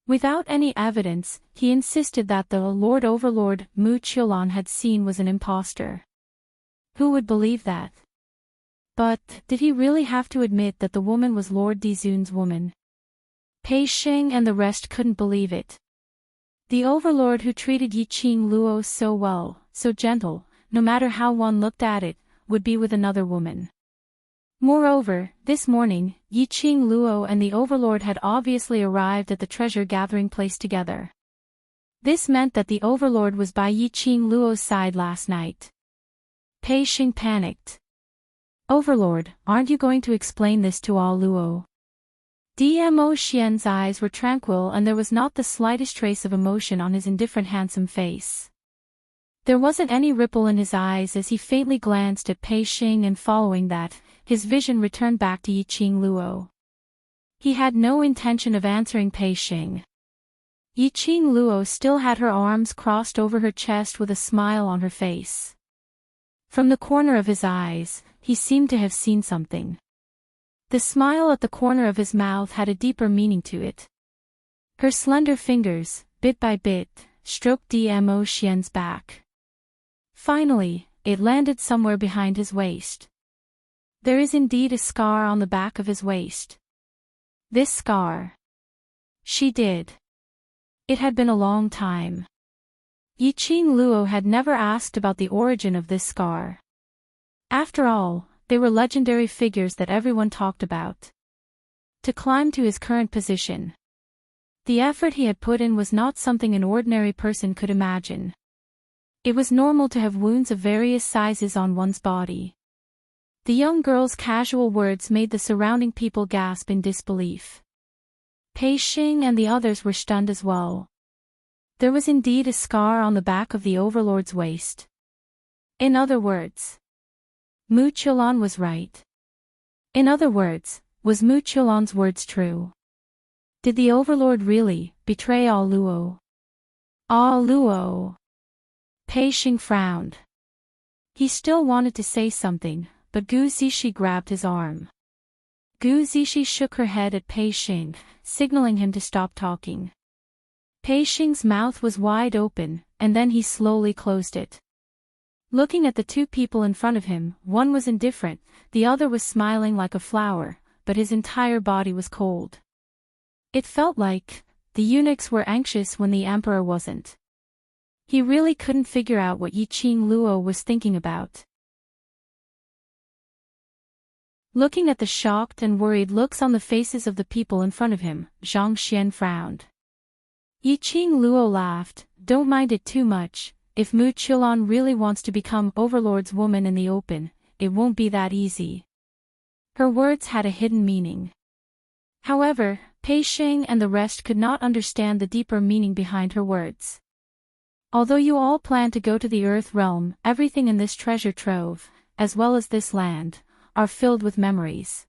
[SPEAKER 1] Without any evidence, he insisted that the Lord Overlord Mu Qiulan had seen was an impostor. Who would believe that? But, did he really have to admit that the woman was Lord Dizun's woman? Pei Xing and the rest couldn't believe it. The Overlord who treated Yiqing Luo so well, so gentle, no matter how one looked at it, would be with another woman. Moreover, this morning, Yiqing Luo and the Overlord had obviously arrived at the treasure gathering place together. This meant that the Overlord was by Yiqing Luo's side last night. Pei Xing panicked. Overlord, aren't you going to explain this to all Luo? Dmo Xian's eyes were tranquil and there was not the slightest trace of emotion on his indifferent handsome face. There wasn't any ripple in his eyes as he faintly glanced at Pei Xing, and following that, his vision returned back to Yiqing Luo. He had no intention of answering Pei Xing. Yiqing Luo still had her arms crossed over her chest with a smile on her face. From the corner of his eyes, he seemed to have seen something. The smile at the corner of his mouth had a deeper meaning to it. Her slender fingers, bit by bit, stroked Dmo Xian's back. Finally, it landed somewhere behind his waist. There is indeed a scar on the back of his waist. This scar. She did. It had been a long time. Yiqing Luo had never asked about the origin of this scar. After all, they were legendary figures that everyone talked about. To climb to his current position. The effort he had put in was not something an ordinary person could imagine. It was normal to have wounds of various sizes on one's body. The young girl's casual words made the surrounding people gasp in disbelief. Pei Xing and the others were stunned as well. There was indeed a scar on the back of the Overlord's waist. In other words, Mu Qiulan was right. In other words, was Mu Chulon's words true? Did the Overlord really betray Ah Luo? Ah Luo. Pei Xing frowned. He still wanted to say something, but Gu Zixi grabbed his arm. Gu Zixi shook her head at Pei Xing, signaling him to stop talking. Pei Xing's mouth was wide open, and then he slowly closed it. Looking at the two people in front of him, one was indifferent, the other was smiling like a flower, but his entire body was cold. It felt like the eunuchs were anxious when the emperor wasn't. He really couldn't figure out what Yiqing Luo was thinking about. Looking at the shocked and worried looks on the faces of the people in front of him, Zhang Xian frowned. Yiqing Luo laughed. Don't mind it too much. If Mu Chulon really wants to become Overlord's woman in the open, it won't be that easy. Her words had a hidden meaning. However, Pei Xing and the rest could not understand the deeper meaning behind her words. Although you all plan to go to the Earth realm, everything in this treasure trove, as well as this land, are filled with memories.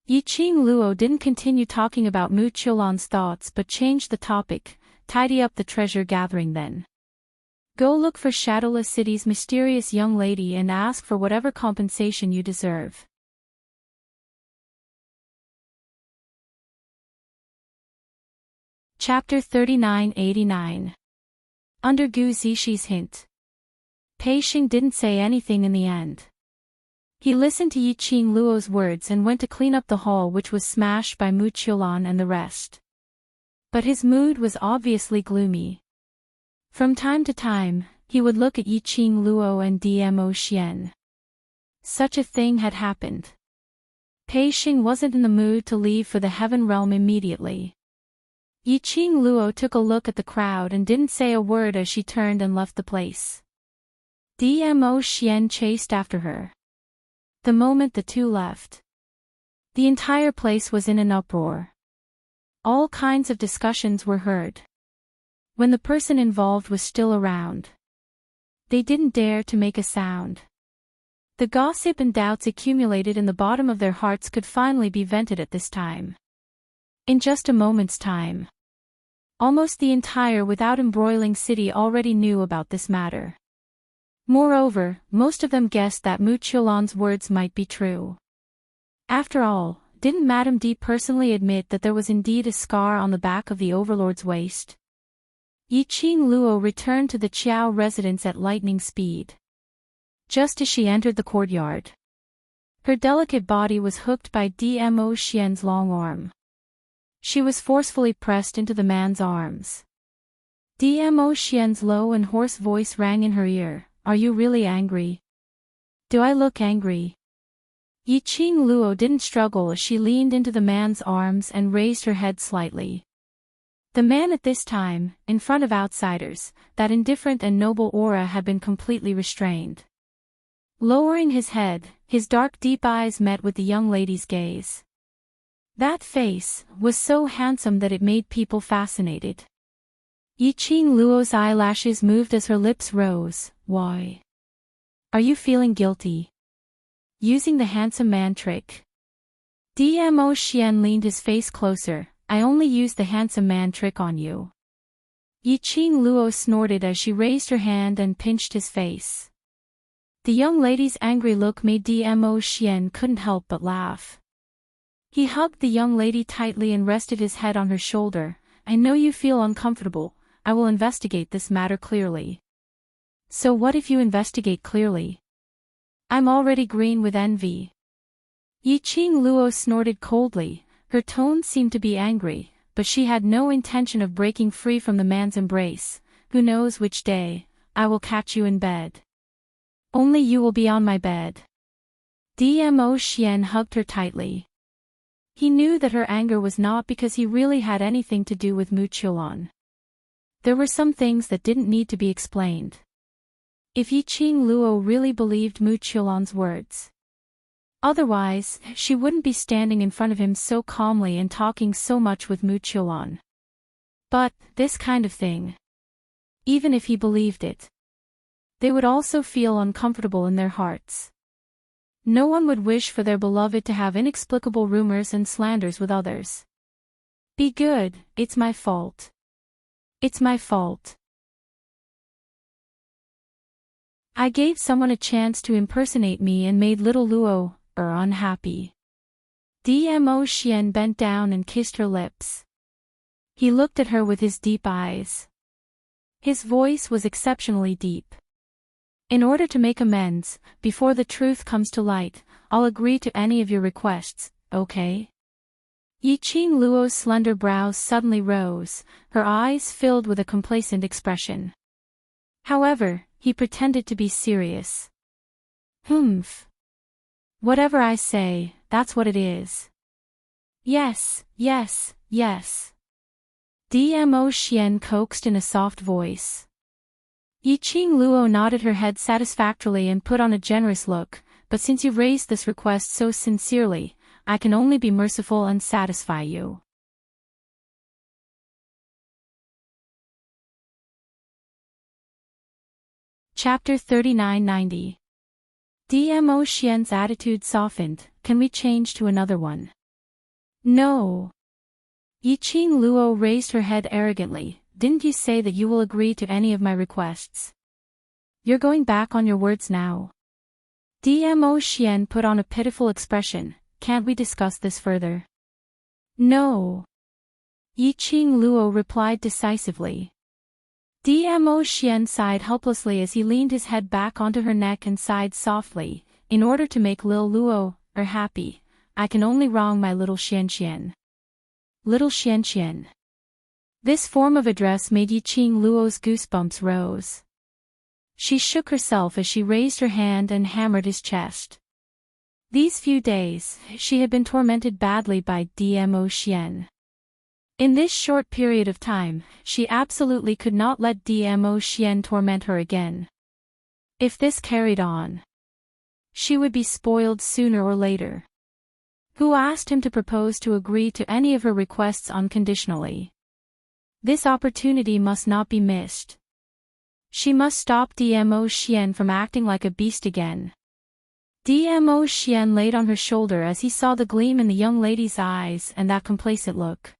[SPEAKER 1] Yiqing Luo didn't continue talking about Mu Chulon's thoughts but changed the topic. Tidy up the treasure gathering then. Go look for Shadowless City's mysterious young lady and ask for whatever compensation you deserve. Chapter 3989. Under Gu Zixi's hint. Pei Xing didn't say anything in the end. He listened to Yiqing Luo's words and went to clean up the hall which was smashed by Mu Chulon and the rest. But his mood was obviously gloomy. From time to time, he would look at Yiqing Luo and Dmo Xian. Such a thing had happened. Pei Xing wasn't in the mood to leave for the Heaven Realm immediately. Yiqing Luo took a look at the crowd and didn't say a word as she turned and left the place. Dmo Xian chased after her. The moment the two left, the entire place was in an uproar. All kinds of discussions were heard. When the person involved was still around, they didn't dare to make a sound. The gossip and doubts accumulated in the bottom of their hearts could finally be vented at this time. In just a moment's time, almost the entire without embroiling city already knew about this matter. Moreover, most of them guessed that Mu Chulon's words might be true. After all, didn't Madame D personally admit that there was indeed a scar on the back of the Overlord's waist? Yiqing Luo returned to the Qiao residence at lightning speed. Just as she entered the courtyard, her delicate body was hooked by Dmo Xian's long arm. She was forcefully pressed into the man's arms. Dmo Xian's low and hoarse voice rang in her ear. Are you really angry? Do I look angry? Yiqing Luo didn't struggle as she leaned into the man's arms and raised her head slightly. The man at this time, in front of outsiders, that indifferent and noble aura had been completely restrained. Lowering his head, his dark deep eyes met with the young lady's gaze. That face was so handsome that it made people fascinated. Yiqing Luo's eyelashes moved as her lips rose. Why? Are you feeling guilty? Using the handsome man trick. Dmo Xian leaned his face closer. I only used the handsome man trick on you. Yiqing Luo snorted as she raised her hand and pinched his face. The young lady's angry look made Dmo Xian couldn't help but laugh. He hugged the young lady tightly and rested his head on her shoulder. I know you feel uncomfortable. I will investigate this matter clearly. So what if you investigate clearly? I'm already green with envy. Yiqing Luo snorted coldly. Her tone seemed to be angry, but she had no intention of breaking free from the man's embrace. Who knows which day, I will catch you in bed. Only you will be on my bed. Dmo Xian hugged her tightly. He knew that her anger was not because he really had anything to do with Mu Chulon. There were some things that didn't need to be explained. If Yiqing Luo really believed Mu Chulon's words, otherwise, she wouldn't be standing in front of him so calmly and talking so much with Mu Chulon. But, this kind of thing, even if he believed it, they would also feel uncomfortable in their hearts. No one would wish for their beloved to have inexplicable rumors and slanders with others. Be good, it's my fault. It's my fault. I gave someone a chance to impersonate me and made little Luo, unhappy. Dmo Xian bent down and kissed her lips. He looked at her with his deep eyes. His voice was exceptionally deep. In order to make amends, before the truth comes to light, I'll agree to any of your requests, okay? Yiqing Luo's slender brows suddenly rose, her eyes filled with a complacent expression. However, he pretended to be serious. Humph. Whatever I say, that's what it is. Yes, yes, yes. Dmo Xian coaxed in a soft voice. Yiqing Luo nodded her head satisfactorily and put on a generous look, but since you've raised this request so sincerely, I can only be merciful and satisfy you. Chapter 3990. Dmo Xian's attitude softened. Can we change to another one? No. Yiqing Luo raised her head arrogantly. Didn't you say that you will agree to any of my requests? You're going back on your words now. Dmo Xian put on a pitiful expression. Can't we discuss this further? No. Yiqing Luo replied decisively. Dmo Xian sighed helplessly as he leaned his head back onto her neck and sighed softly. In order to make Lil Luo, happy, I can only wrong my little Xian. Little Xian. This form of address made Yiqing Luo's goosebumps rose. She shook herself as she raised her hand and hammered his chest. These few days, she had been tormented badly by Dmo Xian. In this short period of time, she absolutely could not let Dmo Xian torment her again. If this carried on, she would be spoiled sooner or later. Who asked him to propose to agree to any of her requests unconditionally? This opportunity must not be missed. She must stop Dmo Xian from acting like a beast again. Dmo Xian laid on her shoulder as he saw the gleam in the young lady's eyes and that complacent look.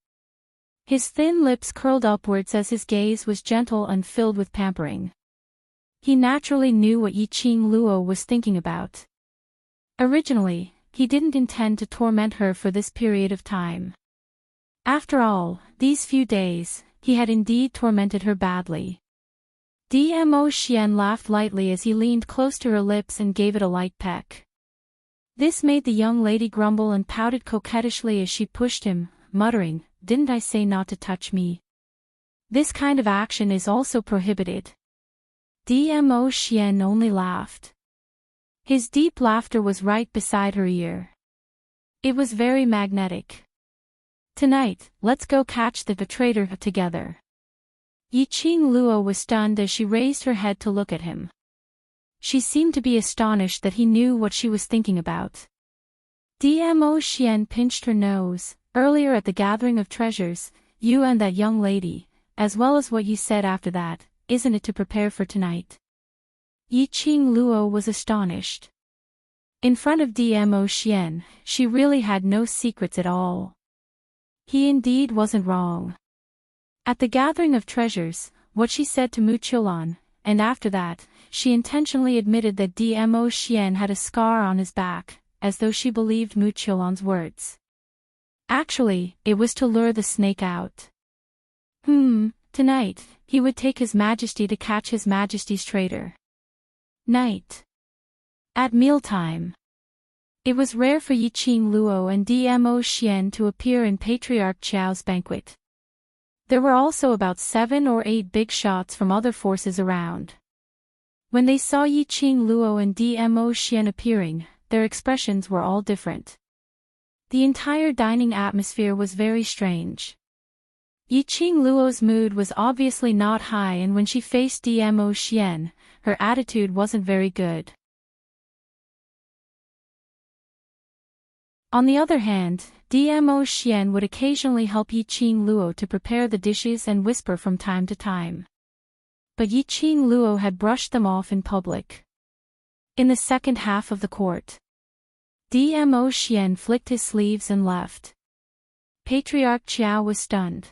[SPEAKER 1] His thin lips curled upwards as his gaze was gentle and filled with pampering. He naturally knew what Yiqing Luo was thinking about. Originally, he didn't intend to torment her for this period of time. After all, these few days, he had indeed tormented her badly. Dmo Xian laughed lightly as he leaned close to her lips and gave it a light peck. This made the young lady grumble and pouted coquettishly as she pushed him, muttering, "Didn't I say not to touch me? This kind of action is also prohibited." Dmo Xian only laughed. His deep laughter was right beside her ear. It was very magnetic. "Tonight, let's go catch the traitor together." Yiqing Luo was stunned as she raised her head to look at him. She seemed to be astonished that he knew what she was thinking about. Dmo Xian pinched her nose. "Earlier at the gathering of treasures, you and that young lady, as well as what you said after that, isn't it to prepare for tonight?" Yiqing Luo was astonished. In front of Dmo Xian, she really had no secrets at all. He indeed wasn't wrong. At the gathering of treasures, what she said to Mu Qiulan, and after that, she intentionally admitted that Dmo Xian had a scar on his back, as though she believed Mu Qiulan's words. Actually, it was to lure the snake out. Tonight, he would take His Majesty to catch His Majesty's traitor. Night. At mealtime. It was rare for Yiqing Luo and Dmo Xian to appear in Patriarch Qiao's banquet. There were also about 7 or 8 big shots from other forces around. When they saw Yiqing Luo and Dmo Xian appearing, their expressions were all different. The entire dining atmosphere was very strange. Yiqing Luo's mood was obviously not high, and when she faced Dmo Xian, her attitude wasn't very good. On the other hand, Dmo Xian would occasionally help Yiqing Luo to prepare the dishes and whisper from time to time. But Yiqing Luo had brushed them off in public. In the second half of the court, Dmo Xian flicked his sleeves and left. Patriarch Qiao was stunned.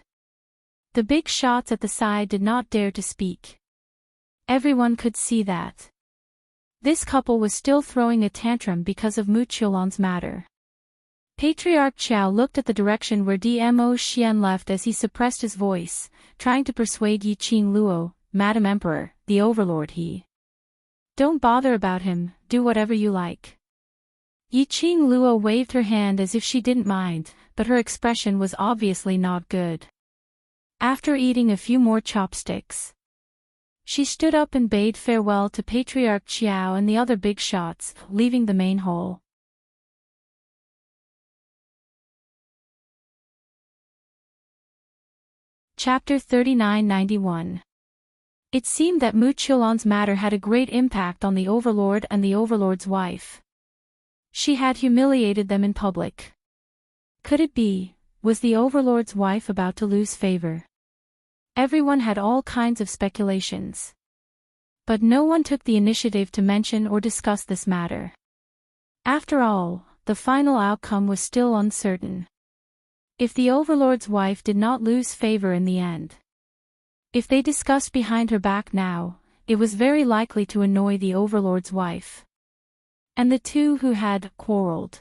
[SPEAKER 1] The big shots at the side did not dare to speak. Everyone could see that this couple was still throwing a tantrum because of Mu Qiulan's matter. Patriarch Qiao looked at the direction where Dmo Xian left as he suppressed his voice, trying to persuade Yi Qing Luo, Madam Emperor, the Overlord he. Don't bother about him, do whatever you like. Yi Qing Luo waved her hand as if she didn't mind, but her expression was obviously not good. After eating a few more chopsticks, she stood up and bade farewell to Patriarch Qiao and the other big shots, leaving the main hall. Chapter 3991. It seemed that Mu Qiulan's matter had a great impact on the Overlord and the Overlord's wife. She had humiliated them in public. Could it be, was the Overlord's wife about to lose favor? Everyone had all kinds of speculations. But no one took the initiative to mention or discuss this matter. After all, the final outcome was still uncertain. If the Overlord's wife did not lose favor in the end, if they discussed behind her back now, it was very likely to annoy the Overlord's wife. And the two who had quarreled.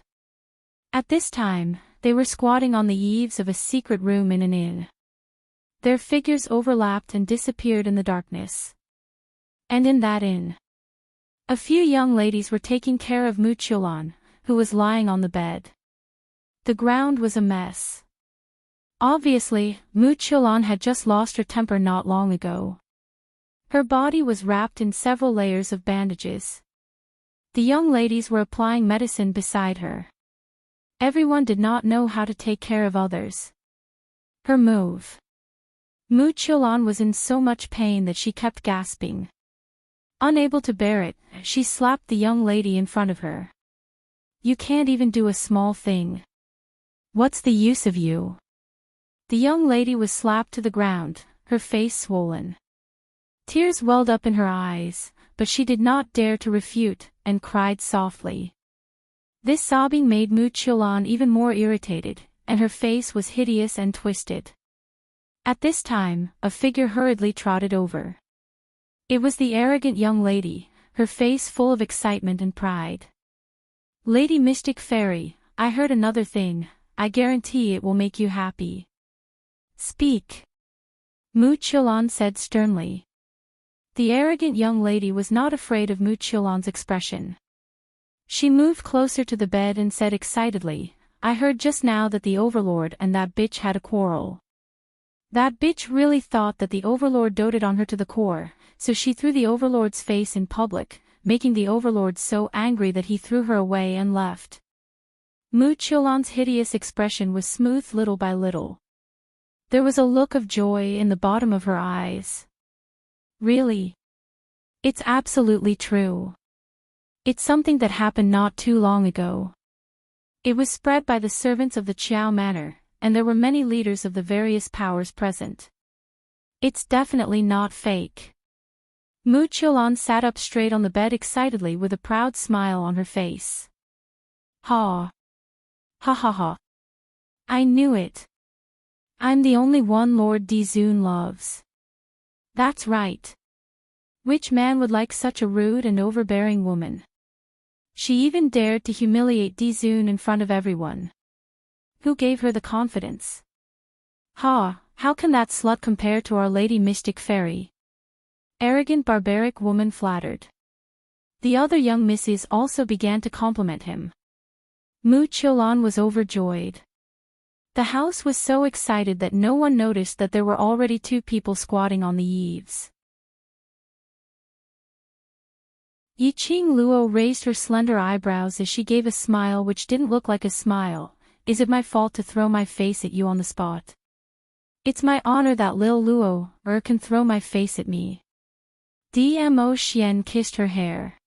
[SPEAKER 1] At this time, they were squatting on the eaves of a secret room in an inn. Their figures overlapped and disappeared in the darkness. And in that inn, a few young ladies were taking care of Mu Qiulan, who was lying on the bed. The ground was a mess. Obviously, Mu Qiulan had just lost her temper not long ago. Her body was wrapped in several layers of bandages. The young ladies were applying medicine beside her. Everyone did not know how to take care of others. Her move. Mu Qiulan was in so much pain that she kept gasping. Unable to bear it, she slapped the young lady in front of her. You can't even do a small thing. What's the use of you? The young lady was slapped to the ground, her face swollen. Tears welled up in her eyes, but she did not dare to refute, and cried softly. This sobbing made Mu Qiulan even more irritated, and her face was hideous and twisted. At this time, a figure hurriedly trotted over. It was the arrogant young lady, her face full of excitement and pride. Lady Mystic Fairy, I heard another thing, I guarantee it will make you happy. Speak. Mu Qiulan said sternly. The arrogant young lady was not afraid of Mu Qiulan's expression. She moved closer to the bed and said excitedly, I heard just now that the Overlord and that bitch had a quarrel. That bitch really thought that the Overlord doted on her to the core, so she threw the Overlord's face in public, making the Overlord so angry that he threw her away and left. Mu Qiulan's hideous expression was smoothed little by little. There was a look of joy in the bottom of her eyes. Really? It's absolutely true. It's something that happened not too long ago. It was spread by the servants of the Qiao Manor, and there were many leaders of the various powers present. It's definitely not fake. Mu Qiulan sat up straight on the bed excitedly with a proud smile on her face. Ha! Ha ha ha! I knew it! I'm the only one Lord Dizun loves. That's right. Which man would like such a rude and overbearing woman? She even dared to humiliate Dizun in front of everyone. Who gave her the confidence? Ha, how can that slut compare to Our Lady Mystic Fairy? Arrogant barbaric woman flattered. The other young misses also began to compliment him. Mu Qiulan was overjoyed. The house was so excited that no one noticed that there were already two people squatting on the eaves. Yi Qing Luo raised her slender eyebrows as she gave a smile which didn't look like a smile. Is it my fault to throw my face at you on the spot? It's my honor that Lil Luo can throw my face at me. Dmo Xian kissed her hair.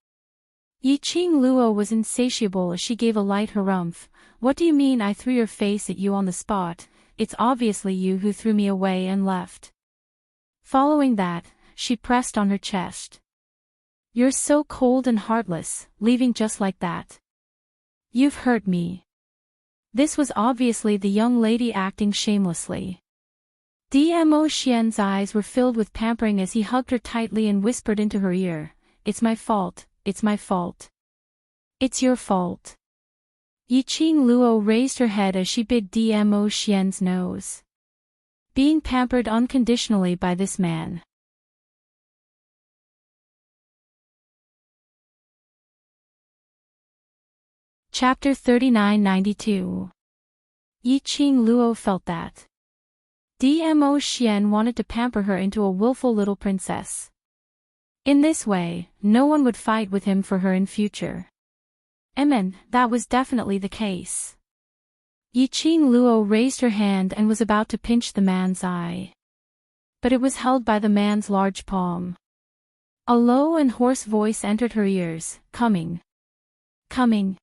[SPEAKER 1] Yi Qing Luo was insatiable as she gave a light harumph. What do you mean I threw your face at you on the spot? It's obviously you who threw me away and left. Following that, she pressed on her chest. You're so cold and heartless, leaving just like that. You've hurt me. This was obviously the young lady acting shamelessly. Dmo Xian's eyes were filled with pampering as he hugged her tightly and whispered into her ear, "It's my fault, it's my fault. It's your fault." Yiqing Luo raised her head as she bit Dmo Xian's nose. Being pampered unconditionally by this man. Chapter 3992. Yiqing Luo felt that Dmo Xian wanted to pamper her into a willful little princess. In this way, no one would fight with him for her in future. That was definitely the case. Yiqing Luo raised her hand and was about to pinch the man's eye. But it was held by the man's large palm. A low and hoarse voice entered her ears, "Coming. Coming."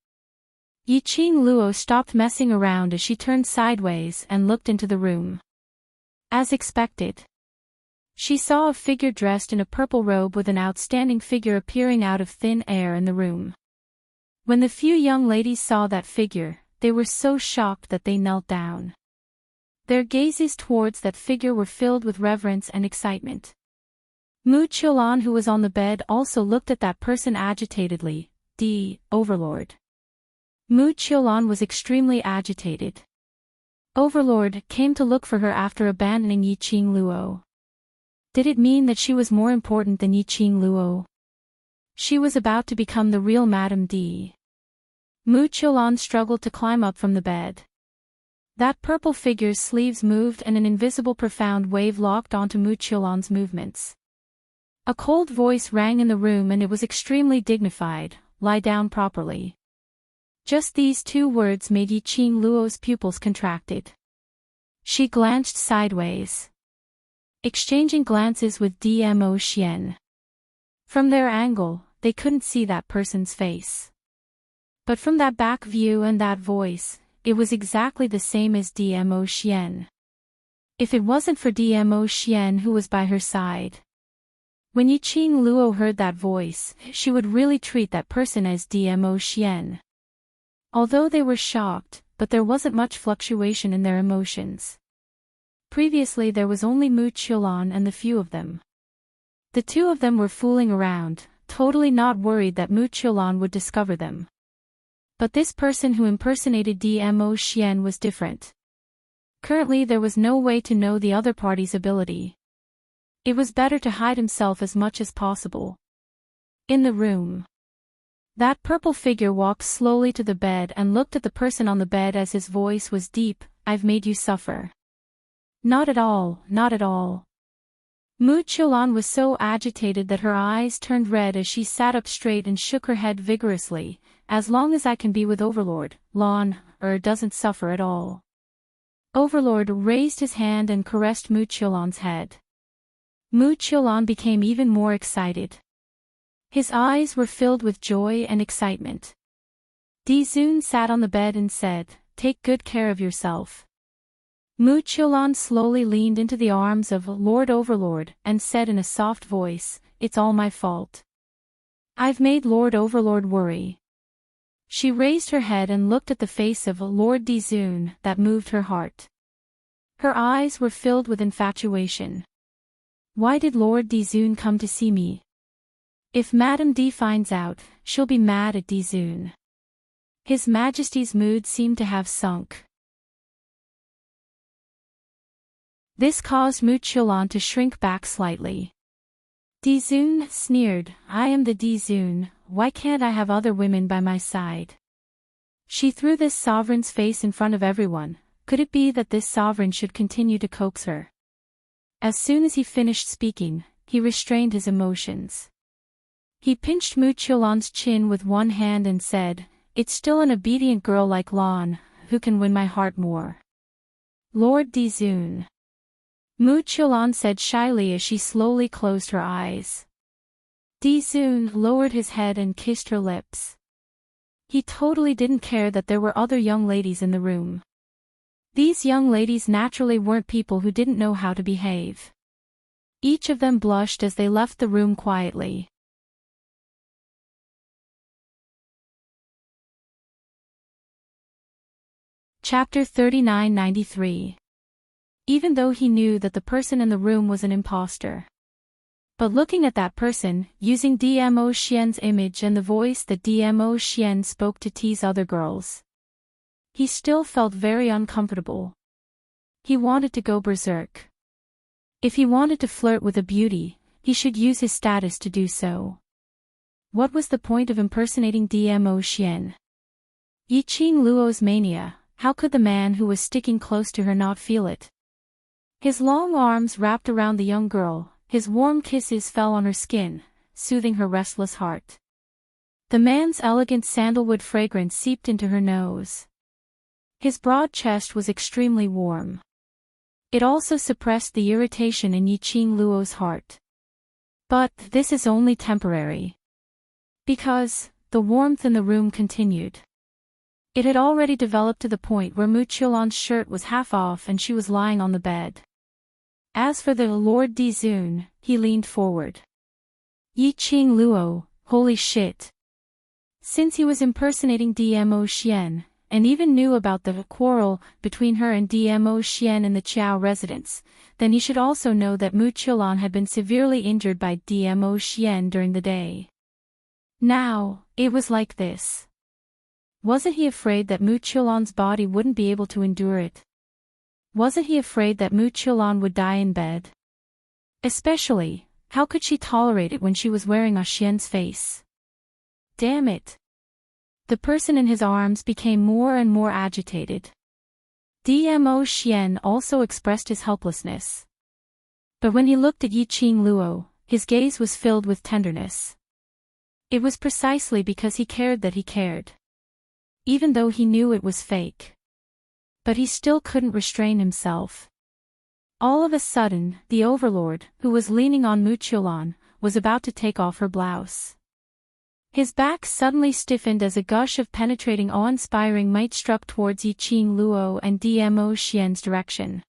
[SPEAKER 1] Yiqing Luo stopped messing around as she turned sideways and looked into the room. As expected, she saw a figure dressed in a purple robe with an outstanding figure appearing out of thin air in the room. When the few young ladies saw that figure, they were so shocked that they knelt down. Their gazes towards that figure were filled with reverence and excitement. Mu Qiulan, who was on the bed, also looked at that person agitatedly. Overlord. Mu Qiulan was extremely agitated. Overlord came to look for her after abandoning Yiqing Luo. Did it mean that she was more important than Yiqing Luo? She was about to become the real Madame D. Mu Qiulan struggled to climb up from the bed. That purple figure's sleeves moved and an invisible profound wave locked onto Mu Qiulan's movements. A cold voice rang in the room and it was extremely dignified, "Lie down properly." Just these two words made Yiqing Luo's pupils contracted. She glanced sideways, exchanging glances with Dmo Xian. From their angle, they couldn't see that person's face. But from that back view and that voice, it was exactly the same as Dmo Xian. If it wasn't for Dmo Xian who was by her side. When Yiqing Luo heard that voice, she would really treat that person as Dmo Xian. Although they were shocked, but there wasn't much fluctuation in their emotions. Previously there was only Mu Qiulan and the few of them. The two of them were fooling around, totally not worried that Mu Qiulan would discover them. But this person who impersonated Dmo Xian was different. Currently there was no way to know the other party's ability. It was better to hide himself as much as possible. In the room, that purple figure walked slowly to the bed and looked at the person on the bed as his voice was deep, "I've made you suffer." "Not at all, not at all." Mu Qiulan was so agitated that her eyes turned red as she sat up straight and shook her head vigorously. "As long as I can be with Overlord, doesn't suffer at all." Overlord raised his hand and caressed Mu Qiulan's head. Mu Qiulan became even more excited. His eyes were filled with joy and excitement. Dizun sat on the bed and said, "Take good care of yourself." Mu Qiulan slowly leaned into the arms of Lord Overlord and said in a soft voice, "It's all my fault. I've made Lord Overlord worry." She raised her head and looked at the face of Lord Dizun that moved her heart. Her eyes were filled with infatuation. Why did Lord Dizun come to see me? If Madame D finds out, she'll be mad at Dizun. His Majesty's mood seemed to have sunk. This caused Mu Qiulan to shrink back slightly. Dizun sneered, "I am the Dizun, why can't I have other women by my side?" She threw this sovereign's face in front of everyone. Could it be that this sovereign should continue to coax her? As soon as he finished speaking, he restrained his emotions. He pinched Mu Qiulan's chin with one hand and said, "It's still an obedient girl like Lan, who can win my heart more." "Lord Dizun," Mu Qiulan said shyly as she slowly closed her eyes. Dizun lowered his head and kissed her lips. He totally didn't care that there were other young ladies in the room. These young ladies naturally weren't people who didn't know how to behave. Each of them blushed as they left the room quietly. Chapter 3993. Even though he knew that the person in the room was an imposter. But looking at that person, using DMO Xian's image and the voice that DMO Xian spoke to tease other girls, he still felt very uncomfortable. He wanted to go berserk. If he wanted to flirt with a beauty, he should use his status to do so. What was the point of impersonating DMO Xian? Yiqing Luo's mania, how could the man who was sticking close to her not feel it? His long arms wrapped around the young girl, his warm kisses fell on her skin, soothing her restless heart. The man's elegant sandalwood fragrance seeped into her nose. His broad chest was extremely warm. It also suppressed the irritation in Yiqing Luo's heart. But this is only temporary. Because the warmth in the room continued. It had already developed to the point where Mu Qiulan's shirt was half off and she was lying on the bed. As for the Lord Dizun, he leaned forward. Yiqing Luo, holy shit. Since he was impersonating DMO Xian, and even knew about the quarrel between her and DMO Xian in the Qiao residence, then he should also know that Mu Qiulan had been severely injured by DMO Xian during the day. Now, it was like this. Wasn't he afraid that Mu Qiulan's body wouldn't be able to endure it? Wasn't he afraid that Mu Qiulan would die in bed? Especially, how could she tolerate it when she was wearing a Xian's face? Damn it. The person in his arms became more and more agitated. DMO Xian also expressed his helplessness. But when he looked at Yiqing Luo, his gaze was filled with tenderness. It was precisely because he cared that he cared. Even though he knew it was fake. But he still couldn't restrain himself. All of a sudden, the overlord, who was leaning on Mu Qiulan, was about to take off her blouse. His back suddenly stiffened as a gush of penetrating awe-inspiring might struck towards Yiqing Luo and DMO Xian's direction.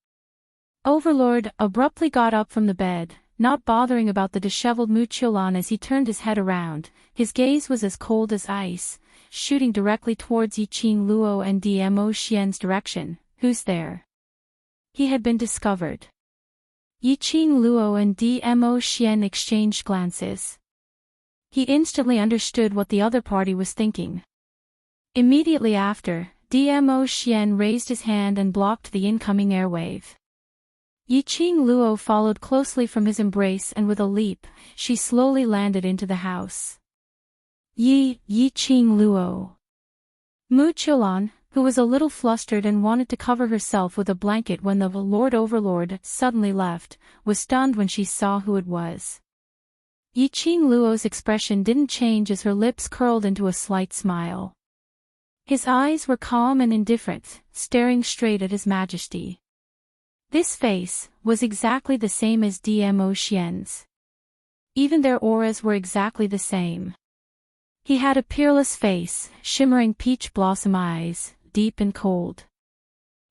[SPEAKER 1] Overlord abruptly got up from the bed, not bothering about the disheveled Mu Qiulan as he turned his head around. His gaze was as cold as ice, shooting directly towards Yiqing Luo and DMO Xian's direction. Who's there? He had been discovered. Yiqing Luo and DMO Xian exchanged glances. He instantly understood what the other party was thinking. Immediately after, DMO Xian raised his hand and blocked the incoming airwave. Yiqing Luo followed closely from his embrace and with a leap, she slowly landed into the house. Yiqing Luo. Mu Qiulan, who was a little flustered and wanted to cover herself with a blanket when the Lord Overlord suddenly left, was stunned when she saw who it was. Yiqing Luo's expression didn't change as her lips curled into a slight smile. His eyes were calm and indifferent, staring straight at His Majesty. This face was exactly the same as DMO Xian's. Even their auras were exactly the same. He had a peerless face, shimmering peach blossom eyes, deep and cold.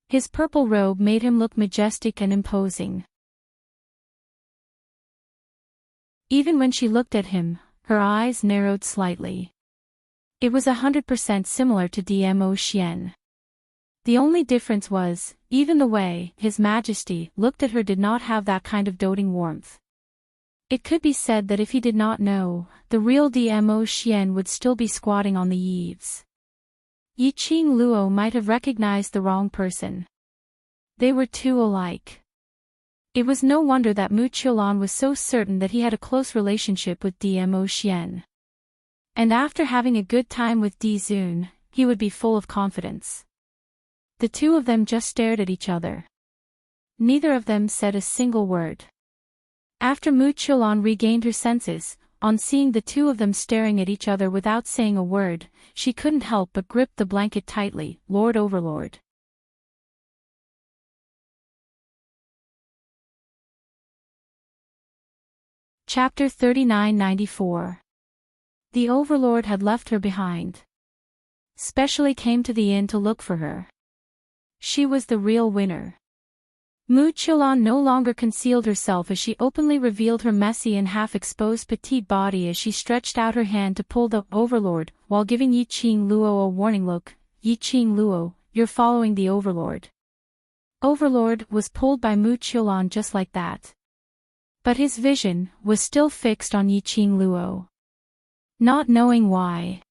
[SPEAKER 1] His purple robe made him look majestic and imposing. Even when she looked at him, her eyes narrowed slightly. It was 100% similar to DMO Xian. The only difference was, even the way His Majesty looked at her did not have that kind of doting warmth. It could be said that if he did not know, the real DMO Xian would still be squatting on the eaves. Yiqing Luo might have recognized the wrong person. They were too alike. It was no wonder that Mu Qiulan was so certain that he had a close relationship with DMO Xian. And after having a good time with Dizun, he would be full of confidence. The two of them just stared at each other. Neither of them said a single word. After Mu Qiulan regained her senses, on seeing the two of them staring at each other without saying a word, she couldn't help but grip the blanket tightly. Lord Overlord. Chapter 3994. The Overlord had left her behind. Specially came to the inn to look for her. She was the real winner. Mu Qiulan no longer concealed herself as she openly revealed her messy and half-exposed petite body as she stretched out her hand to pull the Overlord, while giving Yiqing Luo a warning look. Yiqing Luo, you're following the Overlord. Overlord was pulled by Mu Qiulan just like that. But his vision was still fixed on Yiqing Luo. Not knowing why.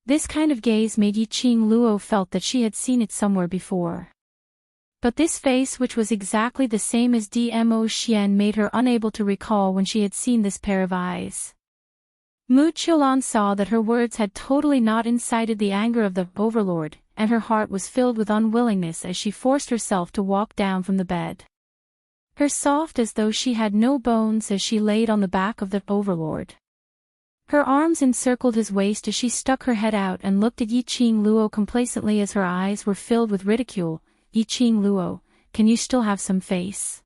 [SPEAKER 1] This kind of gaze made Yiqing Luo felt that she had seen it somewhere before. But this face, which was exactly the same as Dmo Xian, made her unable to recall when she had seen this pair of eyes. Mu Qiulan saw that her words had totally not incited the anger of the Overlord, and her heart was filled with unwillingness as she forced herself to walk down from the bed. Her soft as though she had no bones as she laid on the back of the Overlord. Her arms encircled his waist as she stuck her head out and looked at Yiqing Luo complacently as her eyes were filled with ridicule. Yiqing Luo, can you still have some face?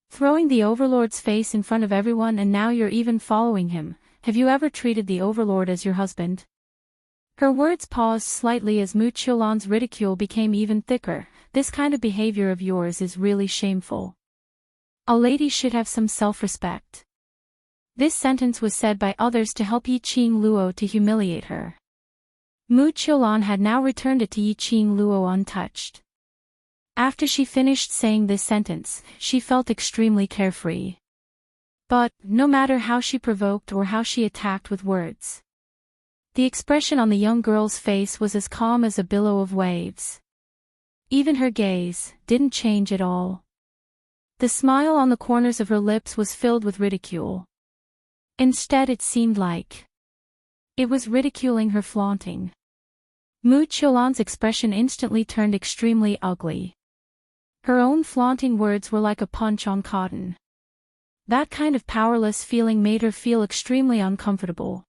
[SPEAKER 1] Throwing the Overlord's face in front of everyone, and now you're even following him. Have you ever treated the Overlord as your husband? Her words paused slightly as Mu Qiulan's ridicule became even thicker. This kind of behavior of yours is really shameful. A lady should have some self-respect. This sentence was said by others to help Yiqing Luo to humiliate her. Mu Qiulan had now returned it to Yiqing Luo untouched. After she finished saying this sentence, she felt extremely carefree. But, no matter how she provoked or how she attacked with words, the expression on the young girl's face was as calm as a billow of waves. Even her gaze didn't change at all. The smile on the corners of her lips was filled with ridicule. Instead, it seemed like it was ridiculing her flaunting. Mu Qiulan's expression instantly turned extremely ugly. Her own flaunting words were like a punch on cotton. That kind of powerless feeling made her feel extremely uncomfortable.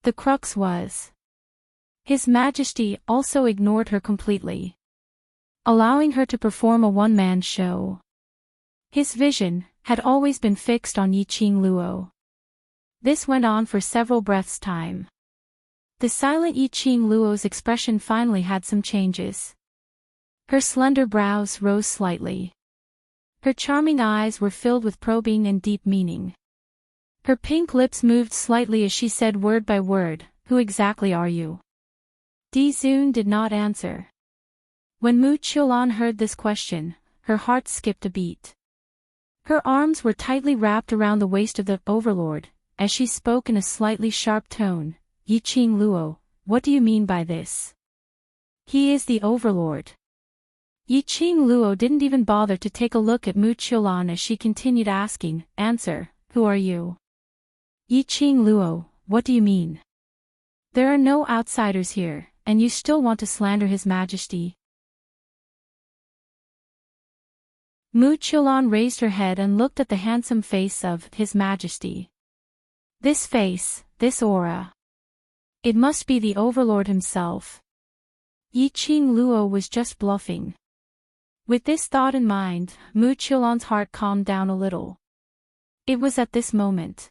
[SPEAKER 1] The crux was, His Majesty also ignored her completely, allowing her to perform a one-man show. His vision had always been fixed on Yiqing Luo. This went on for several breaths' time. The silent Yiqing Luo's expression finally had some changes. Her slender brows rose slightly. Her charming eyes were filled with probing and deep meaning. Her pink lips moved slightly as she said word by word, "Who exactly are you?" Di Zun did not answer. When Mu Qiulan heard this question, her heart skipped a beat. Her arms were tightly wrapped around the waist of the Overlord, as she spoke in a slightly sharp tone. Yiqing Luo, what do you mean by this? He is the Overlord. Yiqing Luo didn't even bother to take a look at Mu Qiulan as she continued asking, "Answer, who are you?" Yiqing Luo, what do you mean? There are no outsiders here, and you still want to slander His Majesty? Mu Qiulan raised her head and looked at the handsome face of His Majesty. This face, this aura. It must be the Overlord himself. Yiqing Luo was just bluffing. With this thought in mind, Mu Qiulan's heart calmed down a little. It was at this moment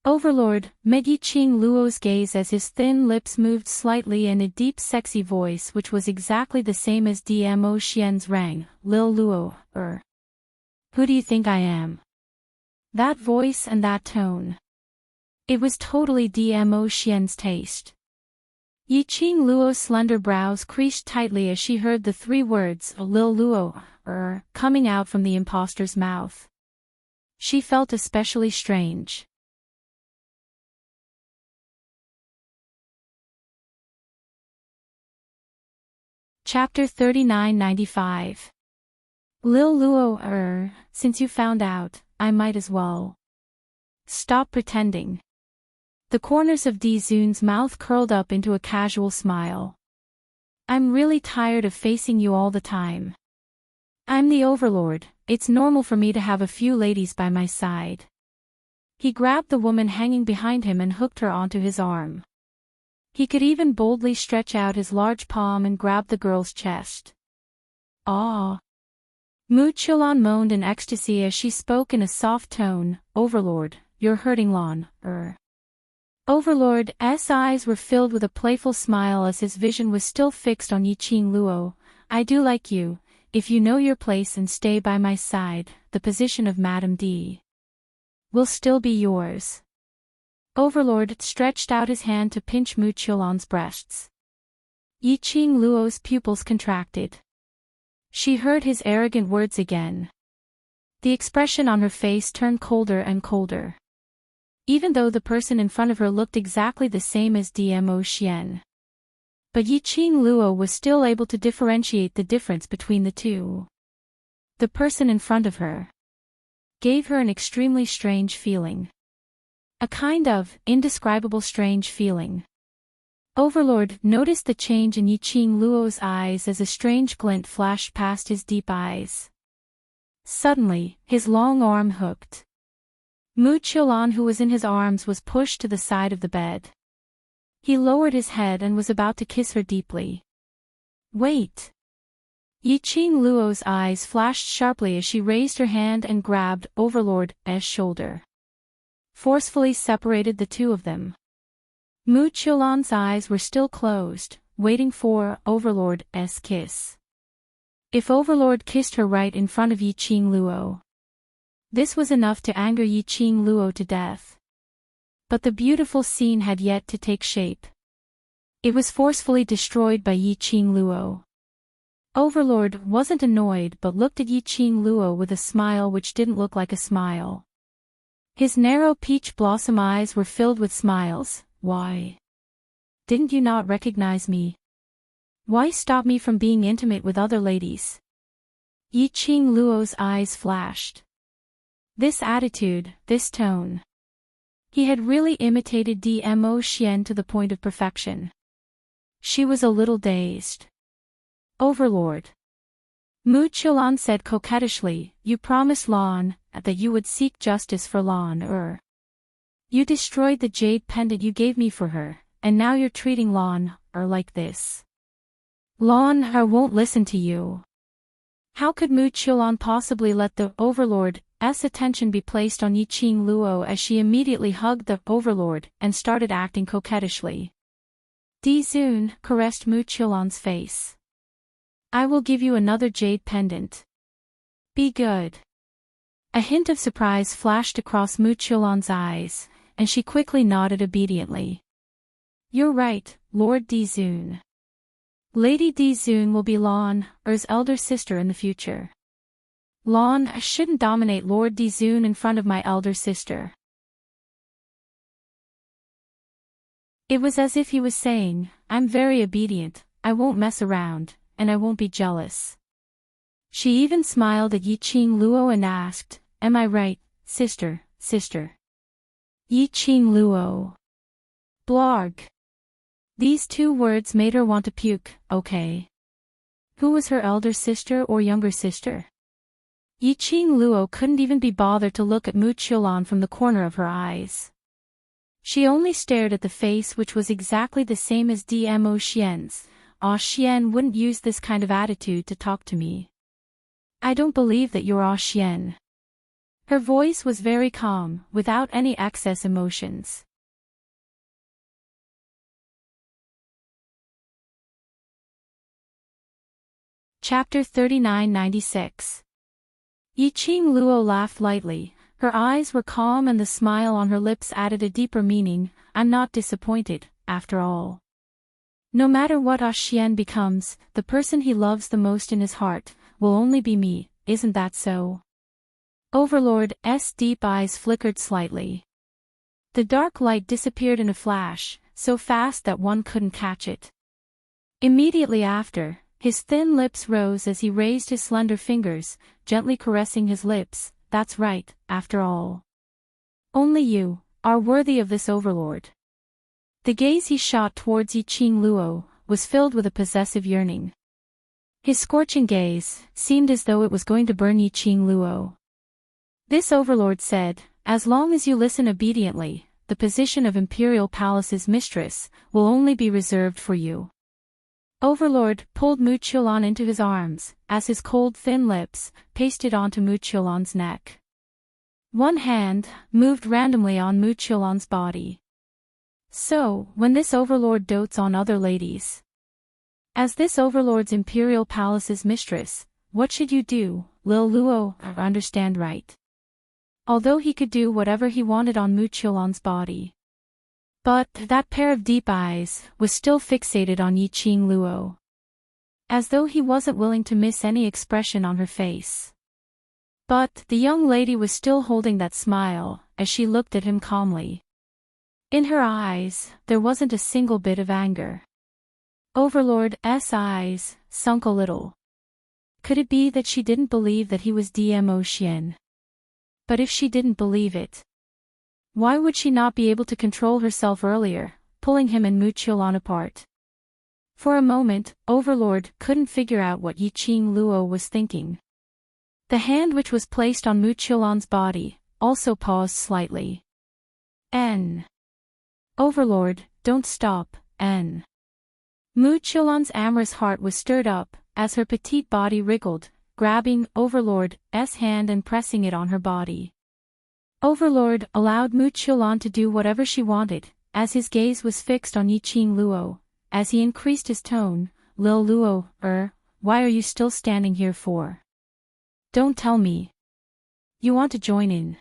[SPEAKER 1] Overlord met Yiqing Luo's gaze as his thin lips moved slightly in a deep sexy voice which was exactly the same as Dmo Xian's rang, "Lil Luo, who do you think I am?" That voice and that tone. It was totally Dmo Xian's taste. Yiqing Luo's slender brows creased tightly as she heard the three words, "Lil Luo, coming out from the impostor's mouth. She felt especially strange. Chapter 3995. Lil Luo, since you found out, I might as well stop pretending. The corners of Di Zun's mouth curled up into a casual smile. I'm really tired of facing you all the time. I'm the Overlord, it's normal for me to have a few ladies by my side. He grabbed the woman hanging behind him and hooked her onto his arm. He could even boldly stretch out his large palm and grab the girl's chest. Ah! Mu Qiulan moaned in ecstasy as she spoke in a soft tone, "Overlord, you're hurting Lan, Overlord's eyes were filled with a playful smile as his vision was still fixed on Yiqing Luo. I do like you, if you know your place and stay by my side, the position of Madame D will still be yours. Overlord stretched out his hand to pinch Mu Qiulan's breasts. Yi Qing Luo's pupils contracted. She heard his arrogant words again. The expression on her face turned colder and colder. Even though the person in front of her looked exactly the same as Dmo Xian. But Yi Qing Luo was still able to differentiate the difference between the two. The person in front of her gave her an extremely strange feeling. A kind of indescribable strange feeling. Overlord noticed the change in Yi Qing Luo's eyes as a strange glint flashed past his deep eyes. Suddenly, his long arm hooked. Mu Qiulan, who was in his arms, was pushed to the side of the bed. He lowered his head and was about to kiss her deeply. Wait! Yi Qing Luo's eyes flashed sharply as she raised her hand and grabbed Overlord's shoulder. Forcefully separated the two of them. Mu Qiulan's eyes were still closed, waiting for Overlord's kiss. If Overlord kissed her right in front of Yi Qing Luo, this was enough to anger Yi Qing Luo to death. But the beautiful scene had yet to take shape. It was forcefully destroyed by Yi Qing Luo. Overlord wasn't annoyed but looked at Yi Qing Luo with a smile which didn't look like a smile. His narrow peach blossom eyes were filled with smiles. Why? Didn't you not recognize me? Why stop me from being intimate with other ladies? Yi Qing Luo's eyes flashed. This attitude, this tone. He had really imitated Dmo Xian to the point of perfection. She was a little dazed. Overlord. Mu Qiulan said coquettishly, you promised Lan that you would seek justice for Lan. You destroyed the jade pendant you gave me for her, and now you're treating Lan like this. Lan won't listen to you. How could Mu Qiulan possibly let the Overlord's attention be placed on Yi Qing Luo as she immediately hugged the Overlord and started acting coquettishly? Di Zun caressed Mu Qiulan's face. I will give you another jade pendant. Be good. A hint of surprise flashed across Mu Qiulan's eyes, and she quickly nodded obediently. You're right, Lord Di Zun. Lady Di Zun will be Lan's elder sister in the future. Lan shouldn't dominate Lord Di Zun in front of my elder sister. It was as if he was saying, I'm very obedient, I won't mess around, and I won't be jealous. She even smiled at Yi Qing Luo and asked, am I right, sister? Yi Qing Luo. Blarg. These two words made her want to puke. Okay. Who was her elder sister or younger sister? Yi Qing Luo couldn't even be bothered to look at Mu Qiulan from the corner of her eyes. She only stared at the face which was exactly the same as Dmo Xian's. Xian wouldn't use this kind of attitude to talk to me. I don't believe that you're Xian. Her voice was very calm, without any excess emotions. Chapter 3996. Yi Qing Luo laughed lightly, her eyes were calm and the smile on her lips added a deeper meaning. I'm not disappointed, after all. No matter what Xian becomes, the person he loves the most in his heart will only be me, isn't that so? Overlord's deep eyes flickered slightly. The dark light disappeared in a flash, so fast that one couldn't catch it. Immediately after, his thin lips rose as he raised his slender fingers, gently caressing his lips. That's right, after all. Only you are worthy of this Overlord. The gaze he shot towards Yi Qing Luo was filled with a possessive yearning. His scorching gaze seemed as though it was going to burn Yi Qing Luo. This Overlord said, as long as you listen obediently, the position of Imperial Palace's mistress will only be reserved for you. Overlord pulled Mu Qiulan into his arms, as his cold thin lips pasted onto Mu Qiulan's neck. One hand moved randomly on Mu Qiulan's body. So, when this Overlord dotes on other ladies. As this Overlord's Imperial Palace's mistress, what should you do, Lil Luo? Understand right. Although he could do whatever he wanted on Mu Qiulan's body. But that pair of deep eyes was still fixated on Yiqing Luo, as though he wasn't willing to miss any expression on her face. But the young lady was still holding that smile as she looked at him calmly. In her eyes, there wasn't a single bit of anger. Overlord's eyes sunk a little. Could it be that she didn't believe that he was Dmo Xian? But if she didn't believe it, why would she not be able to control herself earlier, pulling him and Mu Qiulan apart? For a moment, Overlord couldn't figure out what Yiqing Luo was thinking. The hand which was placed on Mu Qiulan's body also paused slightly. Overlord, don't stop, Mu Qiulan's amorous heart was stirred up as her petite body wriggled, grabbing Overlord's hand and pressing it on her body. Overlord allowed Mu Qiulan to do whatever she wanted, as his gaze was fixed on Yiqing Luo. As he increased his tone, Lil Luo, why are you still standing here for? Don't tell me you want to join in.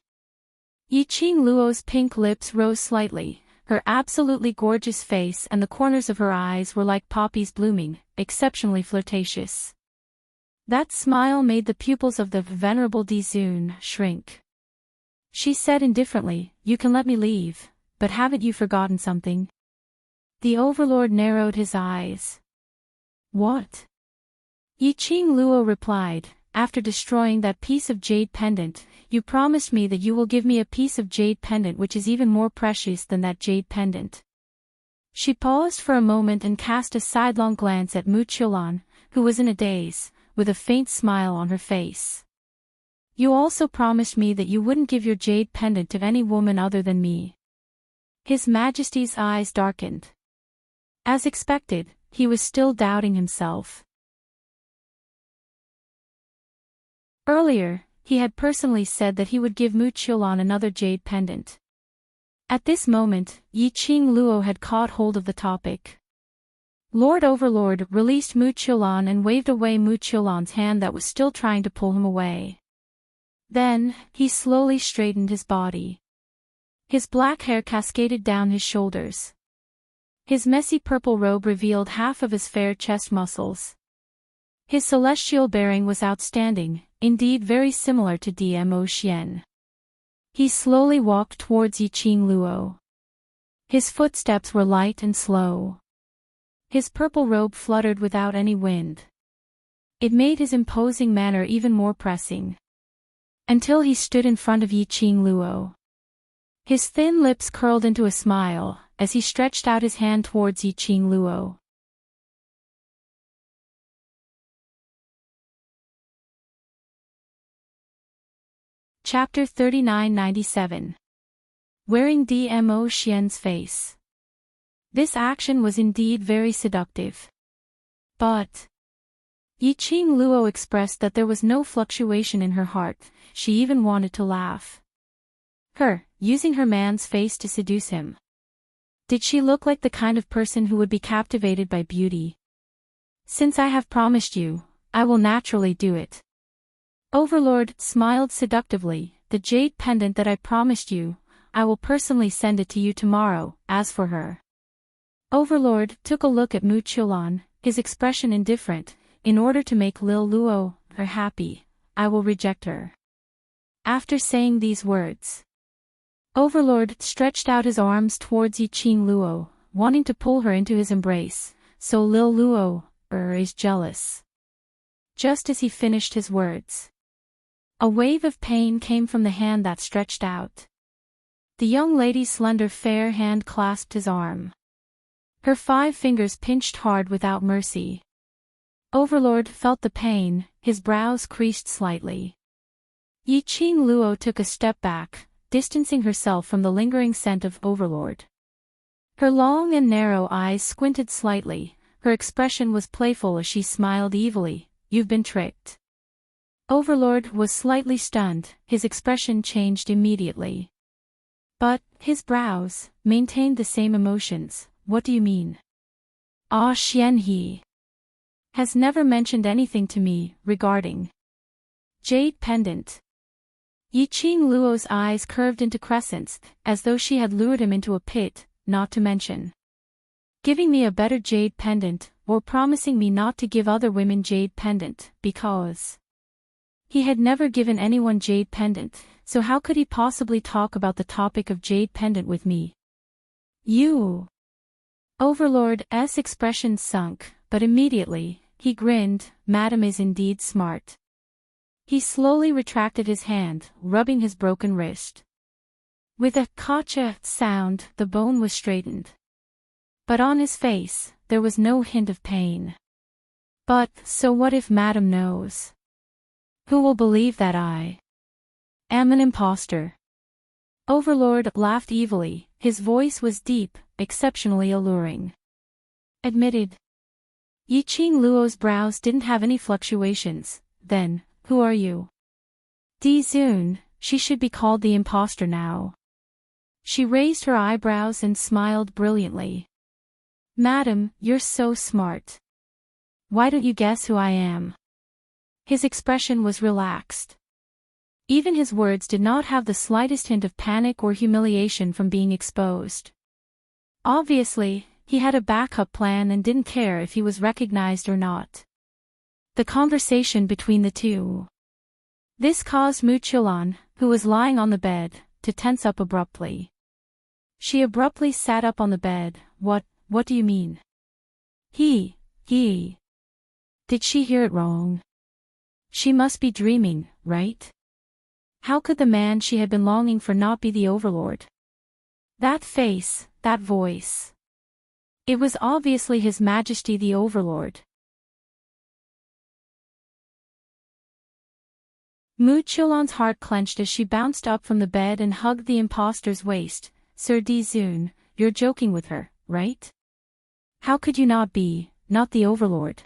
[SPEAKER 1] Yiqing Luo's pink lips rose slightly, her absolutely gorgeous face and the corners of her eyes were like poppies blooming, exceptionally flirtatious. That smile made the pupils of the venerable Dizun shrink. She said indifferently, you can let me leave, but haven't you forgotten something? The Overlord narrowed his eyes. What? Yiqing Luo replied, after destroying that piece of jade pendant, you promised me that you will give me a piece of jade pendant which is even more precious than that jade pendant. She paused for a moment and cast a sidelong glance at Mu Qiulan, who was in a daze, with a faint smile on her face. You also promised me that you wouldn't give your jade pendant to any woman other than me. His Majesty's eyes darkened. As expected, he was still doubting himself. Earlier, he had personally said that he would give Mu Qiulan another jade pendant. At this moment, Yiqing Luo had caught hold of the topic. Lord Overlord released Mu Qiulan and waved away Mu Qiulan's hand that was still trying to pull him away. Then, he slowly straightened his body. His black hair cascaded down his shoulders. His messy purple robe revealed half of his fair chest muscles. His celestial bearing was outstanding, indeed very similar to Dmo Xian. He slowly walked towards Yiqing Luo. His footsteps were light and slow. His purple robe fluttered without any wind. It made his imposing manner even more pressing. Until he stood in front of Yiqing Luo. His thin lips curled into a smile, as he stretched out his hand towards Yiqing Luo. Chapter 3997. Wearing Dmo Xian's face. This action was indeed very seductive. But Yiqing Luo expressed that there was no fluctuation in her heart, she even wanted to laugh. Using her man's face to seduce him. Did she look like the kind of person who would be captivated by beauty? Since I have promised you, I will naturally do it. Overlord smiled seductively, the jade pendant that I promised you, I will personally send it to you tomorrow. As for her. Overlord took a look at Mu Qiulan, his expression indifferent. In order to make Lil Luo happy, I will reject her. After saying these words, Overlord stretched out his arms towards Yiqing Luo, wanting to pull her into his embrace, so Lil Luo is jealous. Just as he finished his words, a wave of pain came from the hand that stretched out. The young lady's slender fair hand clasped his arm. Her 5 fingers pinched hard without mercy. Overlord felt the pain, his brows creased slightly. Yiqing Luo took a step back, distancing herself from the lingering scent of Overlord. Her long and narrow eyes squinted slightly, her expression was playful as she smiled evilly. You've been tricked. Overlord was slightly stunned, his expression changed immediately. But his brows maintained the same emotions. What do you mean? Xian he has never mentioned anything to me regarding jade pendant. Yiqing Luo's eyes curved into crescents, as though she had lured him into a pit, not to mention giving me a better jade pendant, or promising me not to give other women jade pendant, because he had never given anyone jade pendant, so how could he possibly talk about the topic of jade pendant with me? You. Overlord's expression sunk, but immediately, he grinned. Madam is indeed smart. He slowly retracted his hand, rubbing his broken wrist. With a "kacha" sound, the bone was straightened. But on his face, there was no hint of pain. But, so what if Madam knows? Who will believe that I am an impostor? Overlord laughed evilly, his voice was deep, exceptionally alluring. Admitted. Yiqing Luo's brows didn't have any fluctuations. Then, who are you? Di Zun, she should be called the impostor now. She raised her eyebrows and smiled brilliantly. Madam, you're so smart. Why don't you guess who I am? His expression was relaxed. Even his words did not have the slightest hint of panic or humiliation from being exposed. Obviously, he had a backup plan and didn't care if he was recognized or not. The conversation between the two. This caused Mu Qiulan, who was lying on the bed, to tense up abruptly. She abruptly sat up on the bed. What do you mean? He. Did she hear it wrong? She must be dreaming, right? How could the man she had been longing for not be the Overlord? That face, that voice. It was obviously His Majesty the Overlord. Mu Qiulan's heart clenched as she bounced up from the bed and hugged the impostor's waist. Sir Di Zun, you're joking with her, right? How could you not be, not the Overlord?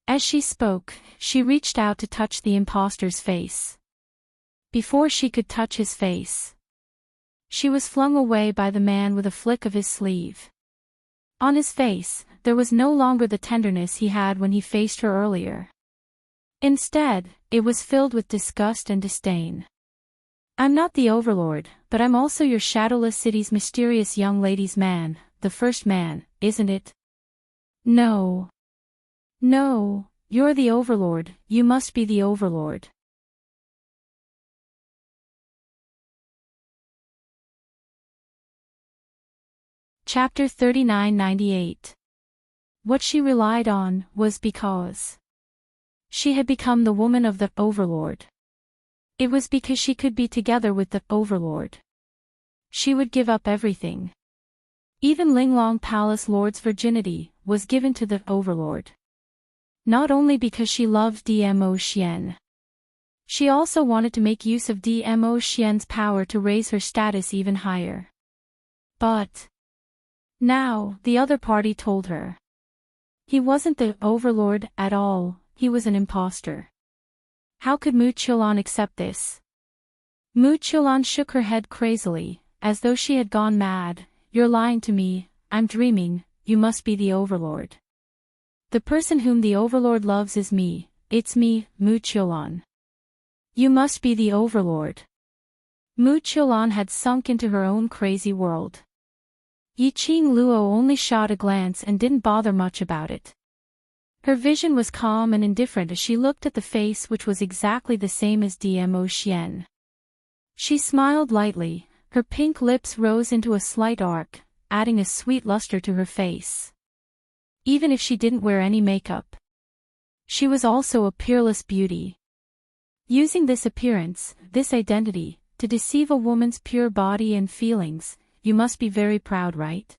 [SPEAKER 1] As she spoke, she reached out to touch the impostor's face. Before she could touch his face, she was flung away by the man with a flick of his sleeve. On his face, there was no longer the tenderness he had when he faced her earlier. Instead, it was filled with disgust and disdain. I'm not the Overlord, but I'm also your Shadowless City's mysterious young lady's man, the first man, isn't it? No. No, you're the Overlord, you must be the Overlord. Chapter 3998. What she relied on was because she had become the woman of the Overlord. It was because she could be together with the Overlord. She would give up everything. Even Linglong Palace Lord's virginity was given to the Overlord. Not only because she loved Dmo Xian. She also wanted to make use of Dmo Xian's power to raise her status even higher. But now, the other party told her. He wasn't the Overlord at all, he was an impostor. How could Mu Qiulan accept this? Mu Qiulan shook her head crazily, as though she had gone mad. You're lying to me, I'm dreaming, you must be the Overlord. The person whom the Overlord loves is me, it's me, Mu Qiulan. You must be the Overlord. Mu Qiulan had sunk into her own crazy world. Yiqing Luo only shot a glance and didn't bother much about it. Her vision was calm and indifferent as she looked at the face which was exactly the same as Dmo Xian. She smiled lightly, her pink lips rose into a slight arc, adding a sweet luster to her face. Even if she didn't wear any makeup, she was also a peerless beauty. Using this appearance, this identity, to deceive a woman's pure body and feelings, you must be very proud, right?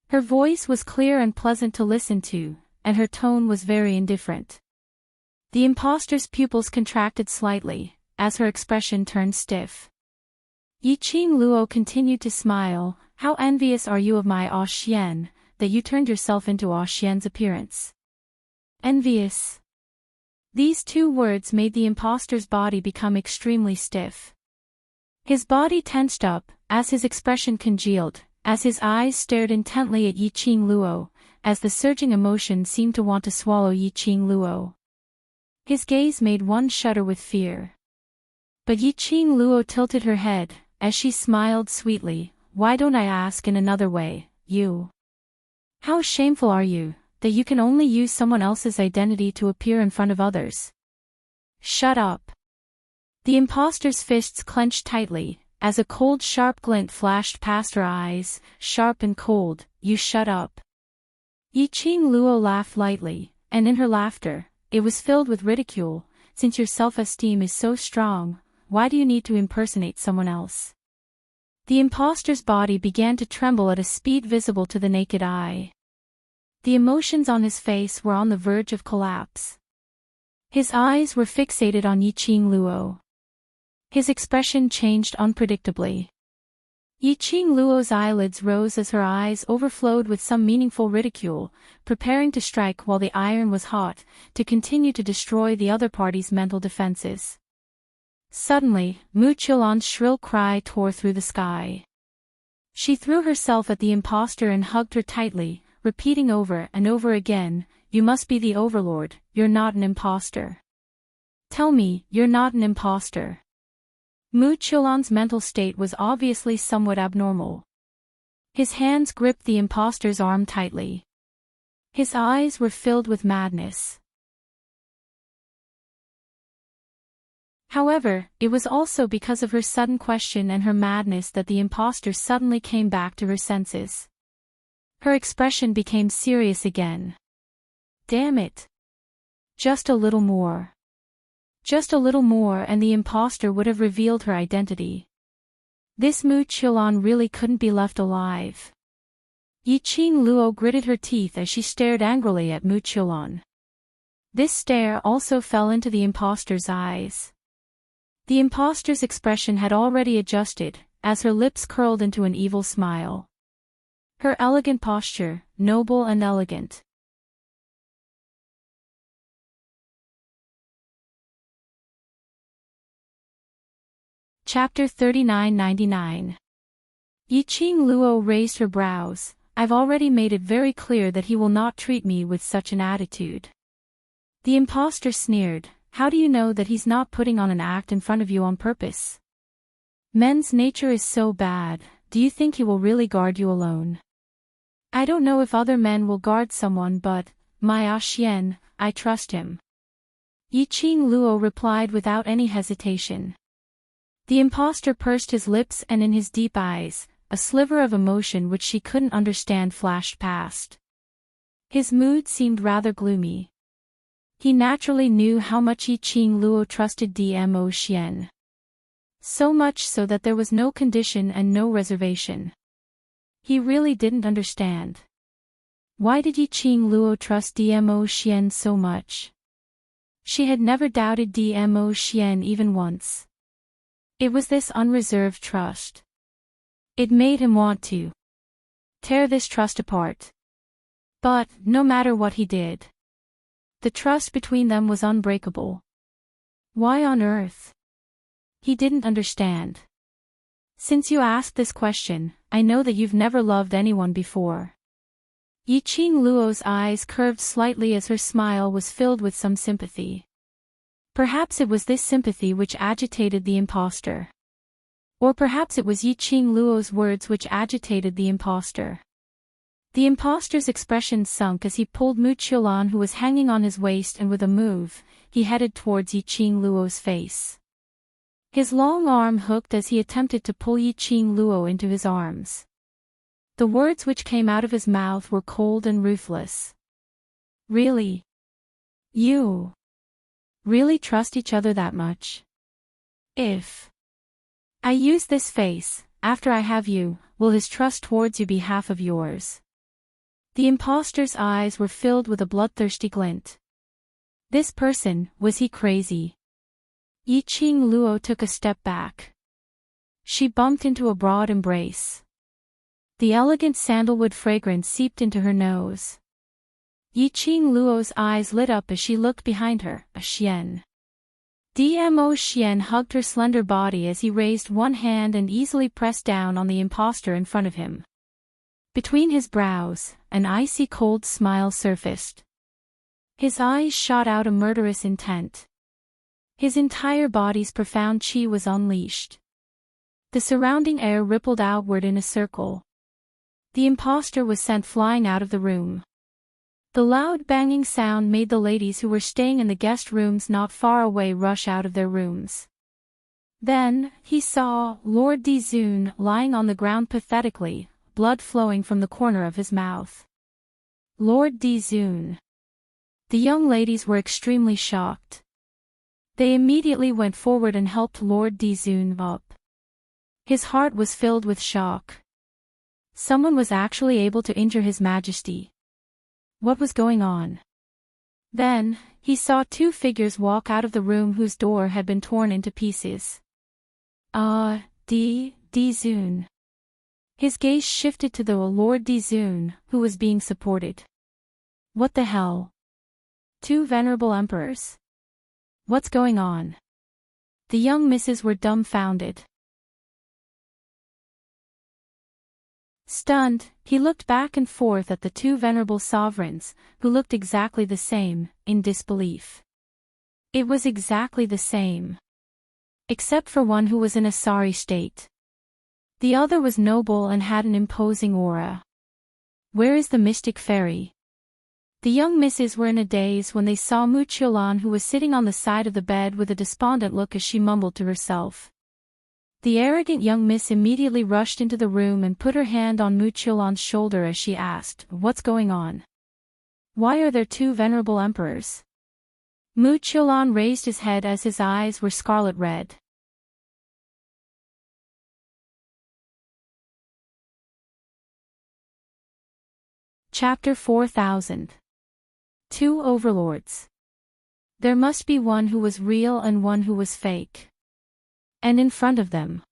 [SPEAKER 1] Her voice was clear and pleasant to listen to, and her tone was very indifferent. The impostor's pupils contracted slightly, as her expression turned stiff. Yiqing Luo continued to smile. How envious are you of my Xian, that you turned yourself into Xian's appearance? Envious. These two words made the impostor's body become extremely stiff. His body tensed up, as his expression congealed, as his eyes stared intently at Yiqing Luo, as the surging emotion seemed to want to swallow Yiqing Luo. His gaze made one shudder with fear. But Yiqing Luo tilted her head, as she smiled sweetly. why don't I ask in another way, you? How shameful are you, that you can only use someone else's identity to appear in front of others? Shut up. The imposter's fists clenched tightly, as a cold sharp glint flashed past her eyes, sharp and cold. You shut up. Yiqing Luo laughed lightly, and in her laughter, it was filled with ridicule. Since your self-esteem is so strong, why do you need to impersonate someone else? The imposter's body began to tremble at a speed visible to the naked eye. The emotions on his face were on the verge of collapse. His eyes were fixated on Yiqing Luo. His expression changed unpredictably. Yiqing Luo's eyelids rose as her eyes overflowed with some meaningful ridicule, preparing to strike while the iron was hot, to continue to destroy the other party's mental defenses. Suddenly, Mu Qiulan's shrill cry tore through the sky. She threw herself at the imposter and hugged her tightly, repeating over and over again, "You must be the overlord, you're not an imposter. Tell me, you're not an imposter." Mu Qiulan's mental state was obviously somewhat abnormal. His hands gripped the imposter's arm tightly. His eyes were filled with madness. However, it was also because of her sudden question and her madness that the imposter suddenly came back to her senses. Her expression became serious again. Damn it. Just a little more. Just a little more and the imposter would have revealed her identity. This Mu Qiulan really couldn't be left alive. Yiqing Luo gritted her teeth as she stared angrily at Mu Qiulan. This stare also fell into the imposter's eyes. The imposter's expression had already adjusted, as her lips curled into an evil smile. Her elegant posture, noble and elegant. Chapter 3999. Yiqing Luo raised her brows. I've already made it very clear that he will not treat me with such an attitude. The imposter sneered. How do you know that he's not putting on an act in front of you on purpose? Men's nature is so bad, do you think he will really guard you alone? I don't know if other men will guard someone but, my Xian, I trust him. Yiqing Luo replied without any hesitation. The imposter pursed his lips and in his deep eyes, a sliver of emotion which she couldn't understand flashed past. His mood seemed rather gloomy. He naturally knew how much Yiqing Luo trusted Dmo Xian. So much so that there was no condition and no reservation. He really didn't understand. Why did Yiqing Luo trust Dmo Xian so much? She had never doubted Dmo Xian even once. It was this unreserved trust. It made him want to tear this trust apart. But, no matter what he did, the trust between them was unbreakable. Why on earth? He didn't understand. Since you asked this question, I know that you've never loved anyone before. Yiqing Luo's eyes curved slightly as her smile was filled with some sympathy. Perhaps it was this sympathy which agitated the imposter. Or perhaps it was Yiqing Luo's words which agitated the imposter. The imposter's expression sunk as he pulled Mu Qiulan who was hanging on his waist and with a move, he headed towards Yiqing Luo's face. His long arm hooked as he attempted to pull Yiqing Luo into his arms. The words which came out of his mouth were cold and ruthless. Really? You really trust each other that much? If I use this face, after I have you, will his trust towards you be half of yours? The imposter's eyes were filled with a bloodthirsty glint. This person, was he crazy? Yiqing Luo took a step back. She bumped into a broad embrace. The elegant sandalwood fragrance seeped into her nose. Yiqing Luo's eyes lit up as she looked behind her, a Xian. Dmo Xian hugged her slender body as he raised one hand and easily pressed down on the imposter in front of him. Between his brows, an icy cold smile surfaced. His eyes shot out a murderous intent. His entire body's profound qi was unleashed. The surrounding air rippled outward in a circle. The impostor was sent flying out of the room. The loud banging sound made the ladies who were staying in the guest rooms not far away rush out of their rooms. Then, he saw Lord Dizun lying on the ground pathetically, blood flowing from the corner of his mouth. Lord Dizun. The young ladies were extremely shocked. They immediately went forward and helped Lord Dizun up. His heart was filled with shock. Someone was actually able to injure His Majesty. What was going on? Then, he saw two figures walk out of the room whose door had been torn into pieces. Dizun. His gaze shifted to the Lord Dizun, who was being supported. What the hell? Two venerable emperors? What's going on? The young misses were dumbfounded. Stunned, he looked back and forth at the two venerable sovereigns, who looked exactly the same, in disbelief. It was exactly the same. Except for one who was in a sorry state. The other was noble and had an imposing aura. Where is the mystic fairy? The young misses were in a daze when they saw Muchiolan, who was sitting on the side of the bed with a despondent look as she mumbled to herself. The arrogant young miss immediately rushed into the room and put her hand on Muchiolan's shoulder as she asked, "What's going on? Why are there two venerable emperors?" Muchiolan raised his head as his eyes were scarlet red. Chapter 4000. Two Overlords. There must be one who was real and one who was fake. And in front of them,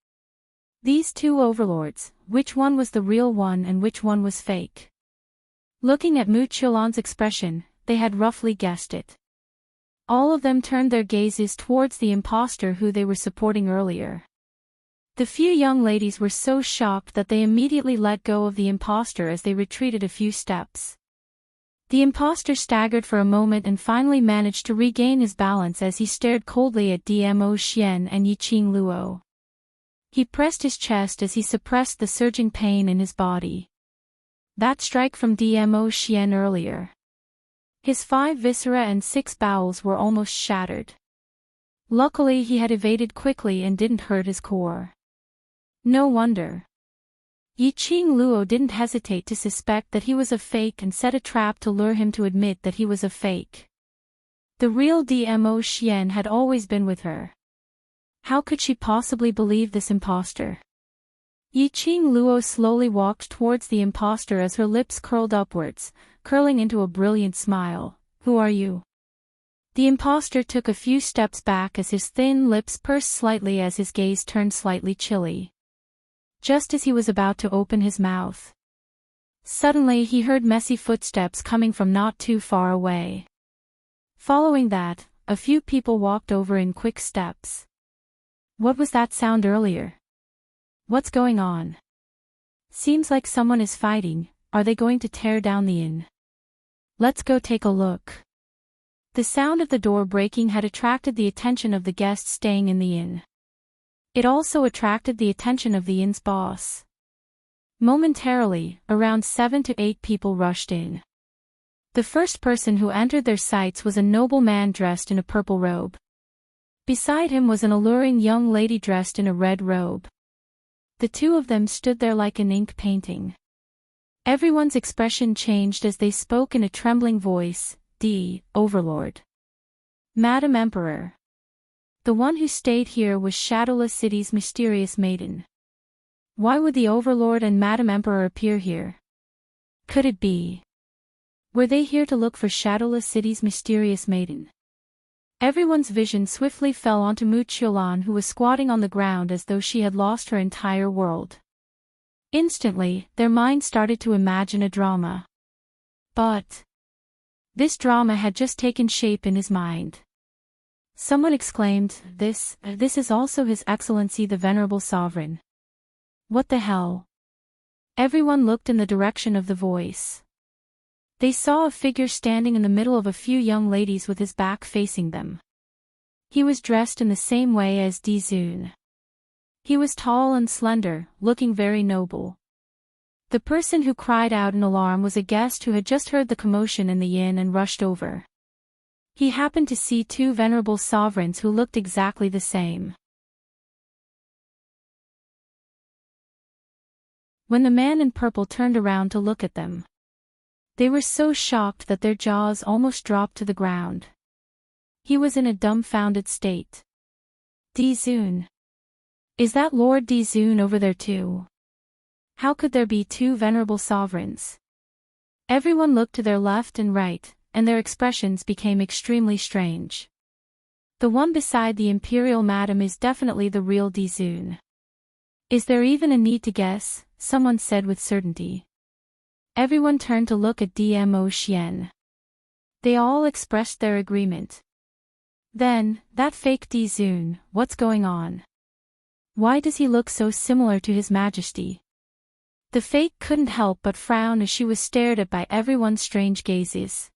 [SPEAKER 1] these two overlords, which one was the real one and which one was fake? Looking at Muchiolan's expression, they had roughly guessed it. All of them turned their gazes towards the impostor who they were supporting earlier. The few young ladies were so shocked that they immediately let go of the impostor as they retreated a few steps. The impostor staggered for a moment and finally managed to regain his balance as he stared coldly at Dmo Xian and Yiqing Luo. He pressed his chest as he suppressed the surging pain in his body. That strike from Dmo Xian earlier. His 5 viscera and 6 bowels were almost shattered. Luckily he had evaded quickly and didn't hurt his core. No wonder. Yiqing Luo didn't hesitate to suspect that he was a fake and set a trap to lure him to admit that he was a fake. The real Dmo Xian had always been with her. How could she possibly believe this impostor? Yiqing Luo slowly walked towards the impostor as her lips curled upwards, curling into a brilliant smile. "Who are you?" The impostor took a few steps back as his thin lips pursed slightly as his gaze turned slightly chilly. Just as he was about to open his mouth, suddenly he heard messy footsteps coming from not too far away. Following that, a few people walked over in quick steps. What was that sound earlier? What's going on? Seems like someone is fighting. Are they going to tear down the inn? Let's go take a look. The sound of the door breaking had attracted the attention of the guests staying in the inn. It also attracted the attention of the inn's boss. Momentarily, around 7 to 8 people rushed in. The first person who entered their sights was a noble man dressed in a purple robe. Beside him was an alluring young lady dressed in a red robe. The two of them stood there like an ink painting. Everyone's expression changed as they spoke in a trembling voice. Overlord. Madam Emperor. The one who stayed here was Shadowless City's mysterious maiden. Why would the Overlord and Madam Emperor appear here? Could it be? Were they here to look for Shadowless City's mysterious maiden? Everyone's vision swiftly fell onto Muchiolan, who was squatting on the ground as though she had lost her entire world. Instantly, their minds started to imagine a drama. But this drama had just taken shape in his mind. Someone exclaimed, This is also His Excellency the Venerable Sovereign. What the hell? Everyone looked in the direction of the voice. They saw a figure standing in the middle of a few young ladies with his back facing them. He was dressed in the same way as Dizun. He was tall and slender, looking very noble. The person who cried out in alarm was a guest who had just heard the commotion in the inn and rushed over. He happened to see two venerable sovereigns who looked exactly the same. When the man in purple turned around to look at them, they were so shocked that their jaws almost dropped to the ground. He was in a dumbfounded state. Dizun. Is that Lord Dizun over there too? How could there be two venerable sovereigns? Everyone looked to their left and right, and their expressions became extremely strange. The one beside the imperial madam is definitely the real Dizun. Is there even a need to guess? Someone said with certainty. Everyone turned to look at Dmo Xian. They all expressed their agreement. Then, that fake Dizun, what's going on? Why does he look so similar to His Majesty? The fake couldn't help but frown as she was stared at by everyone's strange gazes.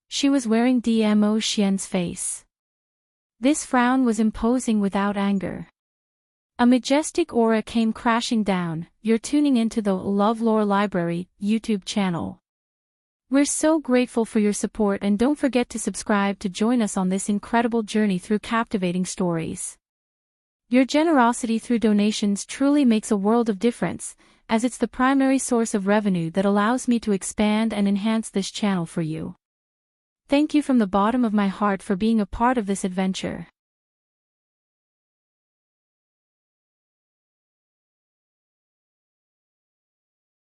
[SPEAKER 1] She was wearing Dmo Xian's face. This frown was imposing without anger. A majestic aura came crashing down. You're tuning into the LoveLore Library YouTube channel. We're so grateful for your support, and don't forget to subscribe to join us on this incredible journey through captivating stories. Your generosity through donations truly makes a world of difference, as it's the primary source of revenue that allows me to expand and enhance this channel for you. Thank you from the bottom of my heart for being a part of this adventure.